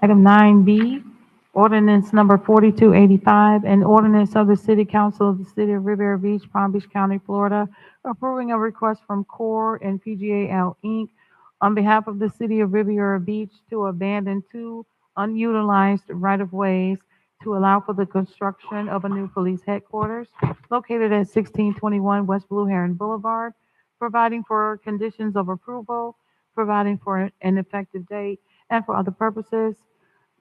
Item 9B, ordinance number 4285, an ordinance of the City Council of the City of Riviera Beach, Palm Beach County, Florida, approving a request from CORE and PGAL Inc. on behalf of the City of Riviera Beach to abandon 2 unutilized right-of-ways to allow for the construction of a new police headquarters located at 1621 West Blue Heron Boulevard, providing for conditions of approval, providing for an effective date, and for other purposes.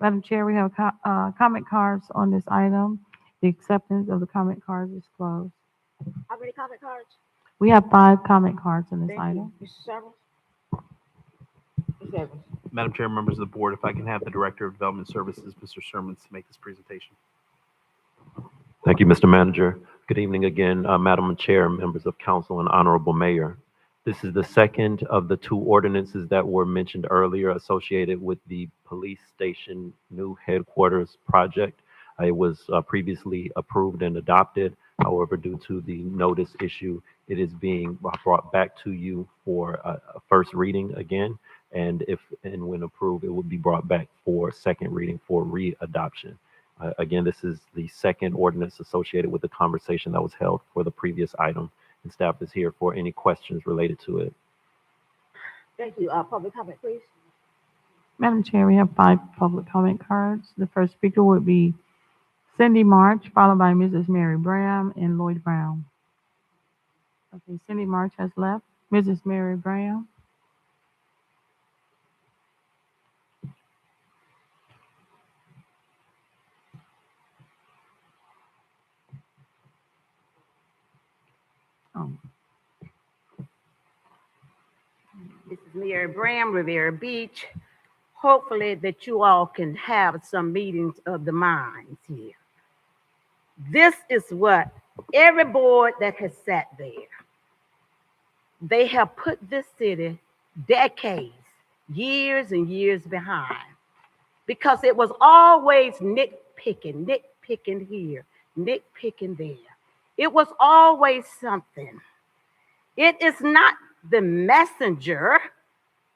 Madam Chair, we have comment cards on this item. The acceptance of the comment cards is closed. How many comment cards? We have 5 comment cards on this Thank item. you. Mr. Severance? Mr. Evans? Madam Chair, members of the board, if I can have the Director of Development Services, Mr. Shermans, to make this presentation. Thank you, Mr. Manager. Good evening again, Madam Chair, members of council, and Honorable Mayor. This is the second of the 2 ordinances that were mentioned earlier associated with the police station new headquarters project. It was previously approved and adopted. However, due to the notice issue, it is being brought back to you for a first reading again. And if and when approved, it will be brought back for second reading for readoption. Again, this is the second ordinance associated with the conversation that was held for the previous item, and staff is here for any questions related to it. Thank you. Public comment, please. Madam Chair, we have 5 public comment cards. The first speaker would be Cindy March, followed by Mrs. Mary Brown and Lloyd Brown. Okay, Cindy March has left. Mrs. Mary Brown. Oh. This is Mary Brown, Riviera Beach. Hopefully that you all can have some meetings of the minds here. This is what every board that has sat there, they have put this city decades, years and years behind, because it was always nitpicking here, nitpicking there. It was always something. It is not the messenger,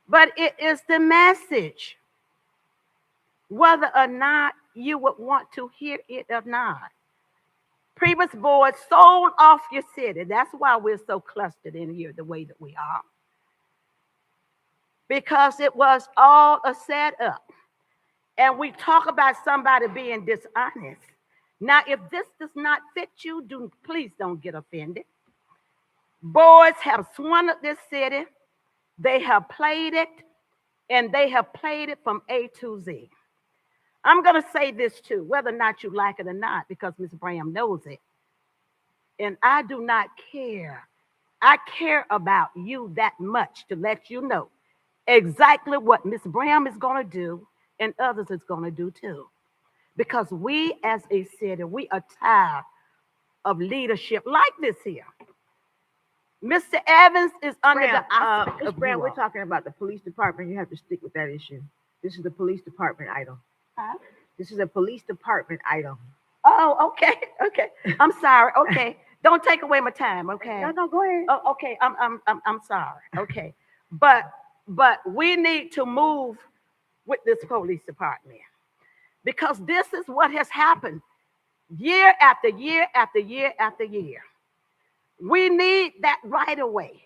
but it is the message. Whether or not you would want to hear it or not. Previous boards sold off your city. That's why we're so clustered in here the way that we are. Because it was all a setup. And we talk about somebody being dishonest. Now, if this does not fit you, please don't get offended. Boards have swindled this city. They have played it, and they have played it from A to Z. I'm going to say this too, whether or not you like it or not, because Ms. Bram knows it. And I do not care. I care about you that much to let you know exactly what Ms. Bram is going to do and others is going to do too. Because we as a city, we are tired of leadership like this here. Mr. Evans is under the auspices of Brown, you we're all. talking about the police department. You have to stick with that issue. This is the police department item. Huh? This is a police department item. Oh, okay, okay. I'm sorry. Okay, don't take away my time. Okay. No, go ahead. Oh, okay. I'm sorry. Okay, but we need to move with this police department because this is what has happened year after year after year after year. We need that right away.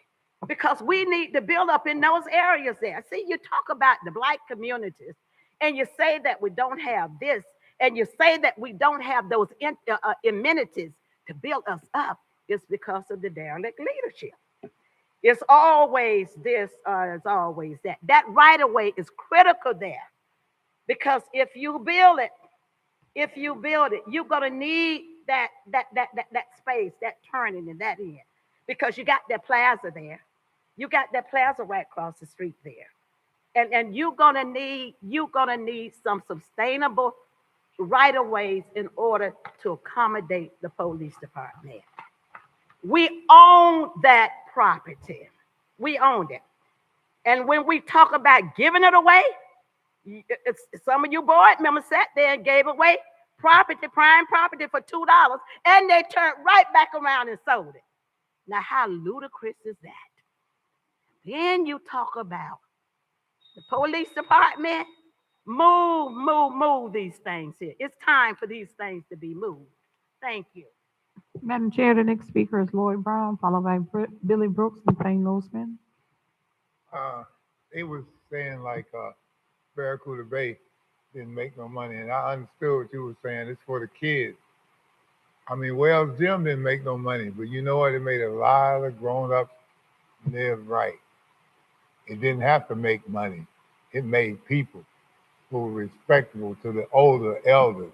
because we need to build up in those areas there. See, you talk about the Black communities and you say that we don't have this, and you say that we don't have those amenities to build us up. It's because of the derelict leadership. It's always this, it's always that. That right of way is critical there, because if you build it, you're gonna need that space, that turning and that end, because you got that plaza there. You got that plaza right across the street there. And you're gonna need some sustainable right of ways in order to accommodate the police department. We own that property. We own it. And when we talk about giving it away, some of you board members sat there and gave away property, prime property for $2, and they turned right back around and sold it. Now, how ludicrous is that? Then you talk about the police department. Move these things here. It's time for these things to be moved. Thank you. Madam Chair, the next speaker is Lloyd Brown, followed by Billy Brooks and Fane Losman. They was saying like Barracuda Bay didn't make no money, and I understood what you were saying. It's for the kids. I mean, Wells Gym didn't make no money, but you know what? It made a lot of grown-ups live right. It didn't have to make money. It made people who were respectable to the older elders.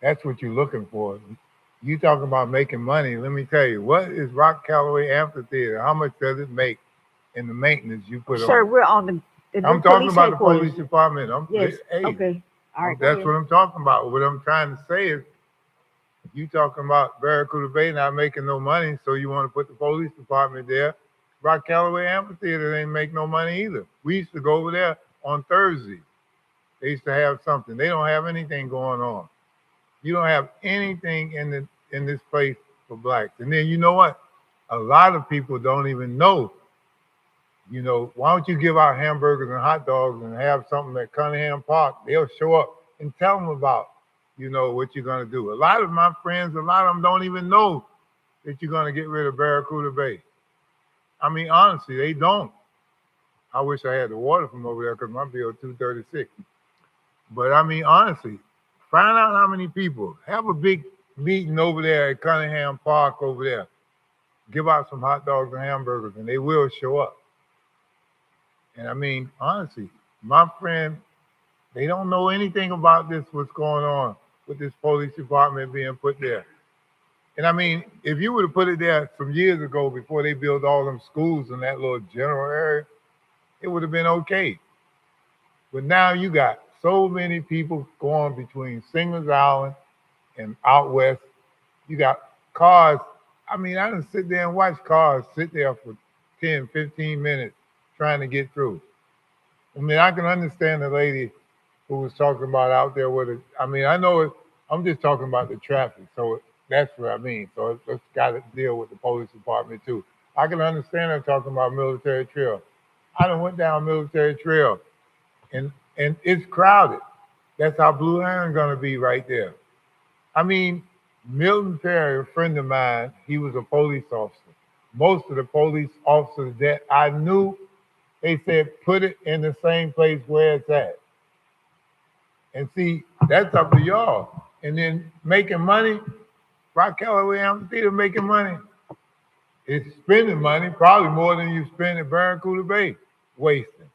That's what you're looking for. You talking about making money, let me tell you, what is Rock Callaway Amphitheater? How much does it make in the maintenance you put on? Sir, we're on the I'm talking about the police department. Yes, Hey, okay. All right. that's what I'm talking about. What I'm trying to say is, you talking about Barracuda Bay not making no money, so you want to put the police department there. Rock Callaway Amphitheater ain't make no money either. We used to go over there on Thursday. They used to have something. They don't have anything going on. You don't have anything in this place for blacks. And then you know what? A lot of people don't even know. You know, why don't you give out hamburgers and hot dogs and have something at Cunningham Park? They'll show up and tell them about, you know, what you're going to do. A lot of my friends, a lot of them don't even know that you're going to get rid of Barracuda Bay. I mean, honestly, they don't. I wish I had the water from over there because my bill is $236. But I mean, honestly, find out how many people. Have a big meeting over there at Cunningham Park over there. Give out some hot dogs and hamburgers, and they will show up. And I mean, honestly, my friend, they don't know anything about this, what's going on with this police department being put there. And I mean, if you would have put it there some years ago before they built all them schools in that little general area, it would have been okay. But now you got so many people going between Singers Island and out west. You got cars. I mean, I didn't sit there and watch cars sit there for 10, 15 minutes trying to get through. I mean, I can understand the lady who was talking about out there with it. I mean, I know it, I'm just talking about the traffic. So that's what I mean. So it's got to deal with the police department too. I can understand her talking about Military Trail. I done went down Military Trail and it's crowded. That's how Blue Heron gonna be right there. I mean, Milton Perry, a friend of mine, he was a police officer. Most of the police officers that I knew, they said, put it in the same place where it's at. And see, that's up to y'all. And then making money, Rock Callaway Amphitheater making money. It's spending money, probably more than you spend at Barracuda Bay, wasting.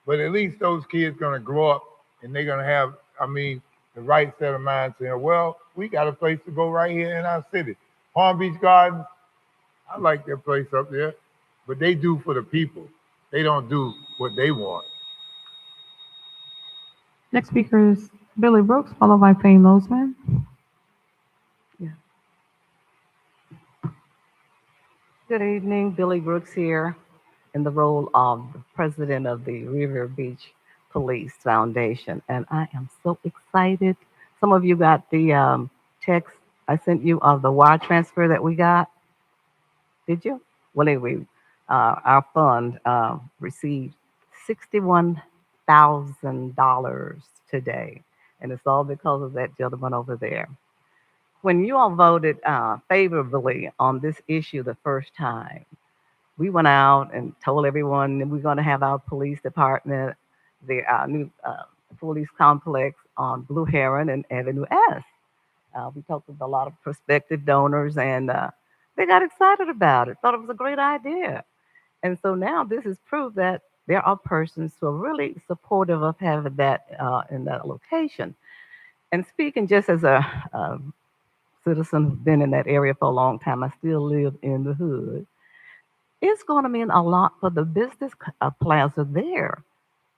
But at least those kids gonna grow up and they're gonna have, I mean, the right set of mind saying, well, we got a place to go right here in our city. Palm Beach Gardens, I like that place up there, but they do for the people. They don't do what they want. Next speaker is Billy Brooks, followed by Fane Losman. Good evening, Billy Brooks here in the role of the president of the River Beach Police Foundation. And I am so excited. Some of you got the text I sent you of the wire transfer that we got. Did you? Well, anyway, our fund received $61,000 today. And it's all because of that gentleman over there. When you all voted favorably on this issue the first time, we went out and told everyone that we're going to have our police department, our new police complex on Blue Heron and Avenue S. We talked with a lot of prospective donors, and they got excited about it, thought it was a great idea. And so now this is proof that there are persons who are really supportive of having that in that location. And speaking just as a citizen who's been in that area for a long time, I still live in the hood. It's going to mean a lot for the business plaza there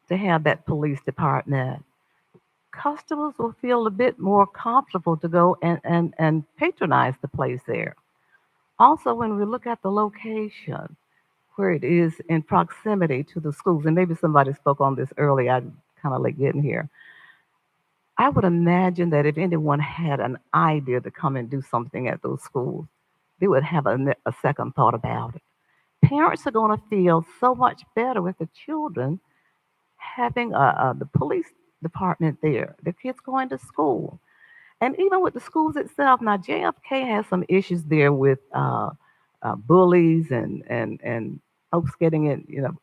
to have that police department. Customers will feel a bit more comfortable to go and patronize the place there. Also, when we look at the location, where it is in proximity to the schools, and maybe somebody spoke on this earlier, I'm kind of late getting here. I would imagine that if anyone had an idea to come and do something at those schools, they would have a second thought about it. Parents are going to feel so much better with the children having the police department there, the kids going to school. And even with the schools itself, now JFK has some issues there with bullies and folks getting in,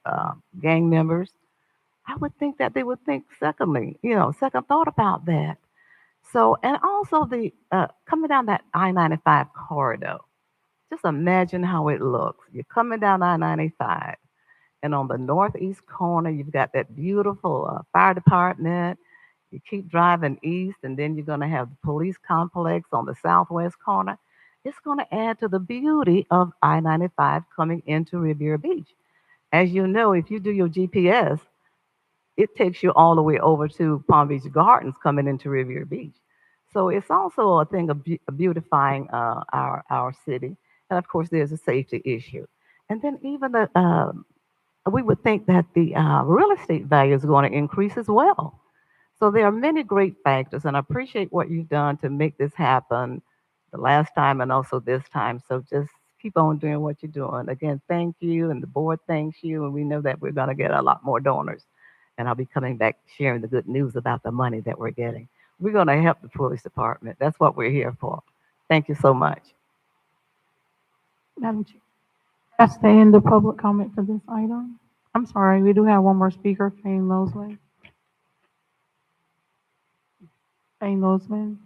gang members. I would think that they would think secondly, second thought about that. So, and also the coming down that I-95 corridor, just imagine how it looks. You're coming down I-95, and on the northeast corner, you've got that beautiful fire department. You keep driving east, and then you're going to have the police complex on the southwest corner. It's going to add to the beauty of I-95 coming into Riviera Beach. As you know, if you do your GPS, it takes you all the way over to Palm Beach Gardens coming into Riviera Beach. So it's also a thing of beautifying our city. And of course, there's a safety issue. And then even we would think that the real estate value is going to increase as well. So there are many great factors, and I appreciate what you've done to make this happen the last time and also this time. So just keep on doing what you're doing. Again, thank you, and the board thanks you, and we know that we're going to get a lot more donors. And I'll be coming back sharing the good news about the money that we're getting. We're going to help the police department. That's what we're here for. Thank you so much. Madam Chair, that's the end of public comment for this item. I'm sorry, we do have one more speaker, Fane Loseman. Fane Loseman.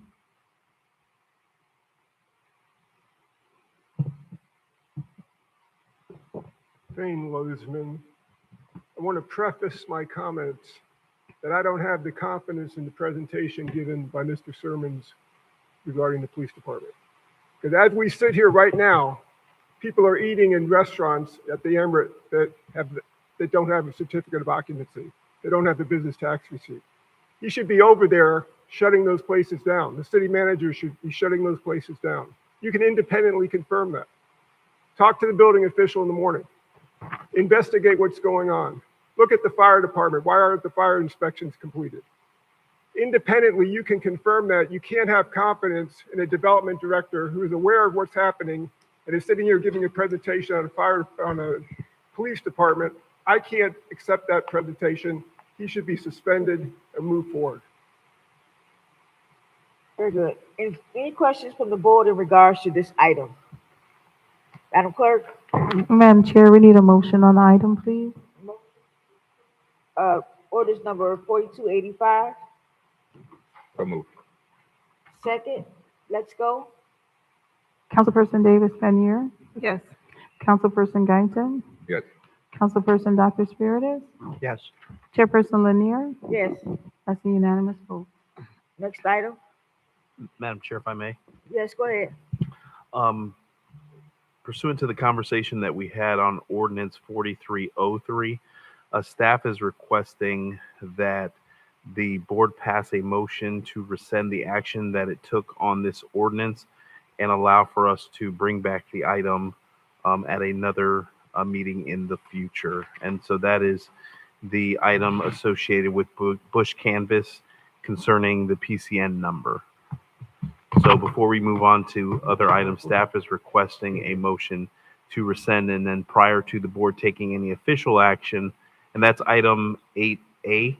Fane Loseman. I want to preface my comments that I don't have the confidence in the presentation given by Mr. Sermons regarding the police department. Because as we sit here right now, people are eating in restaurants at the Emirate that don't have a certificate of occupancy. They don't have the business tax receipt. He should be over there shutting those places down. The city manager should be shutting those places down. You can independently confirm that. Talk to the building official in the morning. Investigate what's going on. Look at the fire department. Why aren't the fire inspections completed? Independently, you can confirm that. You can't have confidence in a development director who is aware of what's happening and is sitting here giving a presentation on a police department. I can't accept that presentation. He should be suspended and move forward. Very good. Any questions from the board in regards to this item? Madam Clerk? Madam Chair, we need a motion on the item, please. Orders number 4285. So moved. Second, let's go. Councilperson Davis Panier, Yes. Councilperson Guyton, Yes. Councilperson Dr. Spiritus, Yes. Chairperson Lanier. Yes. That's a unanimous vote. Next item. Madam Chair, if I may. Yes, go ahead. Pursuant to the conversation that we had on ordinance 4303, staff is requesting that the board pass a motion to rescind the action that it took on this ordinance and allow for us to bring back the item at another meeting in the future. And so that is the item associated with Bush Canvas concerning the PCN number. So before we move on to other items, staff is requesting a motion to rescind, and then prior to the board taking any official action, and that's item 8A,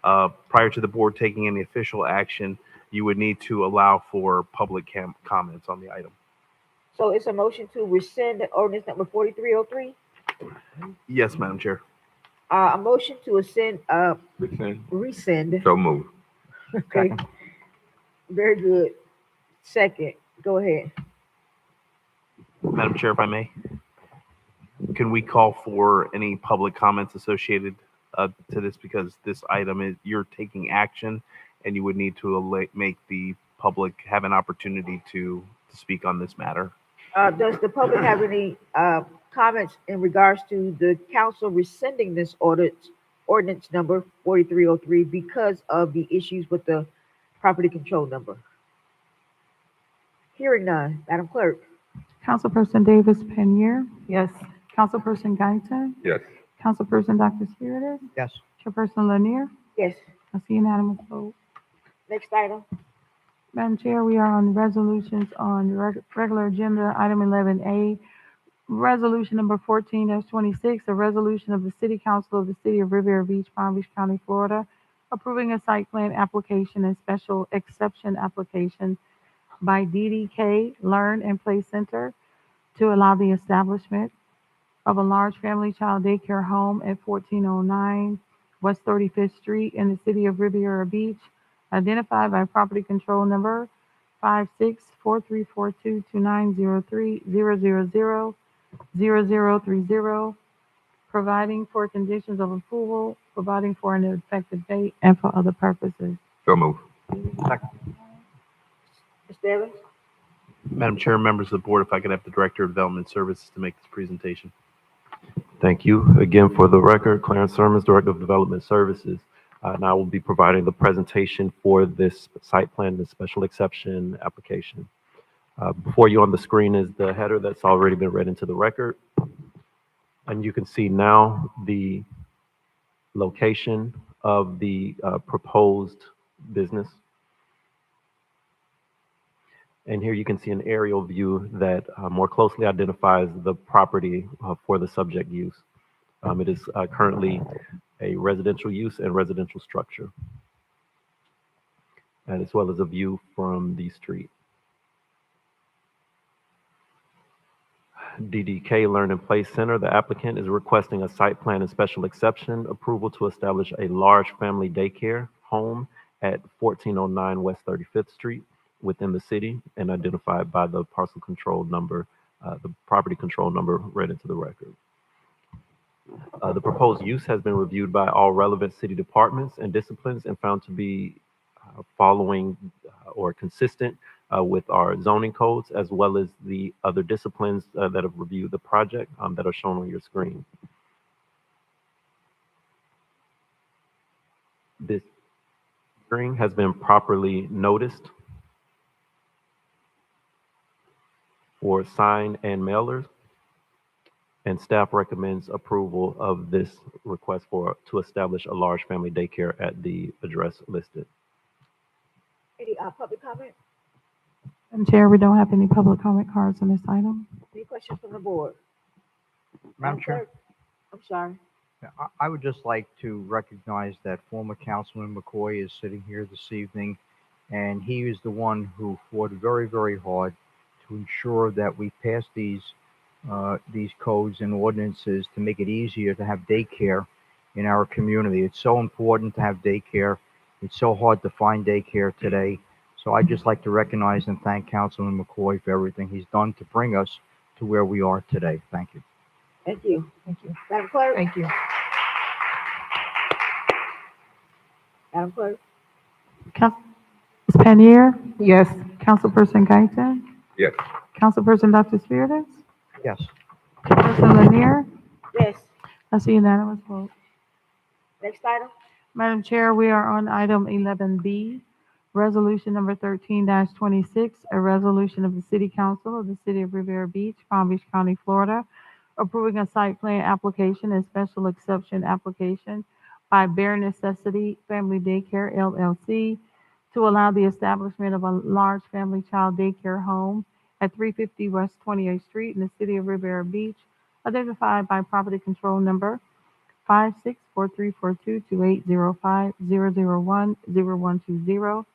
prior to the board taking any official action, you would need to allow for public comments on the item. So it's a motion to rescind the ordinance number 4303? Yes, Madam Chair. A motion to rescind. So move. Okay, very good. Second, go ahead. Madam Chair, if I may, can we call for any public comments associated to this? Because this item is, you're taking action and you would need to make the public have an opportunity to speak on this matter. Does the public have any comments in regards to the council rescinding this ordinance number 4303 because of the issues with the property control number? Hearing none, Madam Clerk. Councilperson Davis Penier, Yes. Councilperson Guyton, Yes. Councilperson Dr. Spiritus, Yes. Chairperson Lanier. Yes. I see unanimous vote. Next item. Madam Chair, we are on resolutions on regular agenda, item 11A. Resolution number 14-26, a resolution of the City Council of the City of Riviera Beach, Palm Beach County, Florida, approving a site plan application and special exception application by DDK Learn and Play Center to allow the establishment of a large family child daycare home at 1409 West 35th Street in the City of Riviera Beach, identified by property control number 5643422903000030, providing for conditions of approval, providing for an effective date, and for other purposes. So move. Second. Mr. Evans? Madam Chair, members of the board, if I could have the Director of Development Services to make this presentation. Thank you. Again, for the record, Clarence Sermons, Director of Development Services. And I will be providing the presentation for this site plan, the special exception application. Before you on the screen is the header that's already been read into the record. And you can see now the location of the proposed business. And here you can see an aerial view that more closely identifies the property for the subject use. It is currently a residential use and residential structure, and as well as a view from the street. DDK Learn and Play Center, the applicant is requesting a site plan and special exception approval to establish a large family daycare home at 1409 West 35th Street within the city and identified by the parcel control number, the property control number read into the record. The proposed use has been reviewed by all relevant city departments and disciplines and found to be following or consistent with our zoning codes, as well as the other disciplines that have reviewed the project that are shown on your screen. This hearing has been properly noticed for sign and mailers, and staff recommends approval of this request to establish a large family daycare at the address listed. Any public comment? Madam Chair, we don't have any public comment cards on this item. Any questions from the board? Madam Chair, Clerk? I'm sorry. I would just like to recognize that former Councilman McCoy is sitting here this evening, and he is the one who fought very, very hard to ensure that we pass these codes and ordinances to make it easier to have daycare in our community. It's so important to have daycare. It's so hard to find daycare today. So I'd just like to recognize and thank Councilman McCoy for everything he's done to bring us to where we are today. Thank you. Thank you. Thank you. Madam Clerk? Thank you. Madam Clerk? Ms. Panier, Yes. Councilperson Guyton, Yes. Councilperson Dr. Spiritus, Yes. Chairperson Lanier. Yes. I see unanimous vote. Next item. Madam Chair, we are on item 11B, resolution number 13-26, a resolution of the City Council of the City of Riviera Beach, Palm Beach County, Florida, approving a site plan application and special exception application by Bare Necessity Family Daycare LLC to allow the establishment of a large family child daycare home at 350 West 28th Street in the City of Riviera Beach, identified by property control number 564342280500100120,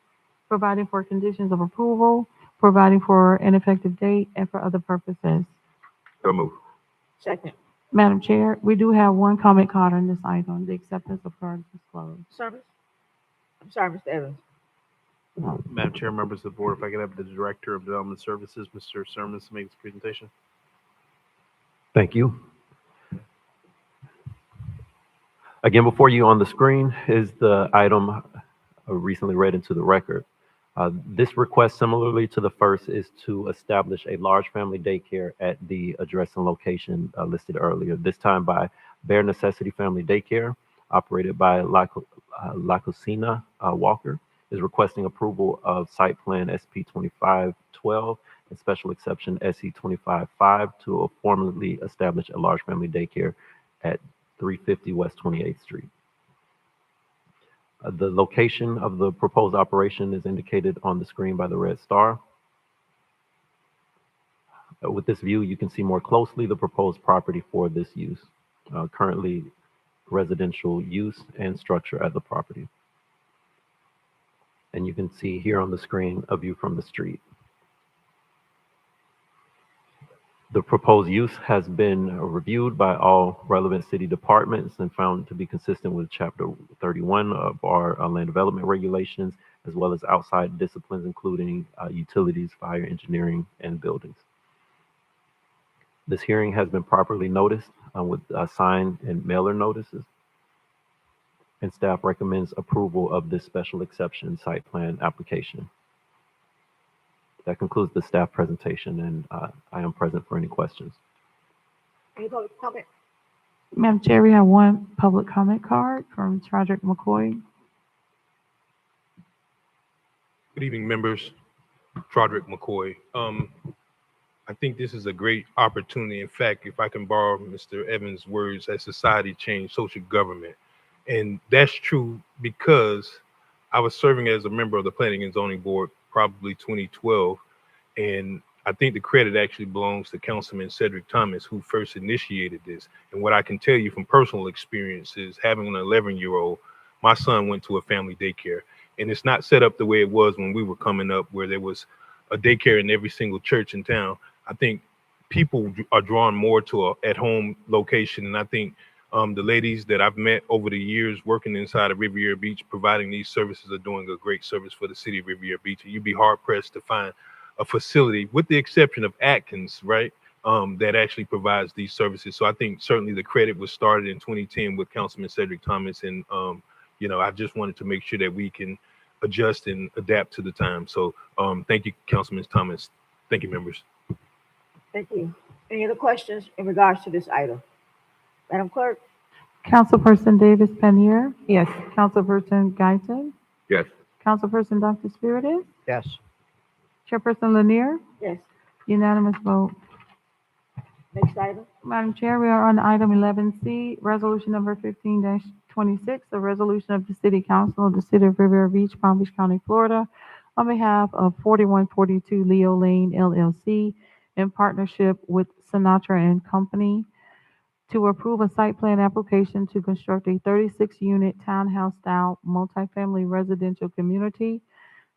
providing for conditions of approval, providing for an effective date, and for other purposes. So move. Second. Madam Chair, we do have one comment card on this item. The acceptance of cards is closed. Service? I'm sorry, Mr. Evans. Madam Chair, members of the board, if I could have the Director of Development Services, Mr. Sermons, to make his presentation. Thank you. Again, before you on the screen is the item recently read into the record. This request, similarly to the first, is to establish a large family daycare at the address and location listed earlier, this time by Bare Necessity Family Daycare, operated by La Cocina Walker, is requesting approval of site plan SP 2512 and special exception SE 255 to formally establish a large family daycare at 350 West 28th Street. The location of the proposed operation is indicated on the screen by the red star. With this view, you can see more closely the proposed property for this use, currently residential use and structure at the property. And you can see here on the screen a view from the street. The proposed use has been reviewed by all relevant city departments and found to be consistent with Chapter 31 of our land development regulations, as well as outside disciplines, including utilities, fire, engineering, and buildings. This hearing has been properly noticed with sign and mailer notices, and staff recommends approval of this special exception site plan application. That concludes the staff presentation, and I am present for any questions. Any public comment? Madam Chair, we have one public comment card from Roderick McCoy. Good evening, members. Roderick McCoy. I think this is a great opportunity. In fact, if I can borrow Mr. Evans' words, as society changed, social government. And that's true because I was serving as a member of the Planning and Zoning Board probably 2012. And I think the credit actually belongs to Councilman Cedric Thomas, who first initiated this. And what I can tell you from personal experience is having an 11-year-old, my son went to a family daycare. And it's not set up the way it was when we were coming up, where there was a daycare in every single church in town. I think people are drawn more to a at-home location. And I think the ladies that I've met over the years working inside of Riviera Beach, providing these services, are doing a great service for the city of Riviera Beach. And you'd be hard pressed to find a facility, with the exception of Atkins, right, that actually provides these services. So I think certainly the credit was started in 2010 with Councilman Cedric Thomas. And, you know, I just wanted to make sure that we can adjust and adapt to the time. So thank you, Councilman Thomas. Thank you, members. Thank you. Any other questions in regards to this item? Madam Clerk? Councilperson Davis Panier, Yes. Councilperson Guyton, Yes. Councilperson Dr. Spiritus, Yes. Chairperson Lanier, Yes. unanimous vote. Next item? Madam Chair, we are on item 11C, resolution number 15-26, a resolution of the City Council of the City of Riviera Beach, Palm Beach County, Florida, on behalf of 4142 Leo Lane LLC in partnership with Sinatra and Company to approve a site plan application to construct a 36-unit townhouse-style multifamily residential community.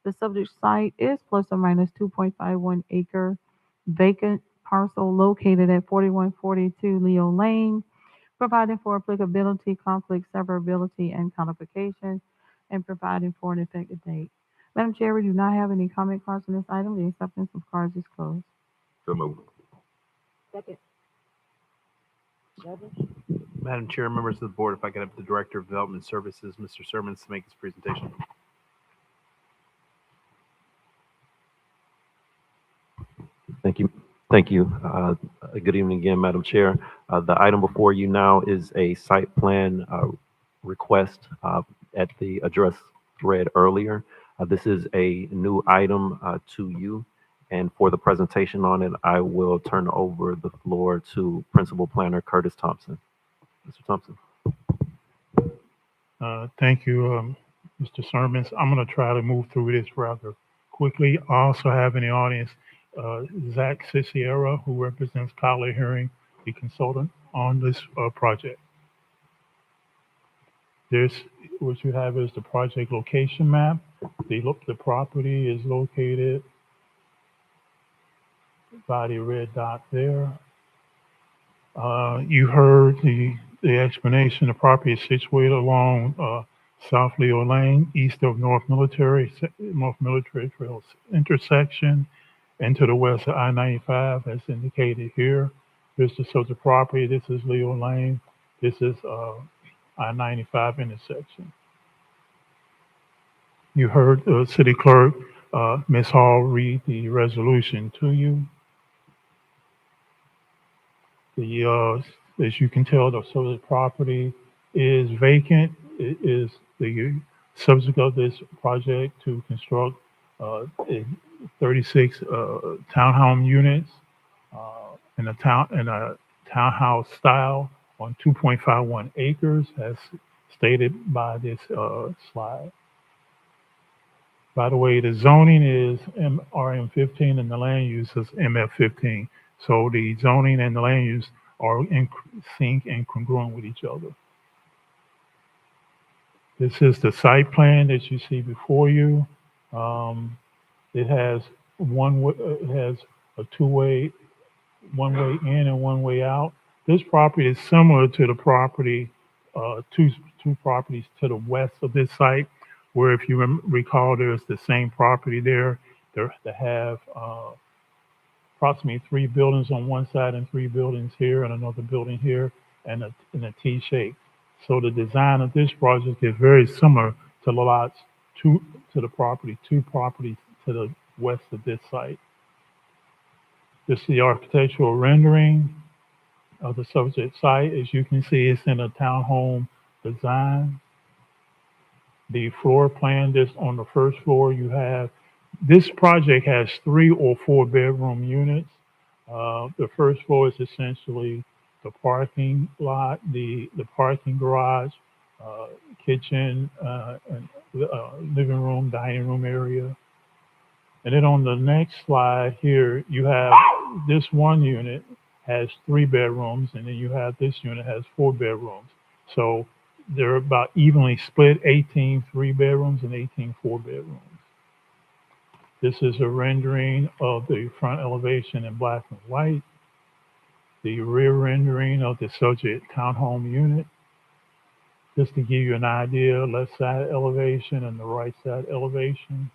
The subject site is plus or minus 2.51 acre vacant parcel located at 4142 Leo Lane, providing for applicability, conflict, severability, and codification, and providing for an effective date. Madam Chair, we do not have any comment cards on this item. The acceptance of cards is closed. So moved. Second. Madam Chair, members of the board, if I could have the Director of Development Services, Mr. Sermons, to make his presentation. Thank you. Thank you. Good evening again, Madam Chair. The item before you now is a site plan request at the address read earlier. This is a new item to you. And for the presentation on it, I will turn over the floor to Principal Planner Curtis Thompson. Mr. Thompson. Thank you, Mr. Sermons. I'm going to try to move through this rather quickly. I also have in the audience Zach Ciciera, who represents Collier Hearing, the consultant on this project. What you have is the project location map. The property is located by the red dot there. You heard the explanation. The property is situated along South Leo Lane, east of North Military Trail intersection, and to the west of I-95, as indicated here. This is the property. This is Leo Lane. This is I-95 intersection. You heard the city clerk, Ms. Hall, read the resolution to you. As you can tell, the property is vacant. It is the subject of this project to construct 36 townhome units in a townhouse style on 2.51 acres, as stated by this slide. By the way, the zoning is RM15 and the land use is MF15. So the zoning and the land use are in sync and congruent with each other. This is the site plan that you see before you. It has it has a one way in and one way out. This property is similar to the property, two properties to the west of this site, where if you recall, there's the same property there. They have approximately 3 buildings on one side and 3 buildings here and another building here and in a T shape. So the design of this project is very similar to the lots two properties to the west of this site. This is the architectural rendering of the subject site. As you can see, it's in a townhome design. The floor plan, this on the first floor, this project has 3 or 4 bedroom units. The first floor is essentially the parking lot, the parking garage, kitchen, and living room, dining room area. And then on the next slide here, you have this one unit has 3 bedrooms, and then you have this unit has 4 bedrooms. So they're about evenly split, 18 3 bedrooms and 18 4 bedrooms. This is a rendering of the front elevation in black and white. The rear rendering of the subject townhome unit. Just to give you an idea, left side elevation and the right side elevation.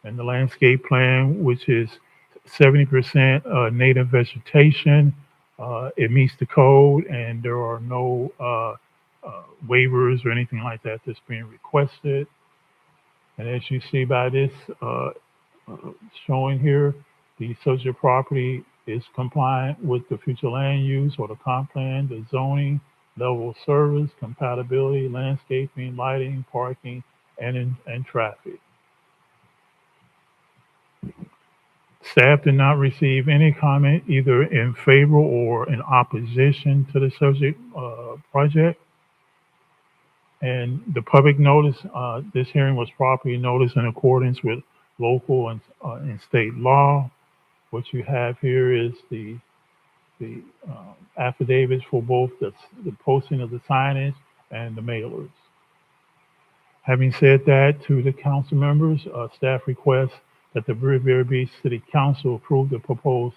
And the landscape plan, which is 70% native vegetation. It meets the code, and there are no waivers or anything like that that's being requested. And as you see by this showing here, the subject property is compliant with the future land use or the comp plan, the zoning, level of service, compatibility, landscaping, lighting, parking, and traffic. Staff did not receive any comment either in favor or in opposition to the subject project. And the public notice, this hearing was properly noticed in accordance with local and state law. What you have here is the affidavits for both the posting of the signage and the mailers. Having said that, to the council members, staff requests that the Riviera Beach City Council approve the proposed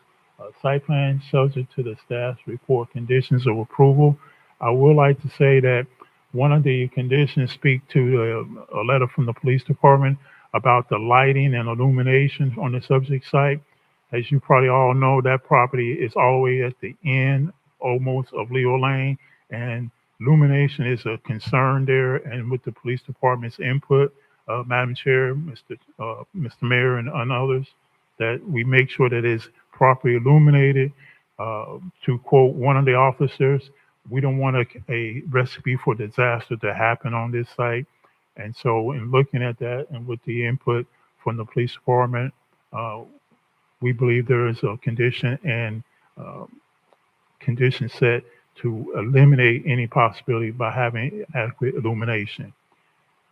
site plan subject to the staff's report conditions of approval. I would like to say that one of the conditions speak to a letter from the police department about the lighting and illumination on the subject site. As you probably all know, that property is all the way at the end almost of Leo Lane, and illumination is a concern there. And with the police department's input, Madam Chair, Mr. Mayor, and others, that we make sure that it's properly illuminated. To quote one of the officers, we don't want a recipe for disaster to happen on this site. And so in looking at that and with the input from the police department, we believe there is a condition and condition set to eliminate any possibility by having adequate illumination.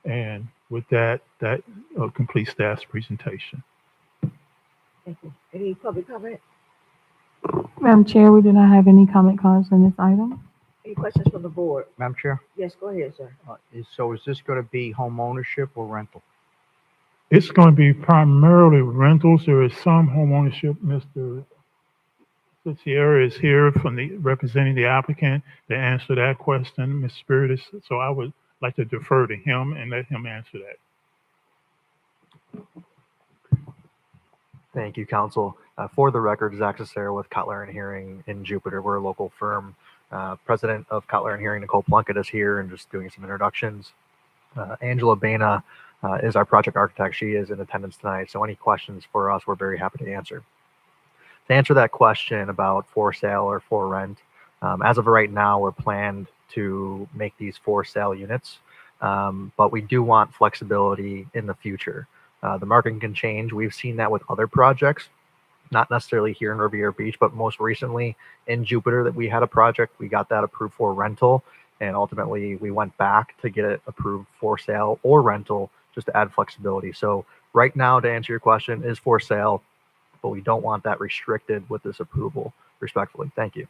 And with that, that completes staff's presentation. Thank you. Any public comment? Madam Chair, we do not have any comment cards on this item. Any questions from the board? Madam Chair, Yes, go ahead, sir. is this going to be home ownership or rental? It's going to be primarily rentals. There is some home ownership, Mr. Sierra is here representing the applicant to answer that question, Ms. Spiritus. So I would like to defer to him and let him answer that. Thank you, Council. For the record, Zach Cicero with Cutler and Hearing in Jupiter. We're a local firm. President of Cutler and Hearing, Nicole Plunkett, is here and just doing some introductions. Angela Baina is our project architect. She is in attendance tonight. So any questions for us, we're very happy to answer. To answer that question about for sale or for rent, as of right now, we're planned to make these for sale units, but we do want flexibility in the future. The market can change. We've seen that with other projects, not necessarily here in Riviera Beach, but most recently in Jupiter that we had a project. We got that approved for rental, and ultimately we went back to get it approved for sale or rental just to add flexibility. So right now, to answer your question, is for sale, but we don't want that restricted with this approval, respectfully. Thank you.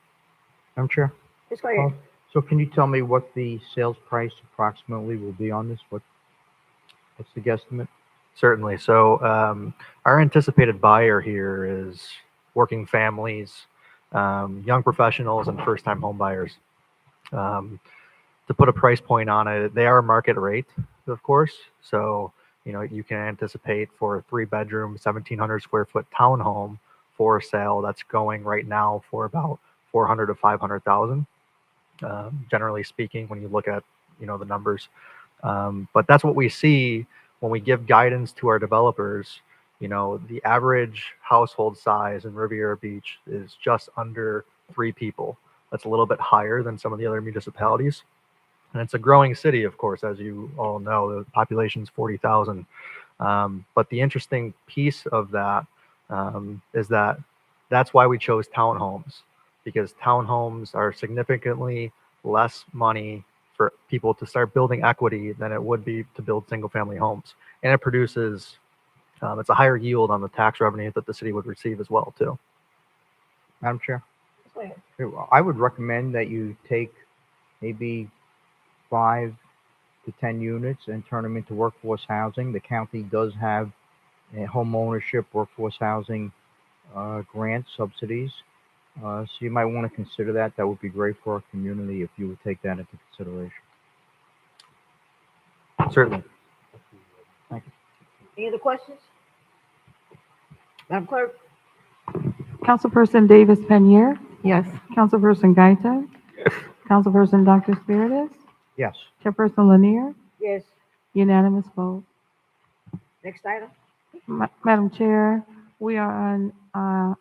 Madam Chair? Yes, go ahead. So can you tell me what the sales price approximately will be on this? What's the guesstimate? Certainly. So our anticipated buyer here is working families, young professionals, and first-time home buyers. To put a price point on it, they are market rate, of course. So, you know, you can anticipate for a 3-bedroom, 1,700 square foot townhome for sale that's going right now for about $400,000 to $500,000. Generally speaking, when you look at, you know, the numbers, but that's what we see when we give guidance to our developers. You know, the average household size in Riviera Beach is just under 3 people. That's a little bit higher than some of the other municipalities. And it's a growing city, of course, as you all know. The population is 40,000. But the interesting piece of that is that that's why we chose townhomes, because townhomes are significantly less money for people to start building equity than it would be to build single family homes. And it produces, it's a higher yield on the tax revenue that the city would receive as well too. Madam Chair? Go ahead. I would recommend that you take maybe 5 to 10 units and turn them into workforce housing. The county does have a home ownership workforce housing grant subsidies. So you might want to consider that. That would be great for our community if you would take that into consideration. Certainly. Thank you. Any other questions? Madam Clerk? Councilperson Davis Panier, Yes. Councilperson Gaita, Councilperson Dr. Spiritus, Yes. Chairperson Lanier, Yes. unanimous vote. Next item? Madam Chair, we are on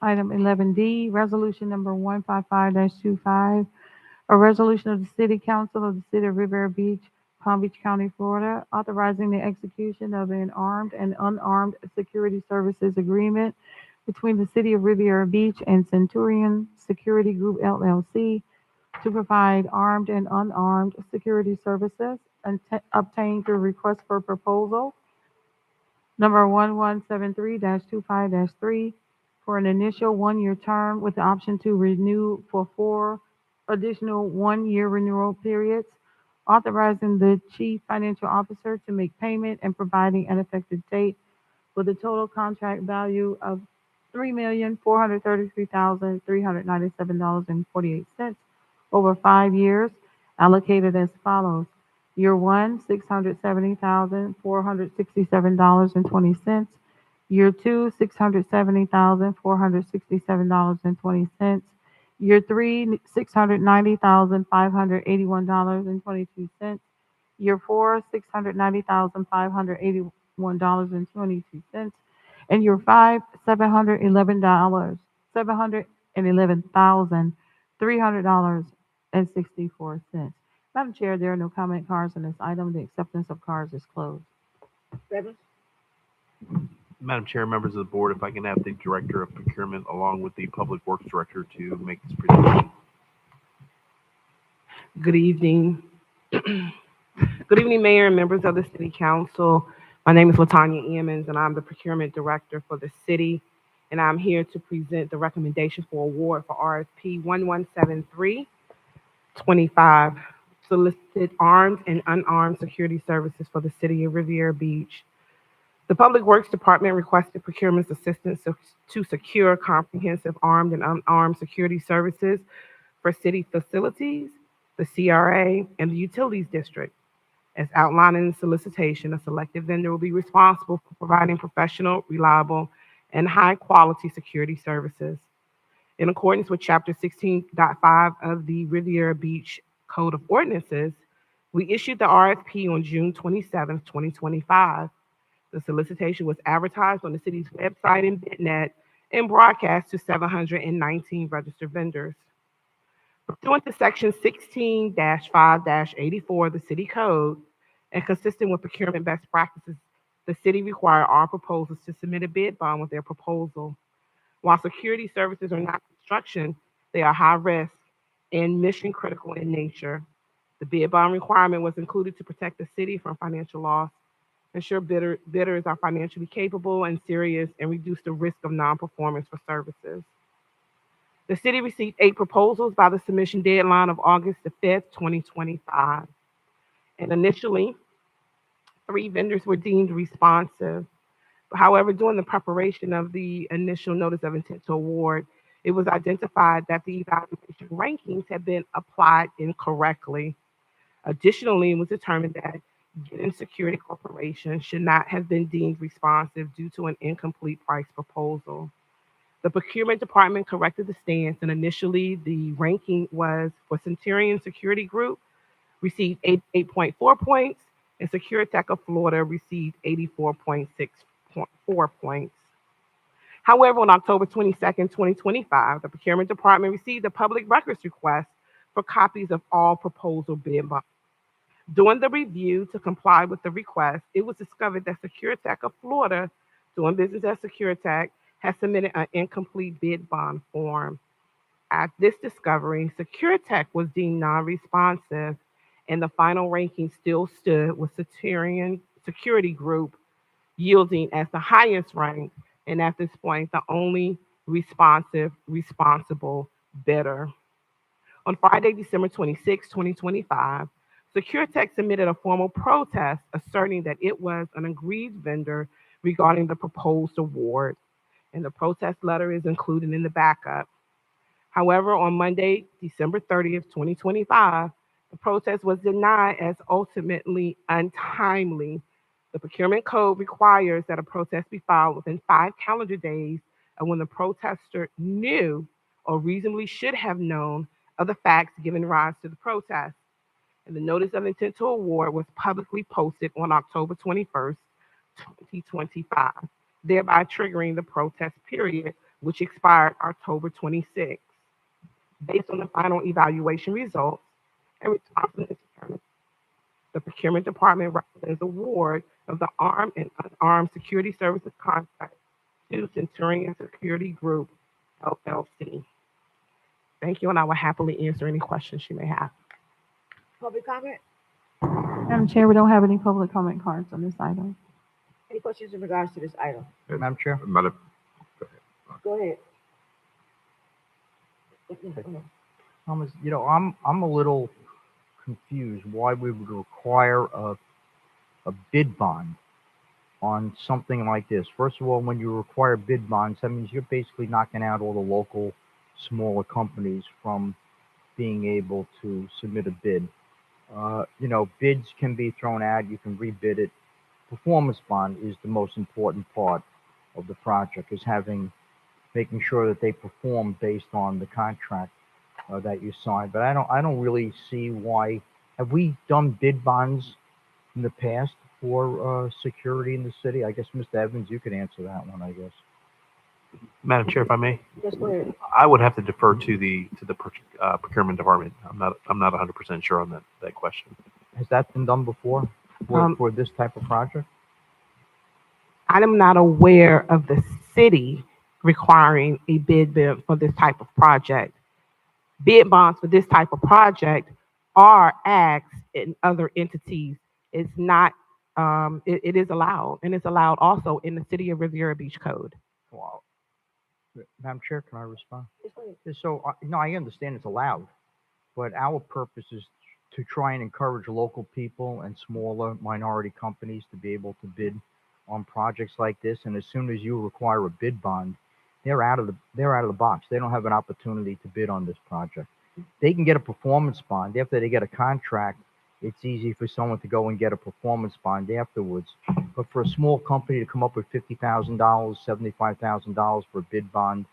item 11D, resolution number 155-25, a resolution of the City Council of the City of Riviera Beach, Palm Beach County, Florida, authorizing the execution of an armed and unarmed security services agreement between the City of Riviera Beach and Centurion Security Group LLC to provide armed and unarmed security services and obtained through request for proposal number 1173-25-3 for an initial 1-year term with the option to renew for 4 additional 1-year renewal periods, authorizing the Chief Financial Officer to make payment and providing an effective date with a total contract value of $3,433,397.48 over 5 years, allocated as follows. Year 1, $670,467.20. Year 2, $670,467.20. Year 3, $690,581.22. Year 4, $690,581.22. And year 5, $711,300.64. Madam Chair, there are no comment cards on this item. The acceptance of cards is closed. Evans? Madam Chair, members of the board, if I can have the Director of Procurement along with the Public Works Director to make this presentation. Good evening. Good evening, Mayor and members of the City Council. My name is LaTanya Emmons, and I'm the Procurement Director for the city. And I'm here to present the recommendation for award for RFP 1173-25, solicit armed and unarmed security services for the city of Riviera Beach. The Public Works Department requested procurement assistance to secure comprehensive armed and unarmed security services for city facilities, the CRA, and the Utilities District. As outlined in the solicitation, a selected vendor will be responsible for providing professional, reliable, and high-quality security services. In accordance with Chapter 16.5 of the Riviera Beach Code of Ordinances, we issued the RFP on June 27, 2025. The solicitation was advertised on the city's website and BitNet and broadcast to 719 registered vendors. Pursuant to Section 16-5-84 of the City Code and consistent with procurement best practices, the city required all proposals to submit a bid bond with their proposal. While security services are not construction, they are high risk and mission critical in nature. The bid bond requirement was included to protect the city from financial loss, ensure bidders are financially capable and serious, and reduce the risk of non-performance for services. The city received 8 proposals by the submission deadline of August the 5th, 2025. And initially, 3 vendors were deemed responsive. However, during the preparation of the initial notice of intent to award, it was identified that the evaluation rankings had been applied incorrectly. Additionally, it was determined that Gideon Security Corporation should not have been deemed responsive due to an incomplete price proposal. The procurement department corrected the stance, and initially the ranking was for Centurion Security Group received 8.4 points, and Securitech of Florida received 84.64 points. However, on October 22nd, 2025, the procurement department received a public records request for copies of all proposal bid bonds. During the review to comply with the request, it was discovered that Securitech of Florida, doing business as Securitech, has submitted an incomplete bid bond form. At this discovery, Securitech was deemed non-responsive, and the final ranking still stood with Centurion Security Group yielding as the highest rank, and at this point, the only responsible bidder. On Friday, December 26, 2025, Securitech submitted a formal protest asserting that it was an aggrieved vendor regarding the proposed award, and the protest letter is included in the backup. However, on Monday, December 30th, 2025, the protest was denied as ultimately untimely. The procurement code requires that a protest be filed within 5 calendar days of when the protester knew or reasonably should have known of the facts giving rise to the protest. And the notice of intent to award was publicly posted on October 21st, 2025, thereby triggering the protest period, which expired October 26th. Based on the final evaluation results and responsiveness determined, the procurement department recommends award of the armed and unarmed security services contract to Centurion Security Group, LLC. Thank you, and I will happily answer any questions you may have. Public comment? Madam Chair, we don't have any public comment cards on this item. Any questions in regards to this item? Madam Chair? Go ahead. I'm a little confused why we would require a bid bond on something like this. First of all, when you require bid bonds, that means you're basically knocking out all the local smaller companies from being able to submit a bid. Bids can be thrown out, you can rebid it. Performance bond is the most important part of the project, is making sure that they perform based on the contract that you signed. But I don't really see why. Have we done bid bonds in the past for security in the city? I guess Mr. Evans, you could answer that one, I guess. Madam Chair, if I may, Yes, go ahead. I would have to defer to the procurement department. I'm not 100% sure on that question. Has that been done before for this type of project? I am not aware of the city requiring a bid for this type of project. Bid bonds for this type of project are asked in other entities. It's not, it is allowed, and it's allowed also in the City of Riviera Beach Code. Wow. Madam Chair, can I respond? So, I understand it's allowed, but our purpose is to try and encourage local people and smaller minority companies to be able to bid on projects like this, and as soon as you require a bid bond, they're out of the box. They don't have an opportunity to bid on this project. They can get a performance bond after they get a contract. It's easy for someone to go and get a performance bond afterwards. But for a small company to come up with $50,000, $75,000 for a bid bond,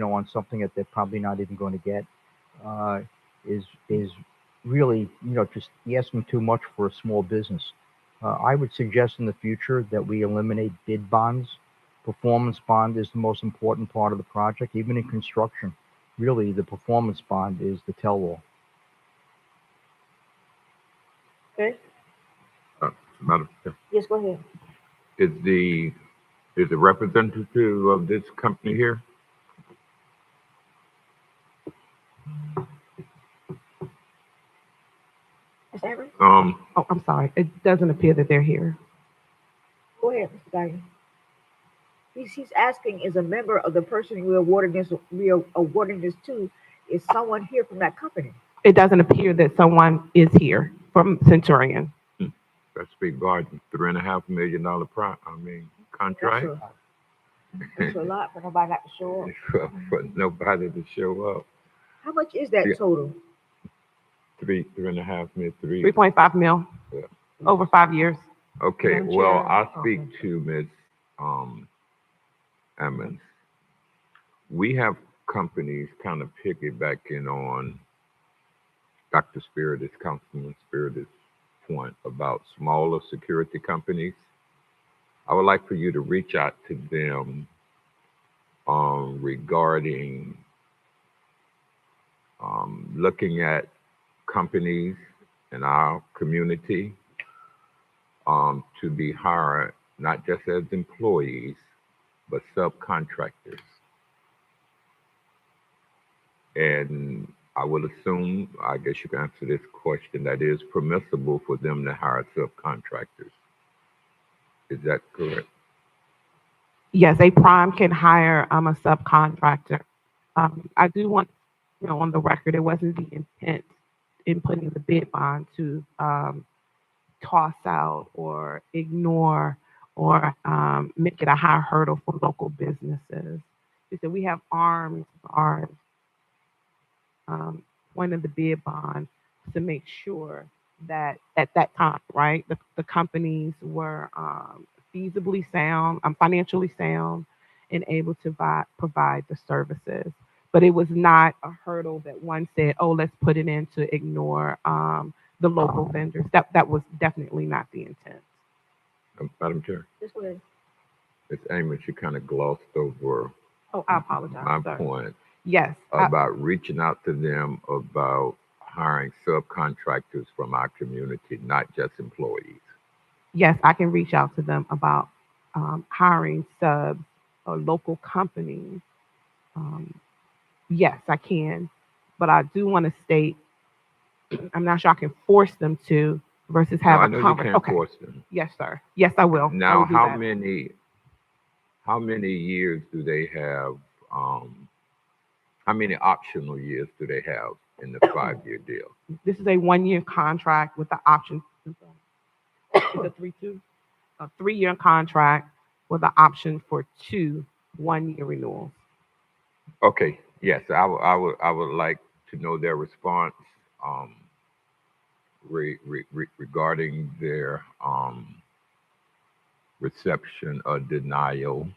on something that they're probably not even going to get, is really, just asking too much for a small business. I would suggest in the future that we eliminate bid bonds. Performance bond is the most important part of the project, even in construction. Really, the performance bond is the tell-all. Okay, Madam Chair, yes, go ahead. is the representative of this company here? Ms. Avery, Oh, I'm sorry. It doesn't appear that they're here. go ahead, Mr. Dyer. He's asking, is a member of the person we are awarding this to, is someone here from that company? It doesn't appear that someone is here from Centurion. That's big bargain, $3.5 million contract. That's a lot for nobody not to show up. for nobody to show up. How much is that Yeah. total? 3.5 million, 3.5 mil Yeah. over 5 years. Okay, Madam well, Chair. I'll speak to Ms. Emmons. We have companies kind of piggybacking on Dr. Spiritus, Councilman Spiritus' point about smaller security companies. I would like for you to reach out to them regarding looking at companies in our community to be hired not just as employees, but subcontractors. And I will assume, I guess you can answer this question, that it is permissible for them to hire subcontractors. Is that correct? Yes, a prime can hire a subcontractor. I do want, on the record, it wasn't the intent in putting the bid bond to toss out or ignore or make it a high hurdle for local businesses. Because we have armed our point of the bid bond to make sure that at that time, right, the companies were feasibly sound, financially sound, and able to provide the services. But it was not a hurdle that one said, oh, let's put it in to ignore the local vendors. That was definitely not the intent. Madam Chair, Just go ahead. Ms. Amos, you kind of glossed over Oh, I apologize. my Sorry. point Yes. about reaching out to them about hiring subcontractors from our community, not just employees. Yes, I can reach out to them about hiring subs or local companies. Yes, I can. But I do want to state, I'm not sure I can force them to versus No, have I a know you conversation. can't Okay. force them. Yes, sir. Yes, I will. I Now, will do how that. many years do they have? How many optional years do they have in the 5-year deal? This is a 1-year contract with the option. Is it 3-2? A 3-year contract with the option for 2 1-year renewals. Okay, yes, I would like to know their response regarding their reception or denial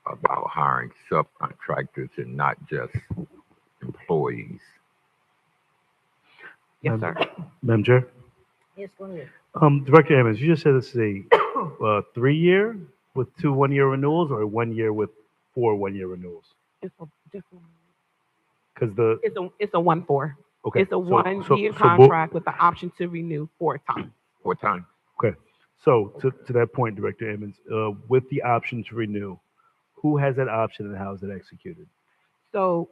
about hiring subcontractors and not just employees. Yes, sir. Madam Chair? Yes, go ahead. Director Emmons, you just said this is a 3-year with 2 1-year renewals or a 1 year with 4 1-year renewals? It's a different. Because It's a 1-4. Okay, It's a so- 1-year so contract with the option to renew 4 times. 4 times. Okay, so to that point, Director Emmons, with the option to renew, who has that option and how is it executed? So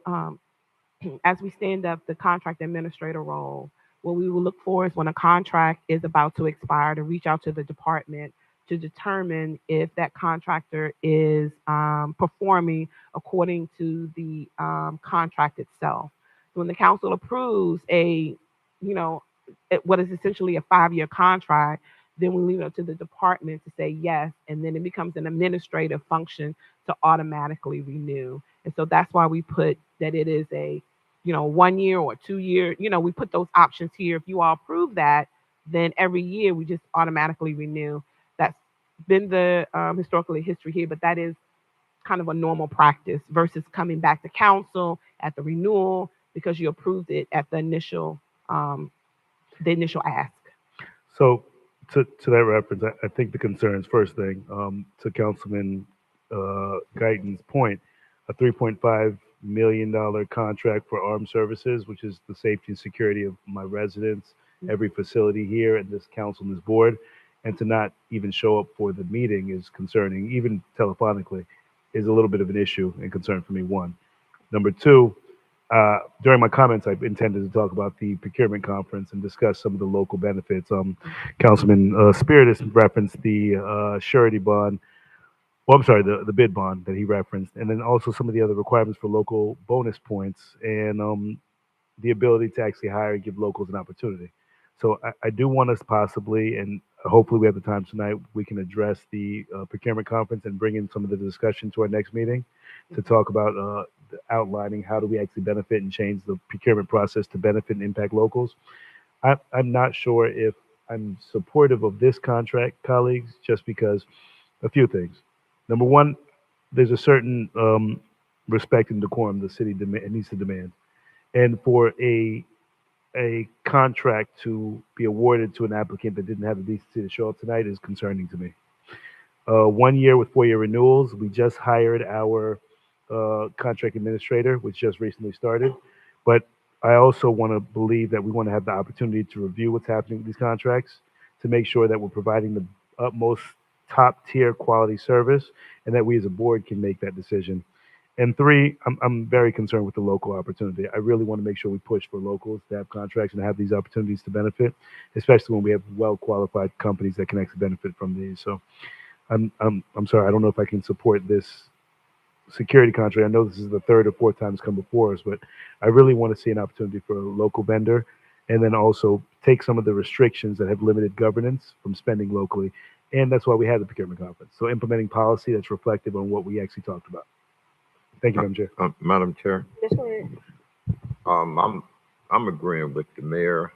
as we stand up the contract administrator role, what we will look for is when a contract is about to expire to reach out to the department to determine if that contractor is performing according to the contract itself. So when the council approves what is essentially a 5-year contract, then we leave it up to the department to say yes, and then it becomes an administrative function to automatically renew. And so that's why we put that it is a, 1 year or 2 year, we put those options here. If you all approve that, then every year we just automatically renew. That's been the historically history here, but that is kind of a normal practice versus coming back to council at the renewal because you approved it at the initial ask. So to that reference, I think the concerns, first thing, to Councilman Guyton's point, a $3.5 million contract for armed services, which is the safety and security of my residents, every facility here and this council and this board, and to not even show up for the meeting is concerning, even telephonically, is a little bit of an issue and concern for me, one. Number two, during my comments, I intended to talk about the procurement conference and discuss some of the local benefits. Councilman Spiritus referenced the surety bond. Well, I'm sorry, the bid bond that he referenced, and then also some of the other requirements for local bonus points and the ability to actually hire and give locals an opportunity. So I do want us possibly, and hopefully we have the time tonight, we can address the procurement conference and bring in some of the discussion to our next meeting to talk about outlining how do we actually benefit and change the procurement process to benefit and impact locals. I'm not sure if I'm supportive of this contract, colleagues, just because a few things. Number one, there's a certain respect and decorum the city needs to demand. And for a contract to be awarded to an applicant that didn't have the decency to show up tonight is concerning to me. 1 year with 4-year renewals. We just hired our contract administrator, which just recently started. But I also want to believe that we want to have the opportunity to review what's happening with these contracts to make sure that we're providing the utmost top tier quality service and that we as a board can make that decision. And three, I'm very concerned with the local opportunity. I really want to make sure we push for locals to have contracts and have these opportunities to benefit, especially when we have well qualified companies that can actually benefit from these. So I'm sorry, I don't know if I can support this security contract. I know this is the third or fourth time it's come before us, but I really want to see an opportunity for a local vendor and then also take some of the restrictions that have limited governance from spending locally. And that's why we had the procurement conference. So implementing policy that's reflective on what we actually talked about. Thank you, Madam Chair. Madam Chair, Yes, go ahead. I'm agreeing with the mayor.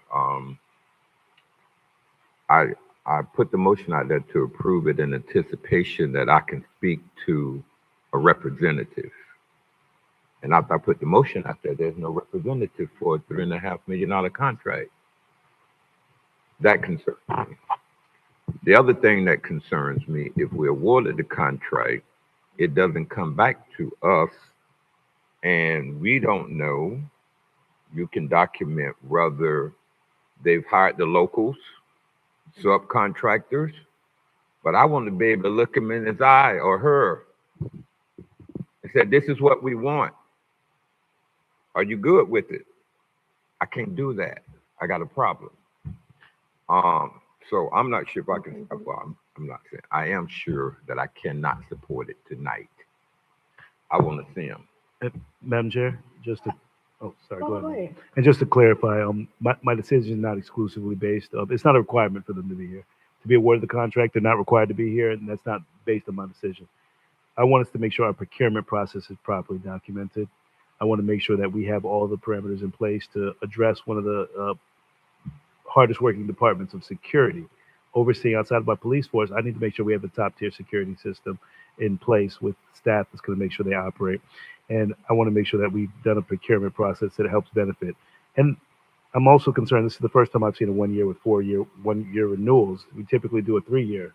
I put the motion out there to approve it in anticipation that I can speak to a representative. And after I put the motion out there, there's no representative for a $3.5 million contract. That concerns me. The other thing that concerns me, if we awarded the contract, it doesn't come back to us, and we don't know. You can document whether they've hired the locals, subcontractors, but I want to be able to look him in his eye or her and say, this is what we want. Are you good with it? I can't do that. I got a problem. So I'm not sure if I can, well, I'm not saying, I am sure that I cannot support it tonight. I want to see him. Madam Chair, just to, oh, sorry, Go go ahead. ahead. And just to clarify, my decision is not exclusively based, it's not a requirement for them to be here. To be awarded the contract, they're not required to be here, and that's not based on my decision. I want us to make sure our procurement process is properly documented. I want to make sure that we have all the parameters in place to address one of the hardest working departments of security. Overseeing outside of our police force, I need to make sure we have the top tier security system in place with staff that's going to make sure they operate. And I want to make sure that we've done a procurement process that helps benefit. And I'm also concerned, this is the first time I've seen a 1 year with 1 year renewals. We typically do a 3-year.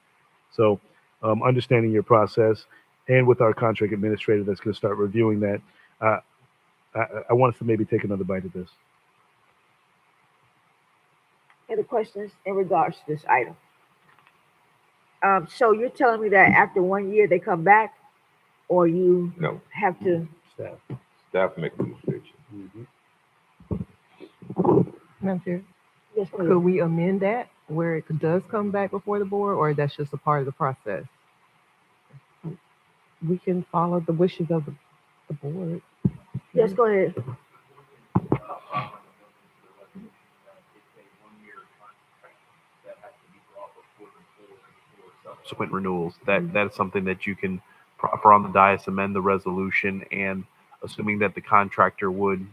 So understanding your process and with our contract administrator that's going to start reviewing that, I want us to maybe take another bite at this. Any questions in regards to this item? So you're telling me that after 1 year they come back, or you No. have to? Staff make the decision. Madam Chair, Yes, go could ahead. we amend that where it does come back before the board, or that's just a part of the process? We can follow the wishes of the board. Yes, go ahead. subsequent renewals. That is something that you can proper on the dais amend the resolution, and assuming that the contractor would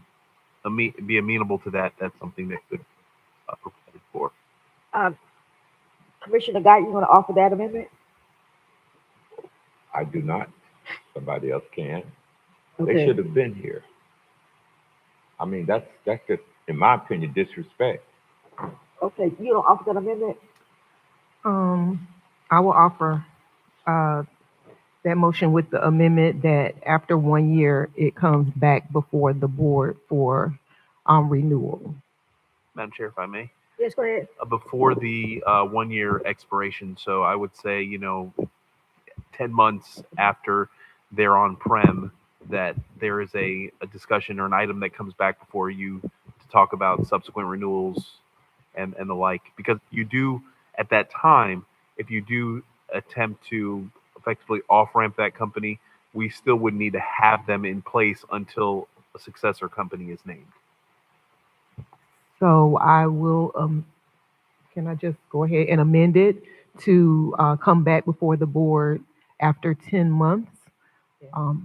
be amenable to that, that's something that could provide for. Commissioner Guy, you want to offer that amendment? I do not. Somebody else can. They Okay. should have been here. I mean, that's just, in my opinion, disrespect. Okay, you don't offer that amendment? I will offer that motion with the amendment that after 1 year, it comes back before the board for renewal. Madam Chair, if I may. Yes, go ahead. Before the 1 year expiration, so I would say, 10 months after they're on prem, that there is a discussion or an item that comes back before you to talk about subsequent renewals and the like. Because you do, at that time, if you do attempt to effectively off-ramp that company, we still would need to have them in place until a successor company is named. So I will, can I just go ahead and amend it to come back before the board after 10 months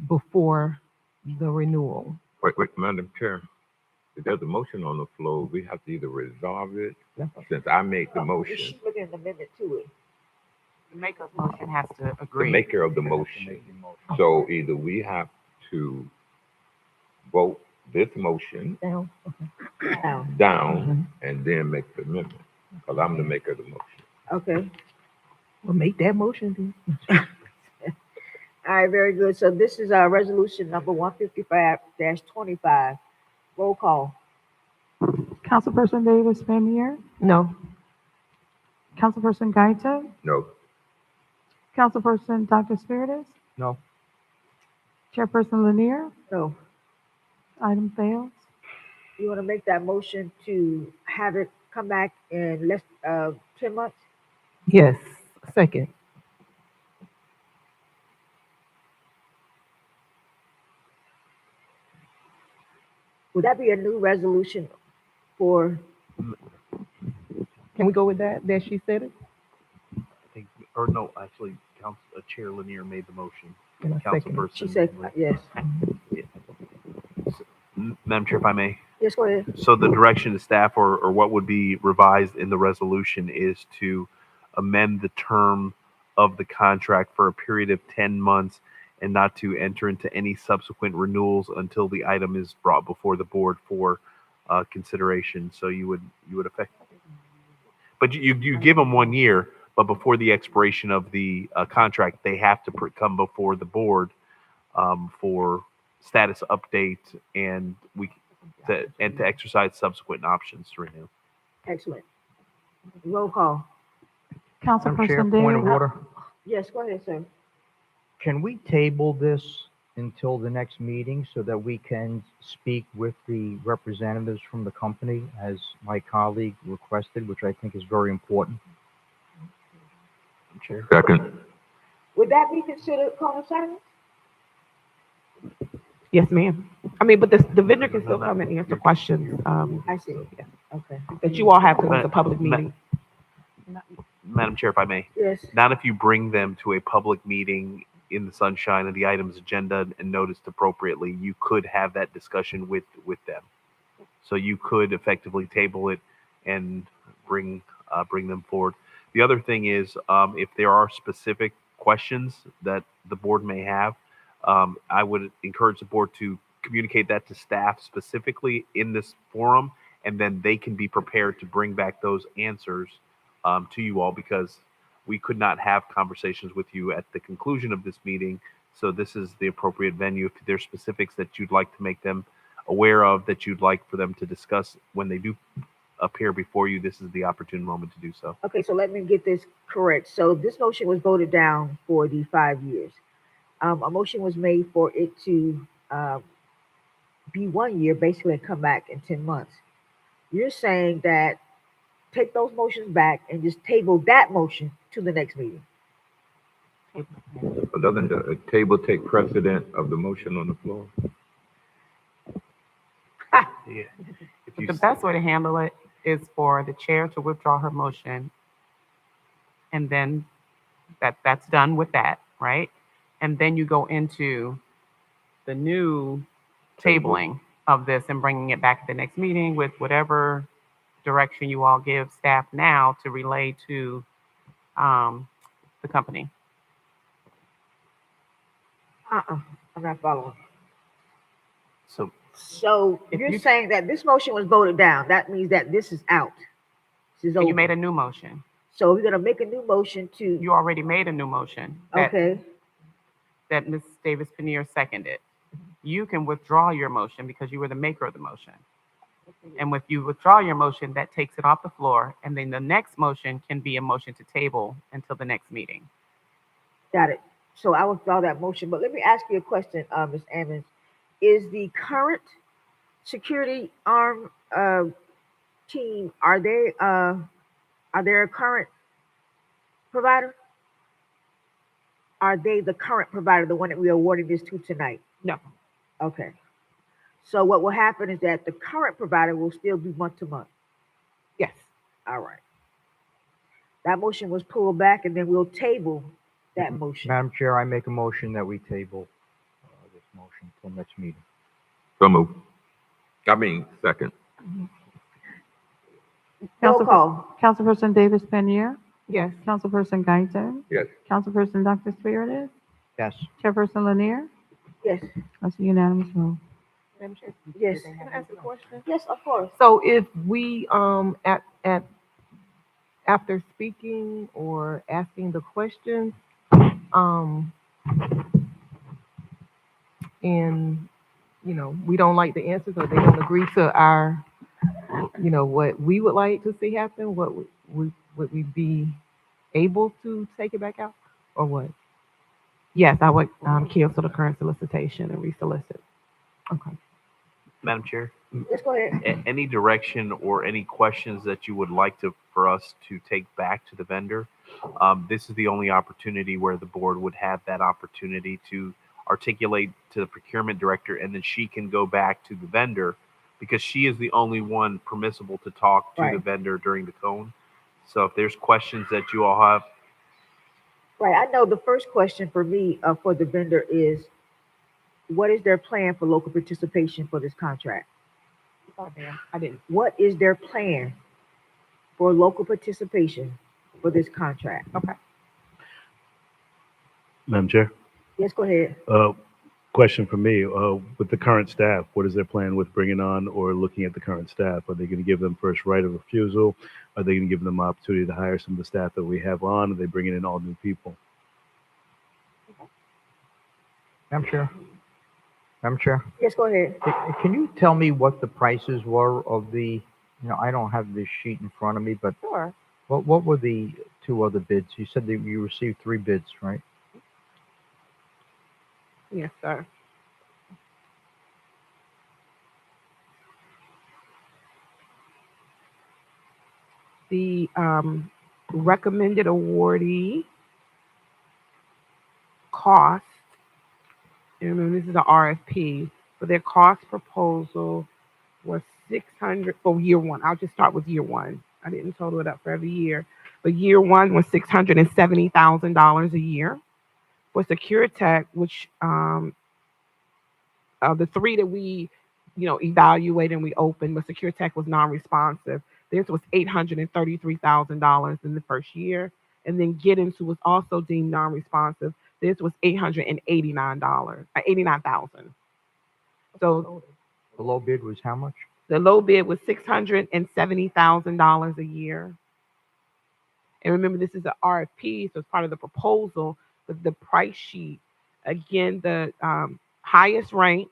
before the renewal? Wait, Madam Chair. If there's a motion on the floor, we have to either resolve it, since I made the motion. She's looking at an amendment to it. The maker of the motion has to The agree. maker of the motion. So either we have to vote this motion Down. Okay. down and then make the amendment, because I'm the maker of the motion. Okay. Well, make that motion then. All right, very good. So this is our resolution number 155-25. Roll call. Councilperson Davis Bamier, No. Councilperson Gaita, No. Councilperson Dr. Spiritus, No. Chairperson Lanier, No. item fails. You want to make that motion to have it come back in less 10 months? Yes, second. Would that be a new resolution for? Can we go with that she said it? I think, or no, actually, Chair Lanier made the motion. And I second it. She said yes. Madam Chair, if I may. Yes, go ahead. So the direction to staff or what would be revised in the resolution is to amend the term of the contract for a period of 10 months and not to enter into any subsequent renewals until the item is brought before the board for consideration. So you would affect, but you give them 1 year, but before the expiration of the contract, they have to come before the board for status update and to exercise subsequent options to renew. Excellent. Roll call. Madam Chair, Councilperson point of Davis. order. Yes, go ahead, sir. Can we table this until the next meeting so that we can speak with the representatives from the company as my colleague requested, which I think is very important? Chair. Second. Would that be considered call of silence? Yes, ma'am. I mean, but the vendor can still come and answer questions. I see. Okay. That you all have because it's a public meeting. Madam Chair, if I may. Yes. Not if you bring them to a public meeting in the sunshine and the item's agenda and noticed appropriately, you could have that discussion with them. So you could effectively table it and bring them forward. The other thing is, if there are specific questions that the board may have, I would encourage the board to communicate that to staff specifically in this forum, and then they can be prepared to bring back those answers to you all, because we could not have conversations with you at the conclusion of this meeting. So this is the appropriate venue. If there's specifics that you'd like to make them aware of, that you'd like for them to discuss when they do appear before you, this is the opportune moment to do so. Okay, so let me get this correct. So this motion was voted down for the 5 years. A motion was made for it to be 1 year, basically, and come back in 10 months. You're saying that take those motions back and just table that motion to the next meeting. But doesn't the table take precedent of the motion on the floor? Yeah. The best way to handle it is for the chair to withdraw her motion and then That's done with that, right? And then you go into the new tabling of this and bringing it back at the next meeting with whatever direction you all give staff now to relay to the company. I'm not following. So So If you're you- saying that this motion was voted down. That means that this is out. This is over. You made a new motion. So we're gonna make a new motion to, You already made a new motion. That, okay, That Ms. Davis Pannier seconded. You can withdraw your motion because you were the maker of the motion. And if you withdraw your motion, that takes it off the floor. And then the next motion can be a motion to table until the next meeting. got it. So I withdraw that motion, but let me ask you a question, Ms. Ammons. Is the current security arm, team, are they a current provider? Are they the current provider, the one that we are awarding this to tonight? No. Okay. So what will happen is that the current provider will still be month to month. Yes. All right. That motion was pulled back, and then we'll table that motion. Madam Chair, I make a motion that we table this motion till next meeting. So move. I mean, second. Roll call. Councilperson Davis Pannier, Yes. Councilperson Guyton, Yes. Councilperson Dr. Spirit, Yes. Chairperson Lanier. Yes. That's a unanimous vote. Madam Chair, Yes. Can I ask a question? Yes, of course. So if we, after speaking or asking the questions, and, we don't like the answers or they don't agree to our, what we would like to see happen, would we be able to take it back out or what? Yes, I would, cancel the current solicitation and resolicit. Okay. Madam Chair, Let's go ahead. any direction or any questions that you would like for us to take back to the vendor? This is the only opportunity where the board would have that opportunity to articulate to the procurement director, and then she can go back to the vendor because she is the only one permissible to talk to the Right. vendor during the cone. So if there's questions that you all have, Right. I know the first question for me, for the vendor is, what is their plan for local participation for this contract? I didn't. What is their plan for local participation for this contract? Okay. Madam Chair, Yes, go ahead. question for me, with the current staff, what is their plan with bringing on or looking at the current staff? Are they going to give them first right of refusal? Are they going to give them an opportunity to hire some of the staff that we have on? Are they bringing in all new people? Madam Chair? Madam Chair? Yes, go ahead. Can you tell me what the prices were of the, I don't have this sheet in front of me, but Sure. what were the two other bids? You said that you received 3 bids, right? Yes, sir. The recommended awardee cost, and remember this is an RFP, but their cost proposal was 600 for year one. I'll just start with year one. I didn't total it up for every year, but year one was $670,000 a year. For Securitech, which the 3 that we, evaluated and we opened, but Securitech was non-responsive. This was $833,000 in the first year, and then Get Into was also deemed non-responsive. This was $89,000. So The low bid was how much? the low bid was $670,000 a year. And remember, this is an RFP, so it's part of the proposal, but the price sheet, again, the highest ranked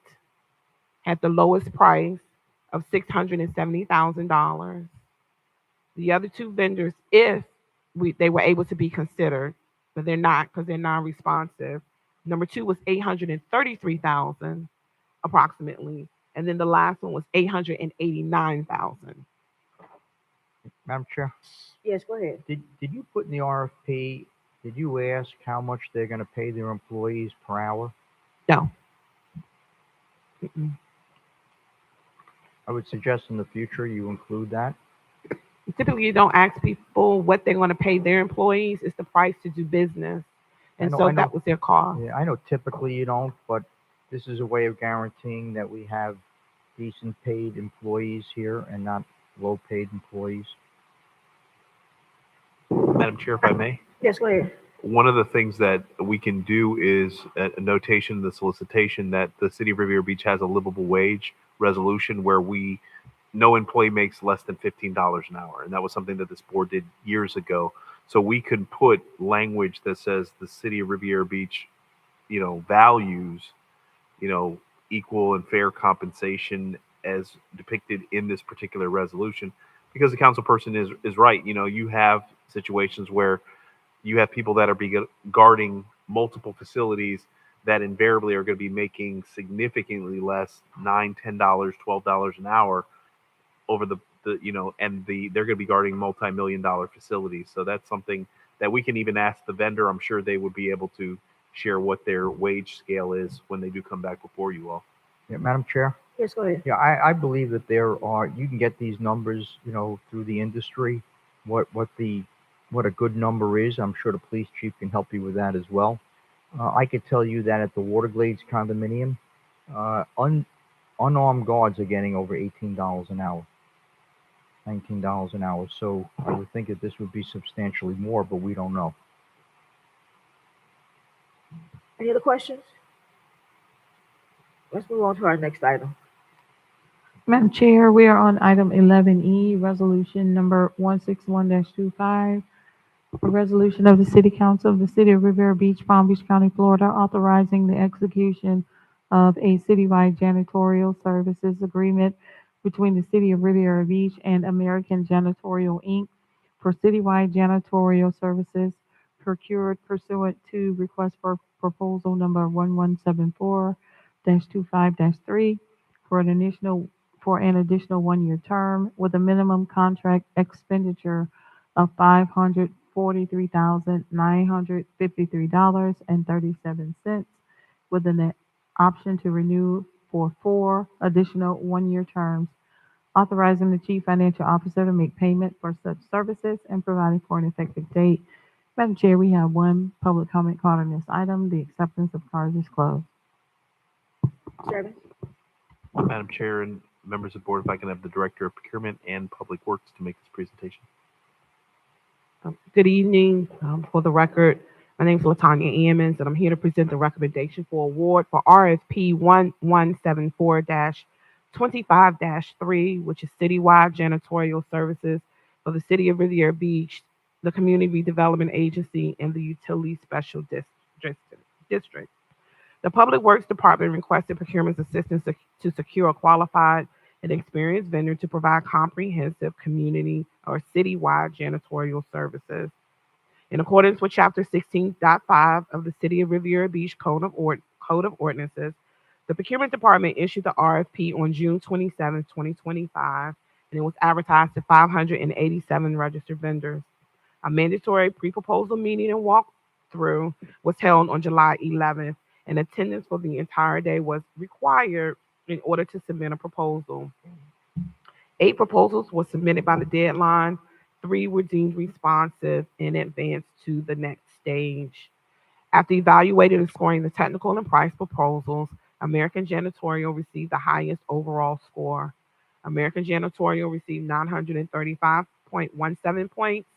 had the lowest price of $670,000. The other 2 vendors, if they were able to be considered, but they're not because they're non-responsive. Number 2 was $833,000 approximately, and then the last one was $889,000. Madam Chair? Yes, go ahead. Did you put in the RFP, did you ask how much they're going to pay their employees per hour? No. Mm-mm. I would suggest in the future you include that. Typically, you don't ask people what they're going to pay their employees. It's the price to do business. I And know, so I know, that was their cost. yeah, I know typically you don't, but this is a way of guaranteeing that we have decent paid employees here and not low paid employees. Madam Chair, if I may. Yes, go ahead. One of the things that we can do is a notation in the solicitation that the city of Riviera Beach has a livable wage resolution where no employee makes less than $15 an hour. And that was something that this board did years ago. So we could put language that says the city of Riviera Beach, values, equal and fair compensation as depicted in this particular resolution. Because the council person is right. You have situations where you have people that are guarding multiple facilities that invariably are going to be making significantly less, $9, $10, $12 an hour over they're going to be guarding multi-million-dollar facilities. So that's something that we can even ask the vendor. I'm sure they would be able to share what their wage scale is when they do come back before you all. Yeah, Madam Chair? Yes, go ahead. Yeah, I believe that you can get these numbers, through the industry, what a good number is. I'm sure the police chief can help you with that as well. I could tell you that at the Waterglades condominium, unarmed guards are getting over $18 an hour, $19 an hour. So I would think that this would be substantially more, but we don't know. Any other questions? Let's move on to our next item. Madam Chair, we are on item 11E, resolution number 161-25. A resolution of the City Council of the City of Riviera Beach, Palm Beach County, Florida, authorizing the execution of a citywide janitorial services agreement between the City of Riviera Beach and American Janitorial, Inc. for citywide janitorial services procured pursuant to request for proposal number 1174-25-3 for an additional 1-year term with a minimum contract expenditure of $543,953.37 with an option to renew for 4 additional 1-year terms, authorizing the chief financial officer to make payment for such services and providing for an effective date. Madam Chair, we have one public comment card on this item. The acceptance of cards is closed. Chairman? Madam Chair and members of the board, if I can have the Director of Procurement and Public Works to make this presentation. Good evening. For the record, my name is Latanya Emmons, and I'm here to present the recommendation for award for RFP 1174-25-3, which is citywide janitorial services for the City of Riviera Beach, the Community Redevelopment Agency, and the Utility Special District. The Public Works Department requested procurement assistance to secure a qualified and experienced vendor to provide comprehensive community or citywide janitorial services. In accordance with Chapter 16.5 of the City of Riviera Beach Code of Ordinances, the Procurement Department issued the RFP on June 27, 2025, and it was advertised to 587 registered vendors. A mandatory pre-proposal meeting and walkthrough was held on July 11th, and attendance for the entire day was required in order to submit a proposal. 8 proposals were submitted by the deadline. 3 were deemed responsive and advanced to the next stage. After evaluating and scoring the technical and price proposals, American Janitorial received the highest overall score. American Janitorial received 935.17 points.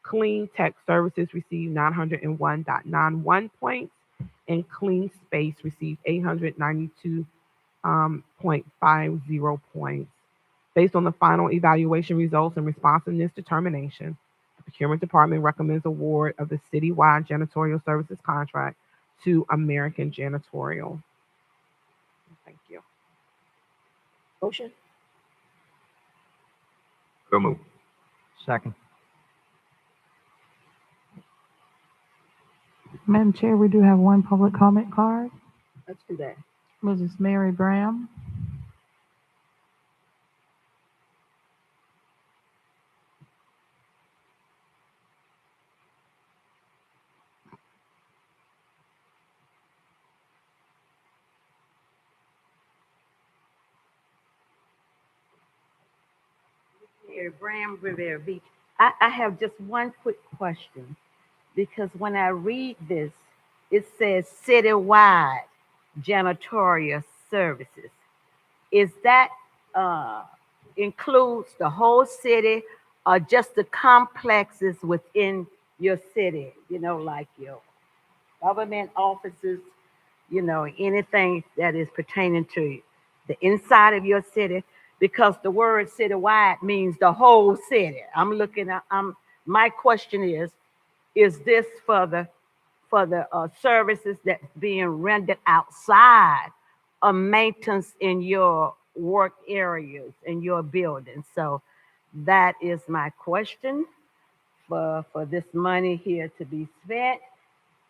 Clean Tech Services received 901.91 points, and Clean Space received 892.50 points. Based on the final evaluation results and responsiveness determination, the Procurement Department recommends award of the citywide janitorial services contract to American Janitorial. Thank you. Motion? So moved. Second. Madam Chair, we do have one public comment card. Let's do that. Mrs. Mary Brown. Mary Graham, Rivera Beach. I have just one quick question because when I read this, it says citywide janitorial services. Is that includes the whole city or just the complexes within your city? You know, like your government offices, you know, anything that is pertaining to the inside of your city, because the word citywide means the whole city. I'm looking at, my question is this for the services that's being rendered outside of maintenance in your work areas in your building? So that is my question for this money here to be spent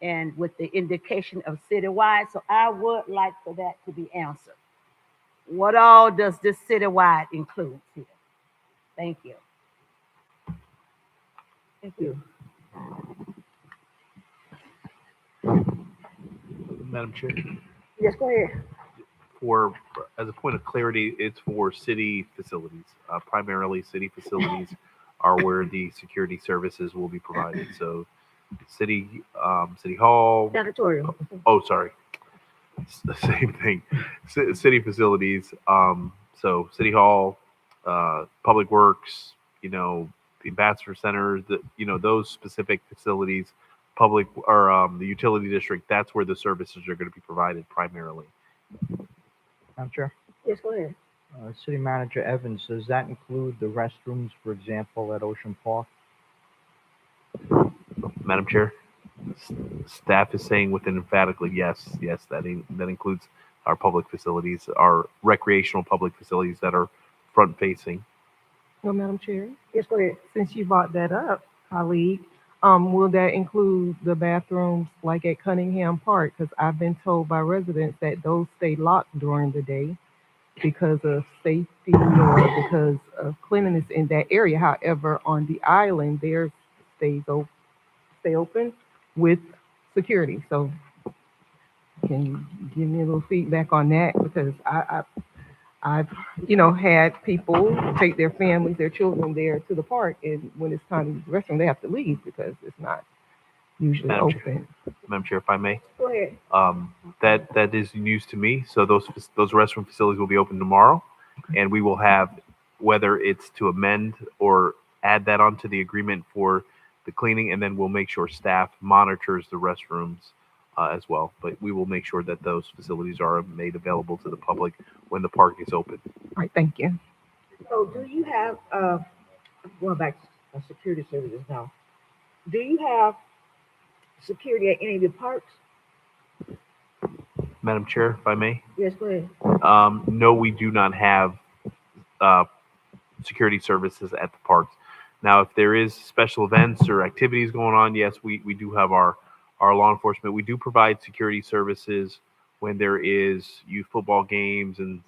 and with the indication of citywide. So I would like for that to be answered. What all does this citywide include here? Thank you. Thank you. Madam Chair, Yes, go ahead. for, as a point of clarity, it's for city facilities. Primarily, city facilities are where the security services will be provided. So city hall. Janitorial. Oh, sorry. It's the same thing. City facilities. So city hall, public works, you know, the ambassador centers, those specific facilities, public or the utility district. That's where the services are going to be provided primarily. Madam Chair. Yes, go ahead. City Manager Evans, does that include the restrooms, for example, at Ocean Park? Madam Chair, staff is saying with an emphatically yes, that includes our public facilities, our recreational public facilities that are front facing. Well, Madam Chair, Yes, go ahead. since you brought that up, colleague, will that include the bathrooms like at Cunningham Park? Because I've been told by residents that those stay locked during the day because of safety or because of cleanliness in that area. However, on the island, theirs stay open with security. So can you give me a little feedback on that? Because I've had people take their families, their children there to the park, and when it's time to use the restroom, they have to leave because it's not usually Madam Chair. open. Madam Chair, if I may, Go ahead. that is news to me. So those restroom facilities will be open tomorrow, and we will have, whether it's to amend or add that onto the agreement for the cleaning, and then we'll make sure staff monitors the restrooms as well. But we will make sure that those facilities are made available to the public when the park is open. All right, thank you. So do you have, going back to security services now, do you have security at any of your parks? Madam Chair, if I may. Yes, go ahead. No, we do not have security services at the parks. Now, if there is special events or activities going on, yes, we do have our law enforcement. We do provide security services when there is youth football games and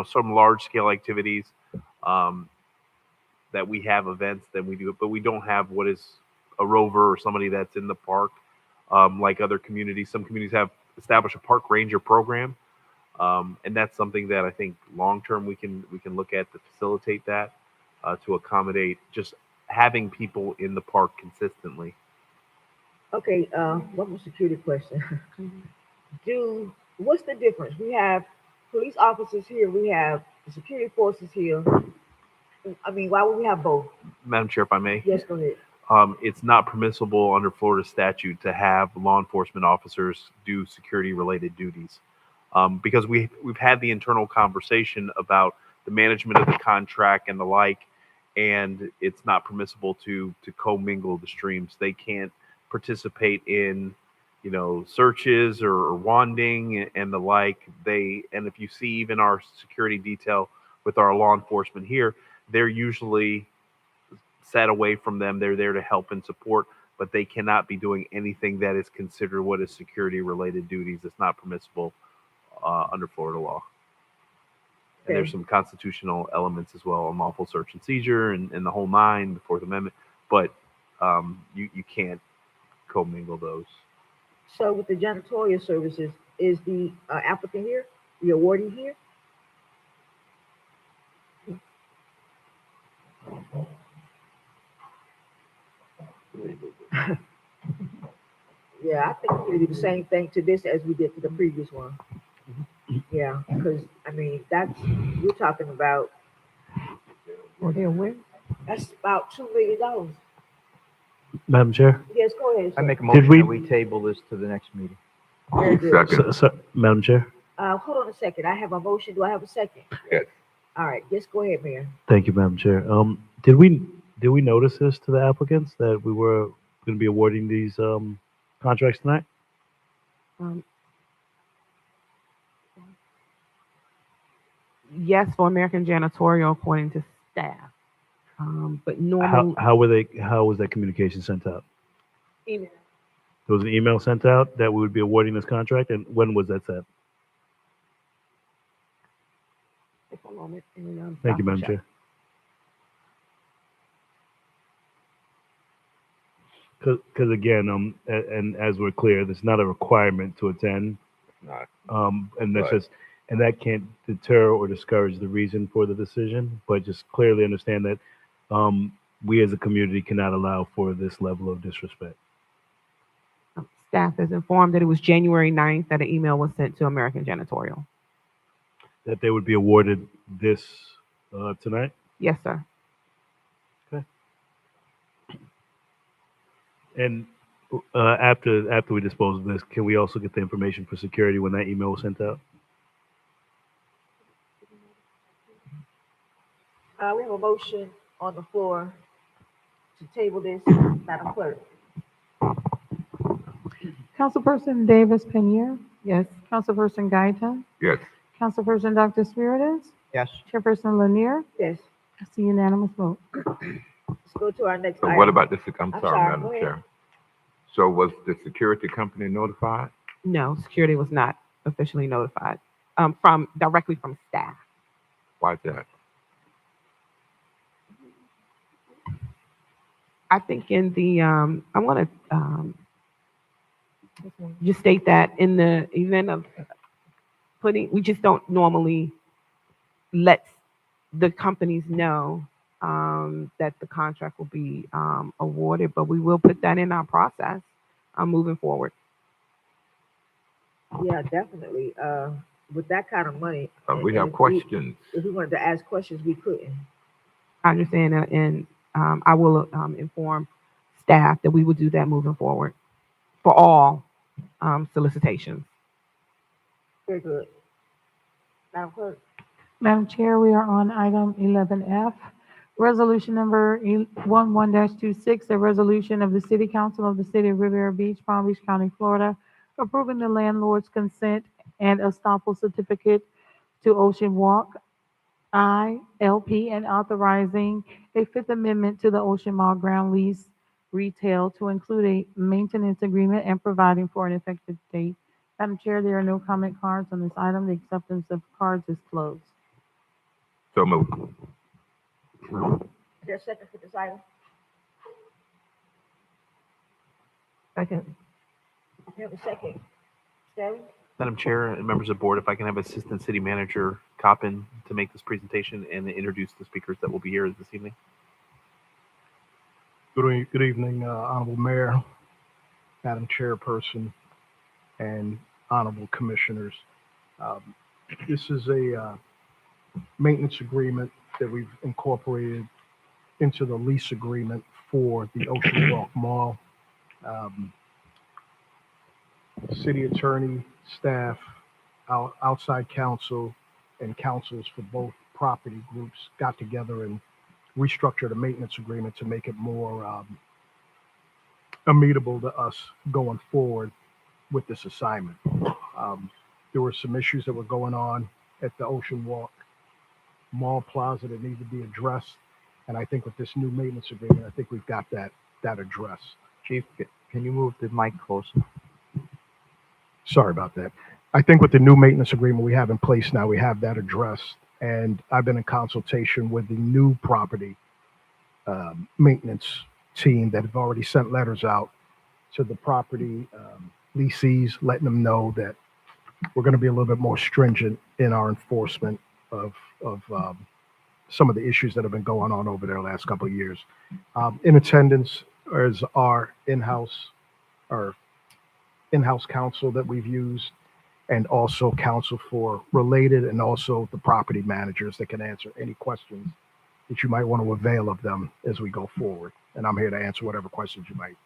some large scale activities that we have events that we do, but we don't have what is a rover or somebody that's in the park like other communities. Some communities have established a park ranger program, and that's something that I think long term we can look at to facilitate that to accommodate just having people in the park consistently. Okay, one more security question. What's the difference? We have police officers here, we have the security forces here. I mean, why would we have both? Madam Chair, if I may. Yes, go ahead. It's not permissible under Florida statute to have law enforcement officers do security related duties because we've had the internal conversation about the management of the contract and the like, and it's not permissible to commingle the streams. They can't participate in searches or wanding and the like. And if you see even our security detail with our law enforcement here, they're usually set away from them. They're there to help and support, but they cannot be doing anything that is considered what is security related duties. It's not permissible under Florida law. And there's some constitutional elements as well, unlawful search and seizure and the whole nine, the Fourth Amendment, but you can't commingle those. So with the janitorial services, is the applicant here, the awardee here? Yeah, I think we need to do the same thing to this as we did to the previous one. Yeah, because, I mean, we're talking about, Or they'll win. that's about $2 million. Madam Chair? Yes, go ahead, I sir. make a Did motion we- that we table this to the next meeting. Very good. Madam Chair? Hold on a second. I have a motion. Do I have a second? Yes. All right, just go ahead, Mayor. Thank you, Madam Chair. Did we notice this to the applicants that we were going to be awarding these contracts tonight? Yes, for American Janitorial, according to staff. But normally, How was that communication sent out? Email. There was an email sent out that we would be awarding this contract, and when was that sent? a moment, and, Thank you, Dr. Madam Shep. Chair. Because again, and as we're clear, there's not a requirement to attend, Not. and that's Right. just, and that can't deter or discourage the reason for the decision, but just clearly understand that we as a community cannot allow for this level of disrespect. Staff is informed that it was January 9th that an email was sent to American Janitorial. That they would be awarded this tonight. Yes, sir. Okay. And after we dispose of this, can we also get the information for security when that email was sent out? We have a motion on the floor to table this, Madam Clerk. Councilperson Davis Penier, Yes. Councilperson Gaita, Yes. Councilperson Dr. Spiritus, Yes. Chairperson Lanier. Yes. That's a unanimous vote. Let's go to our next So item. what about this? I'm I'm sorry, sorry, Madam go ahead. Chair. So was the security company notified? No, security was not officially notified directly from staff. Why is that? I think in the I want to just state that in the event of we just don't normally let the companies know that the contract will be awarded, but we will put that in our process moving forward. Yeah, definitely. With that kind of money. We and have if questions. If we wanted to ask questions, we couldn't. I understand, and I will inform staff that we will do that moving forward for all solicitations. Very good. Madam Clerk. Madam Chair, we are on item 11F. Resolution number 11-26, a resolution of the City Council of the City of Riviera Beach, Palm Beach County, Florida, approving the landlord's consent and estoppel certificate to Ocean Walk ILP and authorizing a Fifth Amendment to the Ocean Mall ground lease retail to include a maintenance agreement and providing for an effective date. Madam Chair, there are no comment cards on this item. The acceptance of cards is closed. So moved. Is there a second for this item? Second. We have a second. Sterling? Madam Chair and members of the board, if I can have Assistant City Manager Coppin to make this presentation and introduce the speakers that will be here this evening. Good evening, Honorable Mayor, Madam Chairperson, and Honorable Commissioners. This is a maintenance agreement that we've incorporated into the lease agreement for the Ocean Walk Mall. City attorney, staff, outside counsel, and counsels for both property groups got together and restructured a maintenance agreement to make it more amenable to us going forward with this assignment. There were some issues that were going on at the Ocean Walk Mall Plaza that needed to be addressed. And I think with this new maintenance agreement, I think we've got that addressed. Chief, can you move the mic closer? Sorry about that. I think with the new maintenance agreement we have in place now, we have that addressed. And I've been in consultation with the new property maintenance team that have already sent letters out to the property lessees, letting them know that we're going to be a little bit more stringent in our enforcement of some of the issues that have been going on over there the last couple of years. In attendance is our in-house counsel that we've used, and also counsel for related, and also the property managers that can answer any questions that you might want to avail of them as we go forward. And I'm here to answer whatever questions you might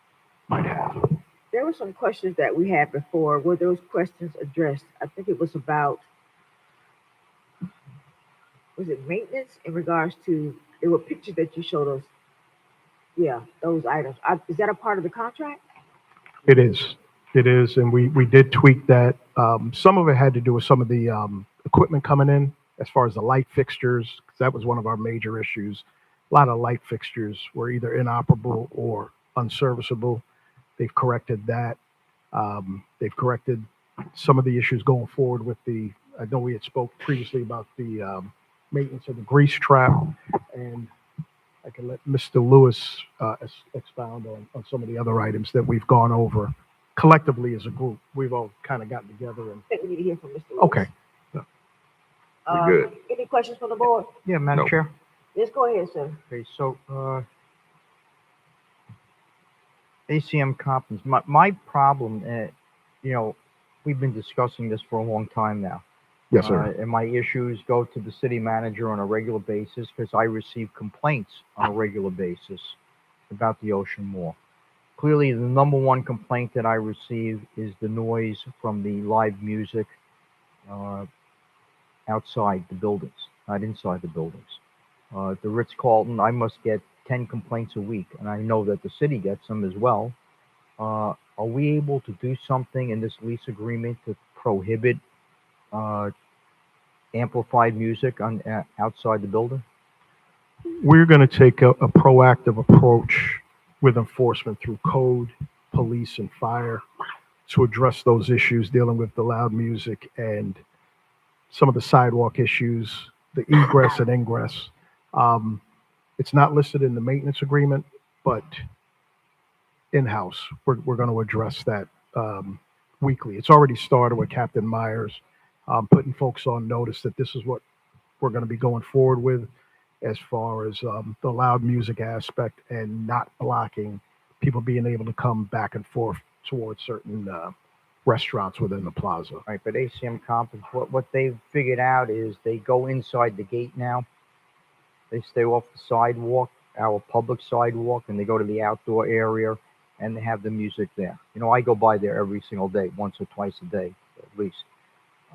have. There were some questions that we had before. Were those questions addressed? I think it was about, was it maintenance in regards to, there were pictures that you showed us. Yeah, those items. Is that a part of the contract? It is. It is, and we did tweak that. Some of it had to do with some of the equipment coming in, as far as the light fixtures, because that was one of our major issues. A lot of light fixtures were either inoperable or unserviceable. They've corrected that. They've corrected some of the issues going forward with the, I know we had spoke previously about the maintenance of the grease trap, and I can let Mr. Lewis expound on some of the other items that we've gone over collectively as a group. We've all kind of gotten together and. I think we need to hear from Mr. Lewis. Okay. We're good. Any questions from the board? Yeah, Madam No. Chair. Yes, go ahead, sir. Okay, so, ACM Coppins, my problem, we've been discussing this for a long time now. Yes, sir. And my issues go to the city manager on a regular basis because I receive complaints on a regular basis about the Ocean Mall. Clearly, the number one complaint that I receive is the noise from the live music outside the buildings, not inside the buildings. The Ritz-Carlton, I must get 10 complaints a week, and I know that the city gets them as well. Are we able to do something in this lease agreement to prohibit amplified music on outside the building? We're going to take a proactive approach with enforcement through code, police, and fire to address those issues dealing with the loud music and some of the sidewalk issues, the egress and ingress. It's not listed in the maintenance agreement, but in-house, we're going to address that weekly. It's already started with Captain Myers, putting folks on notice that this is what we're going to be going forward with as far as the loud music aspect and not blocking people being able to come back and forth towards certain restaurants within the plaza. Right, but ACM Coppins, what they've figured out is they go inside the gate now. They stay off the sidewalk, our public sidewalk, and they go to the outdoor area and they have the music there. You know, I go by there every single day, once or twice a day, at least.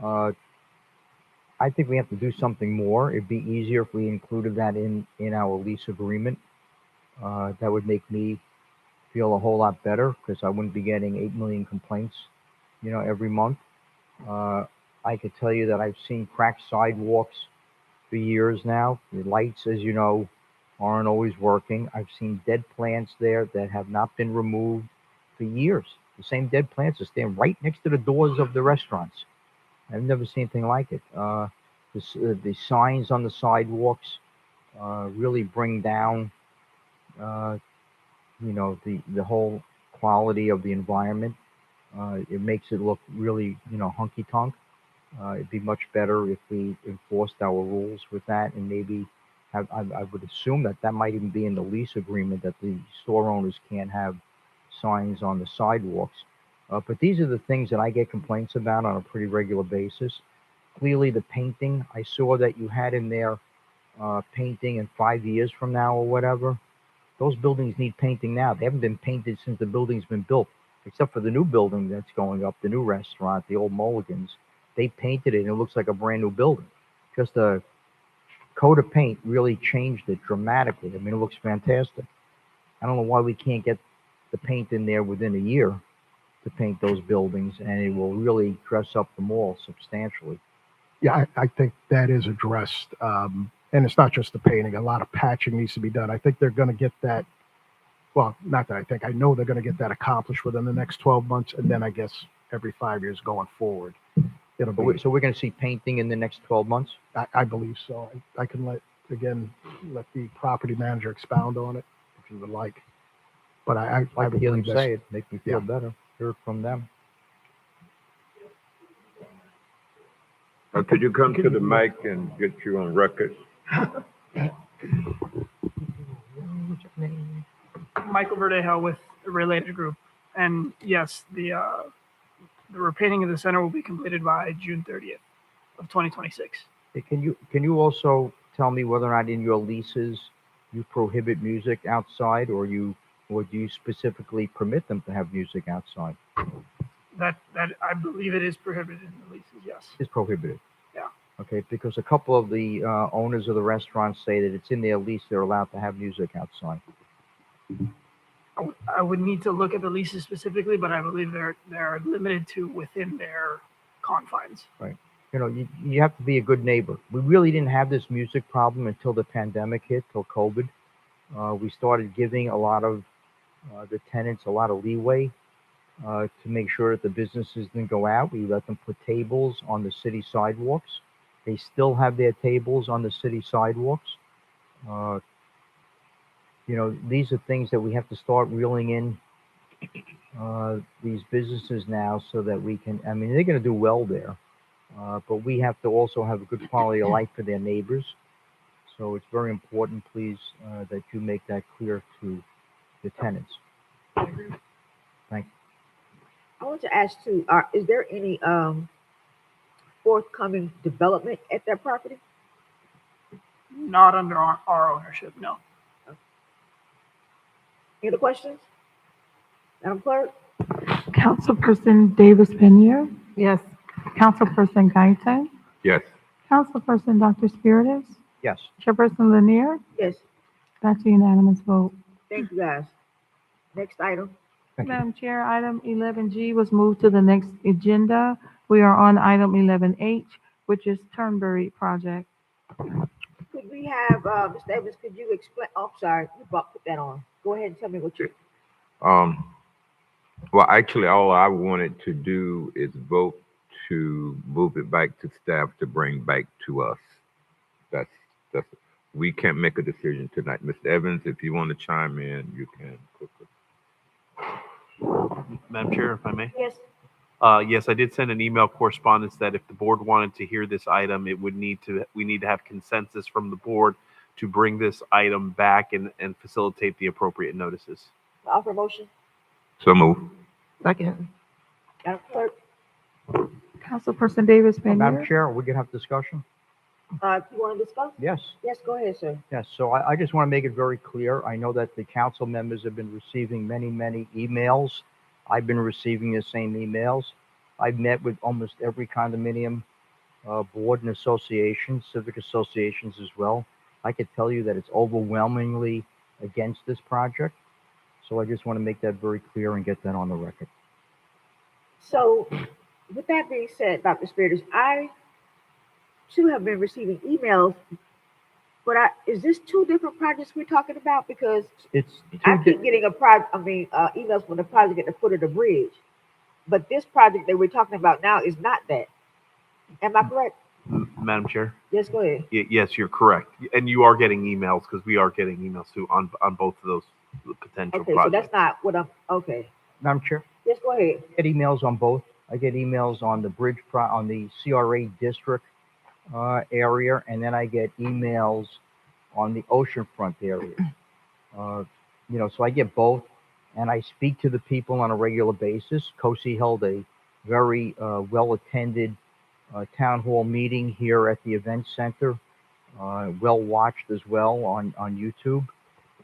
I think we have to do something more. It'd be easier if we included that in our lease agreement. That would make me feel a whole lot better because I wouldn't be getting 8 million complaints, every month. I could tell you that I've seen cracked sidewalks for years now. The lights, as you know, aren't always working. I've seen dead plants there that have not been removed for years. The same dead plants are standing right next to the doors of the restaurants. I've never seen anything like it. The signs on the sidewalks really bring down, the whole quality of the environment. It makes it look really, hunky-tonk. It'd be much better if we enforced our rules with that, and maybe I would assume that might even be in the lease agreement that the store owners can't have signs on the sidewalks. But these are the things that I get complaints about on a pretty regular basis. Clearly, the painting, I saw that you had in there painting in 5 years from now or whatever. Those buildings need painting now. They haven't been painted since the building's been built, except for the new building that's going up, the new restaurant, the old Mulligans. They painted it and it looks like a brand new building. Just a coat of paint really changed it dramatically. I mean, it looks fantastic. I don't know why we can't get the paint in there within a year to paint those buildings, and it will really dress up the mall substantially. Yeah, I think that is addressed. And it's not just the painting. A lot of patching needs to be done. I think they're going to get that. Well, not that I think. I know they're going to get that accomplished within the next 12 months. And then I guess every 5 years going forward. So we're going to see painting in the next 12 months? I believe so. I can let the property manager expound on it if you would like. But I like to hear them believe say it. Make me feel better. Hear it from them. Could you come to the mic and get you on record? Michael Verdejo with a related group. And yes, the repainting of the center will be completed by June 30th of 2026. Hey, can you also tell me whether or not in your leases you prohibit music outside, or do you specifically permit them to have music outside? That I believe it is prohibited in the leases, yes. It's prohibited. Yeah. Okay, because a couple of the owners of the restaurants say that it's in their lease they're allowed to have music outside. I would need to look at the leases specifically, but I believe they're limited to within their confines. Right. You know, you have to be a good neighbor. We really didn't have this music problem until the pandemic hit, till COVID. We started giving a lot of the tenants a lot of leeway to make sure that the businesses didn't go out. We let them put tables on the city sidewalks. They still have their tables on the city sidewalks. You know, these are things that we have to start reeling in these businesses now so that we can, I mean, they're going to do well there, but we have to also have a good quality of life for their neighbors. So it's very important, please, that you make that clear to the tenants. Thank you. I want to ask too, is there any forthcoming development at that property? Not under our ownership, no. Any other questions? Madam Clerk? Councilperson Davis Pinier, Yes. Councilperson Guyton, Yes. Councilperson Dr. Spiritus, Yes. Chairperson Lanier. Yes. That's a unanimous vote. Thank you, guys. Next item. Madam Chair, item 11G was moved to the next agenda. We are on item 11H, which is Turnberry project. Could we have, Mr. Evans, could you explain, oh, I'm sorry, you put that on. Go ahead and tell me what you. Well, actually, all I wanted to do is vote to move it back to staff to bring back to us. That's, we can't make a decision tonight. Mr. Evans, if you want to chime in, you can quickly. Madam Chair, if I may. Yes. Yes, I did send an email correspondence that if the board wanted to hear this item, we need to have consensus from the board to bring this item back and facilitate the appropriate notices. Offer motion. So move. Second. Madam Clerk? Councilperson Davis Pinier. Madam Chair, we can have discussion? You want to discuss? Yes. Yes, go ahead, sir. Yes, so I just want to make it very clear. I know that the council members have been receiving many, many emails. I've been receiving the same emails. I've met with almost every condominium board and association, civic associations as well. I could tell you that it's overwhelmingly against this project. So I just want to make that very clear and get that on the record. So with that being said, Dr. Spiritus, I too have been receiving emails, but is this two different projects we're talking about? Because I keep getting emails from the project at the foot of the bridge, but this project that we're talking about now is not that. Am I correct? Madam Chair? Yes, go ahead. Yes, you're correct. And you are getting emails because we are getting emails too on both of those potential Okay, projects. so that's not what I'm, okay. Madam Chair? Yes, go ahead. I get emails on both. I get emails on the bridge, on the CRA district area, and then I get emails on the oceanfront area. You know, so I get both, and I speak to the people on a regular basis. COSI held a very well-attended town hall meeting here at the event center, well watched as well on YouTube,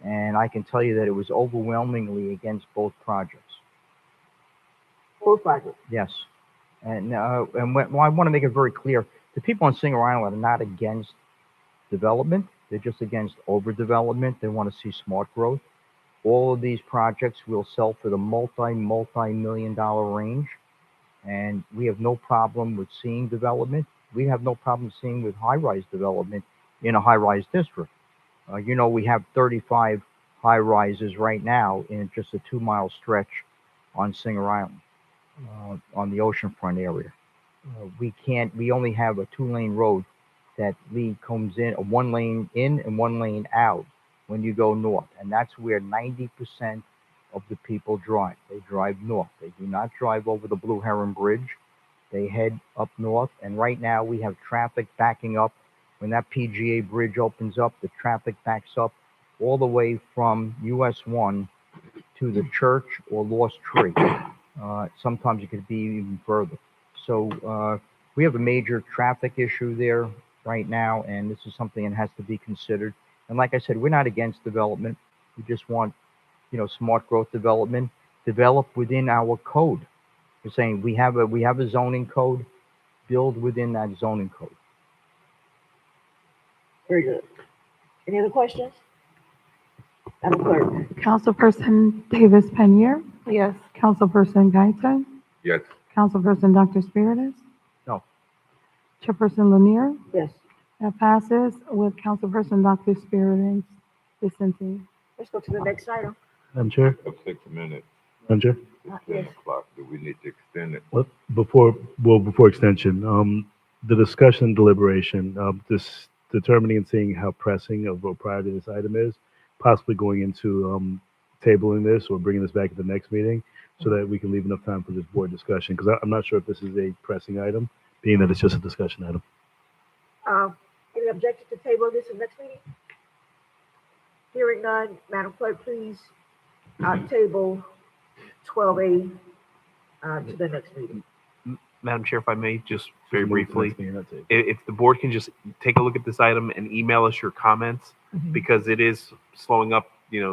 and I can tell you that it was overwhelmingly against both projects. Both projects? Yes, and I want to make it very clear: the people on Singer Island are not against development; they're just against overdevelopment. They want to see smart growth. All of these projects will sell for the multi-million-dollar range. And we have no problem with seeing development. We have no problem seeing with high-rise development in a high-rise district. You know, we have 35 high-rises right now in just a 2-mile stretch on Singer Island, on the oceanfront area. We only have a 2-lane road that comes in, a 1 lane in and 1 lane out when you go north. And that's where 90% of the people drive. They drive north. They do not drive over the Blue Heron Bridge. They head up north. And right now we have traffic backing up. When that PGA bridge opens up, the traffic backs up all the way from US 1 to the church or Lost Tree. Sometimes it could be even further. So we have a major traffic issue there right now, and this is something that has to be considered. And like I said, we're not against development. We just want, smart growth development developed within our code. We're saying we have a zoning code, build within that zoning code. Very good. Any other questions? Madam Clerk? Councilperson Davis Penier, Yes. Councilperson Guyton, Yes. Councilperson Dr. Spiritus, No. Chairperson Lanier. Yes. That passes with Councilperson Dr. Spiritus dissenting. Let's go to the next item. Madam Chair? Of 6 minutes. Madam Chair? It's Yes. 10 o'clock. Do we need to extend it? Well, before extension, the discussion and deliberation, this determining and seeing how pressing of a priority this item is, possibly going into tabling this or bringing this back at the next meeting so that we can leave enough time for this board discussion, because I'm not sure if this is a pressing item, being that it's just a discussion item. Any objection to table this in next meeting? Hearing none, Madam Clerk, please table 12A to the next meeting. Madam Chair, if I may, just very Move to the briefly, next meeting, that's it. if the board can just take a look at this item and email us your comments, because it is slowing up,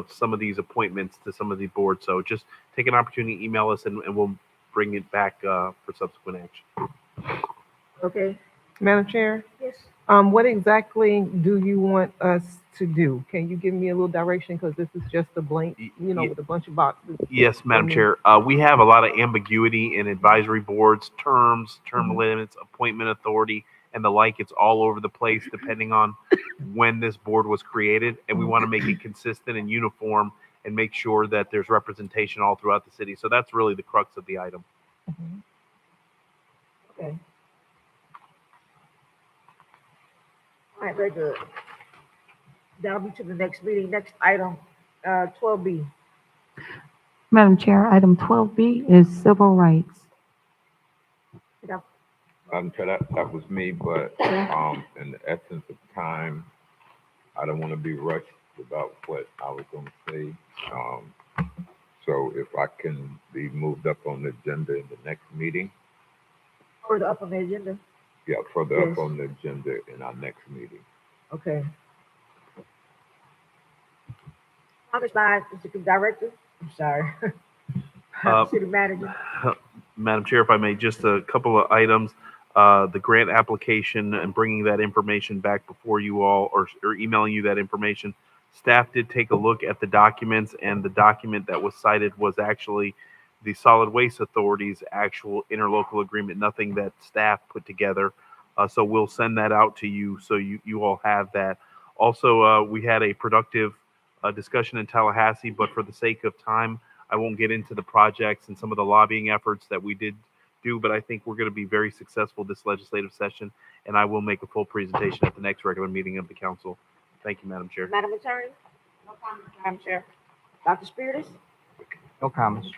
some of these appointments to some of the boards. So just take an opportunity, email us, and we'll bring it back for subsequent action. Okay. Madam Chair, Yes. what exactly do you want us to do? Can you give me a little direction? Because this is just a blank, with a bunch of boxes. Yes, Madam Mhm. Chair. We have a lot of ambiguity in advisory boards, terms, term limits, appointment authority, and the like. It's all over the place depending on when this board was created. And we want to make it consistent and uniform and make sure that there's representation all throughout the city. So that's really the crux of the item. Okay. All right, very good. That'll be to the next meeting. Next item, 12B. Madam Chair, item 12B is civil rights. Madam Chair, that was me, but in the essence of time, I don't want to be rushed about what I was going to say. So if I can be moved up on the agenda in the next meeting. Further up on the agenda? Yeah, further up Yes. on the agenda in our next meeting. Okay. Comments by Mr. Director? I'm sorry. City Manager? Madam Chair, if I may, just a couple of items. The grant application and bringing that information back before you all, or emailing you that information. Staff did take a look at the documents, and the document that was cited was actually the Solid Waste Authority's actual interlocal agreement, nothing that staff put together. So we'll send that out to you so you all have that. Also, we had a productive discussion in Tallahassee, but for the sake of time, I won't get into the projects and some of the lobbying efforts that we did do, but I think we're going to be very successful this legislative session, and I will make a full presentation at the next regular meeting of the council. Thank you, Madam Chair. Madam Attorney? No comment, Madam Chair. Dr. Spiritus? No comments.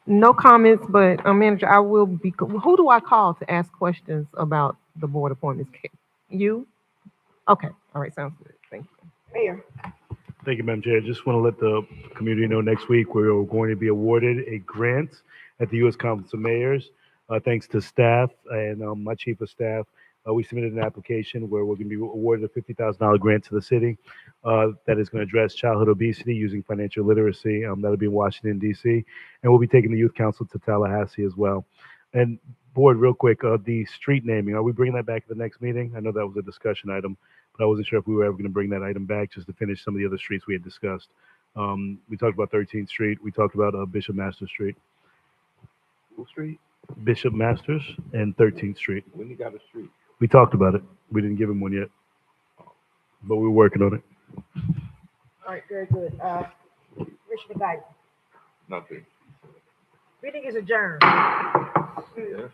No comments, but Manager, I will be, who do I call to ask questions about the board appointments? You? Okay, all right, sounds good, thank you. Mayor? Thank you, Madam Chair. Just want to let the community know next week we're going to be awarded a grant at the U.S. Conference of Mayors. Thanks to staff and my chief of staff. We submitted an application where we're going to be awarded a $50,000 grant to the city that is going to address childhood obesity using financial literacy. That'll be in Washington, D.C. And we'll be taking the Youth Council to Tallahassee as well. And board, real quick, the street naming, are we bringing that back at the next meeting? I know that was a discussion item, but I wasn't sure if we were ever going to bring that item back just to finish some of the other streets we had discussed. We talked about 13th Street. We talked about Bishop Masters Street. Who street? Bishop Masters and 13th Street. When you got a street? We talked about it. We didn't give him one yet, but we're working on it. All right, very good. Commissioner Guy? Nothing. Meeting is adjourned. Yeah.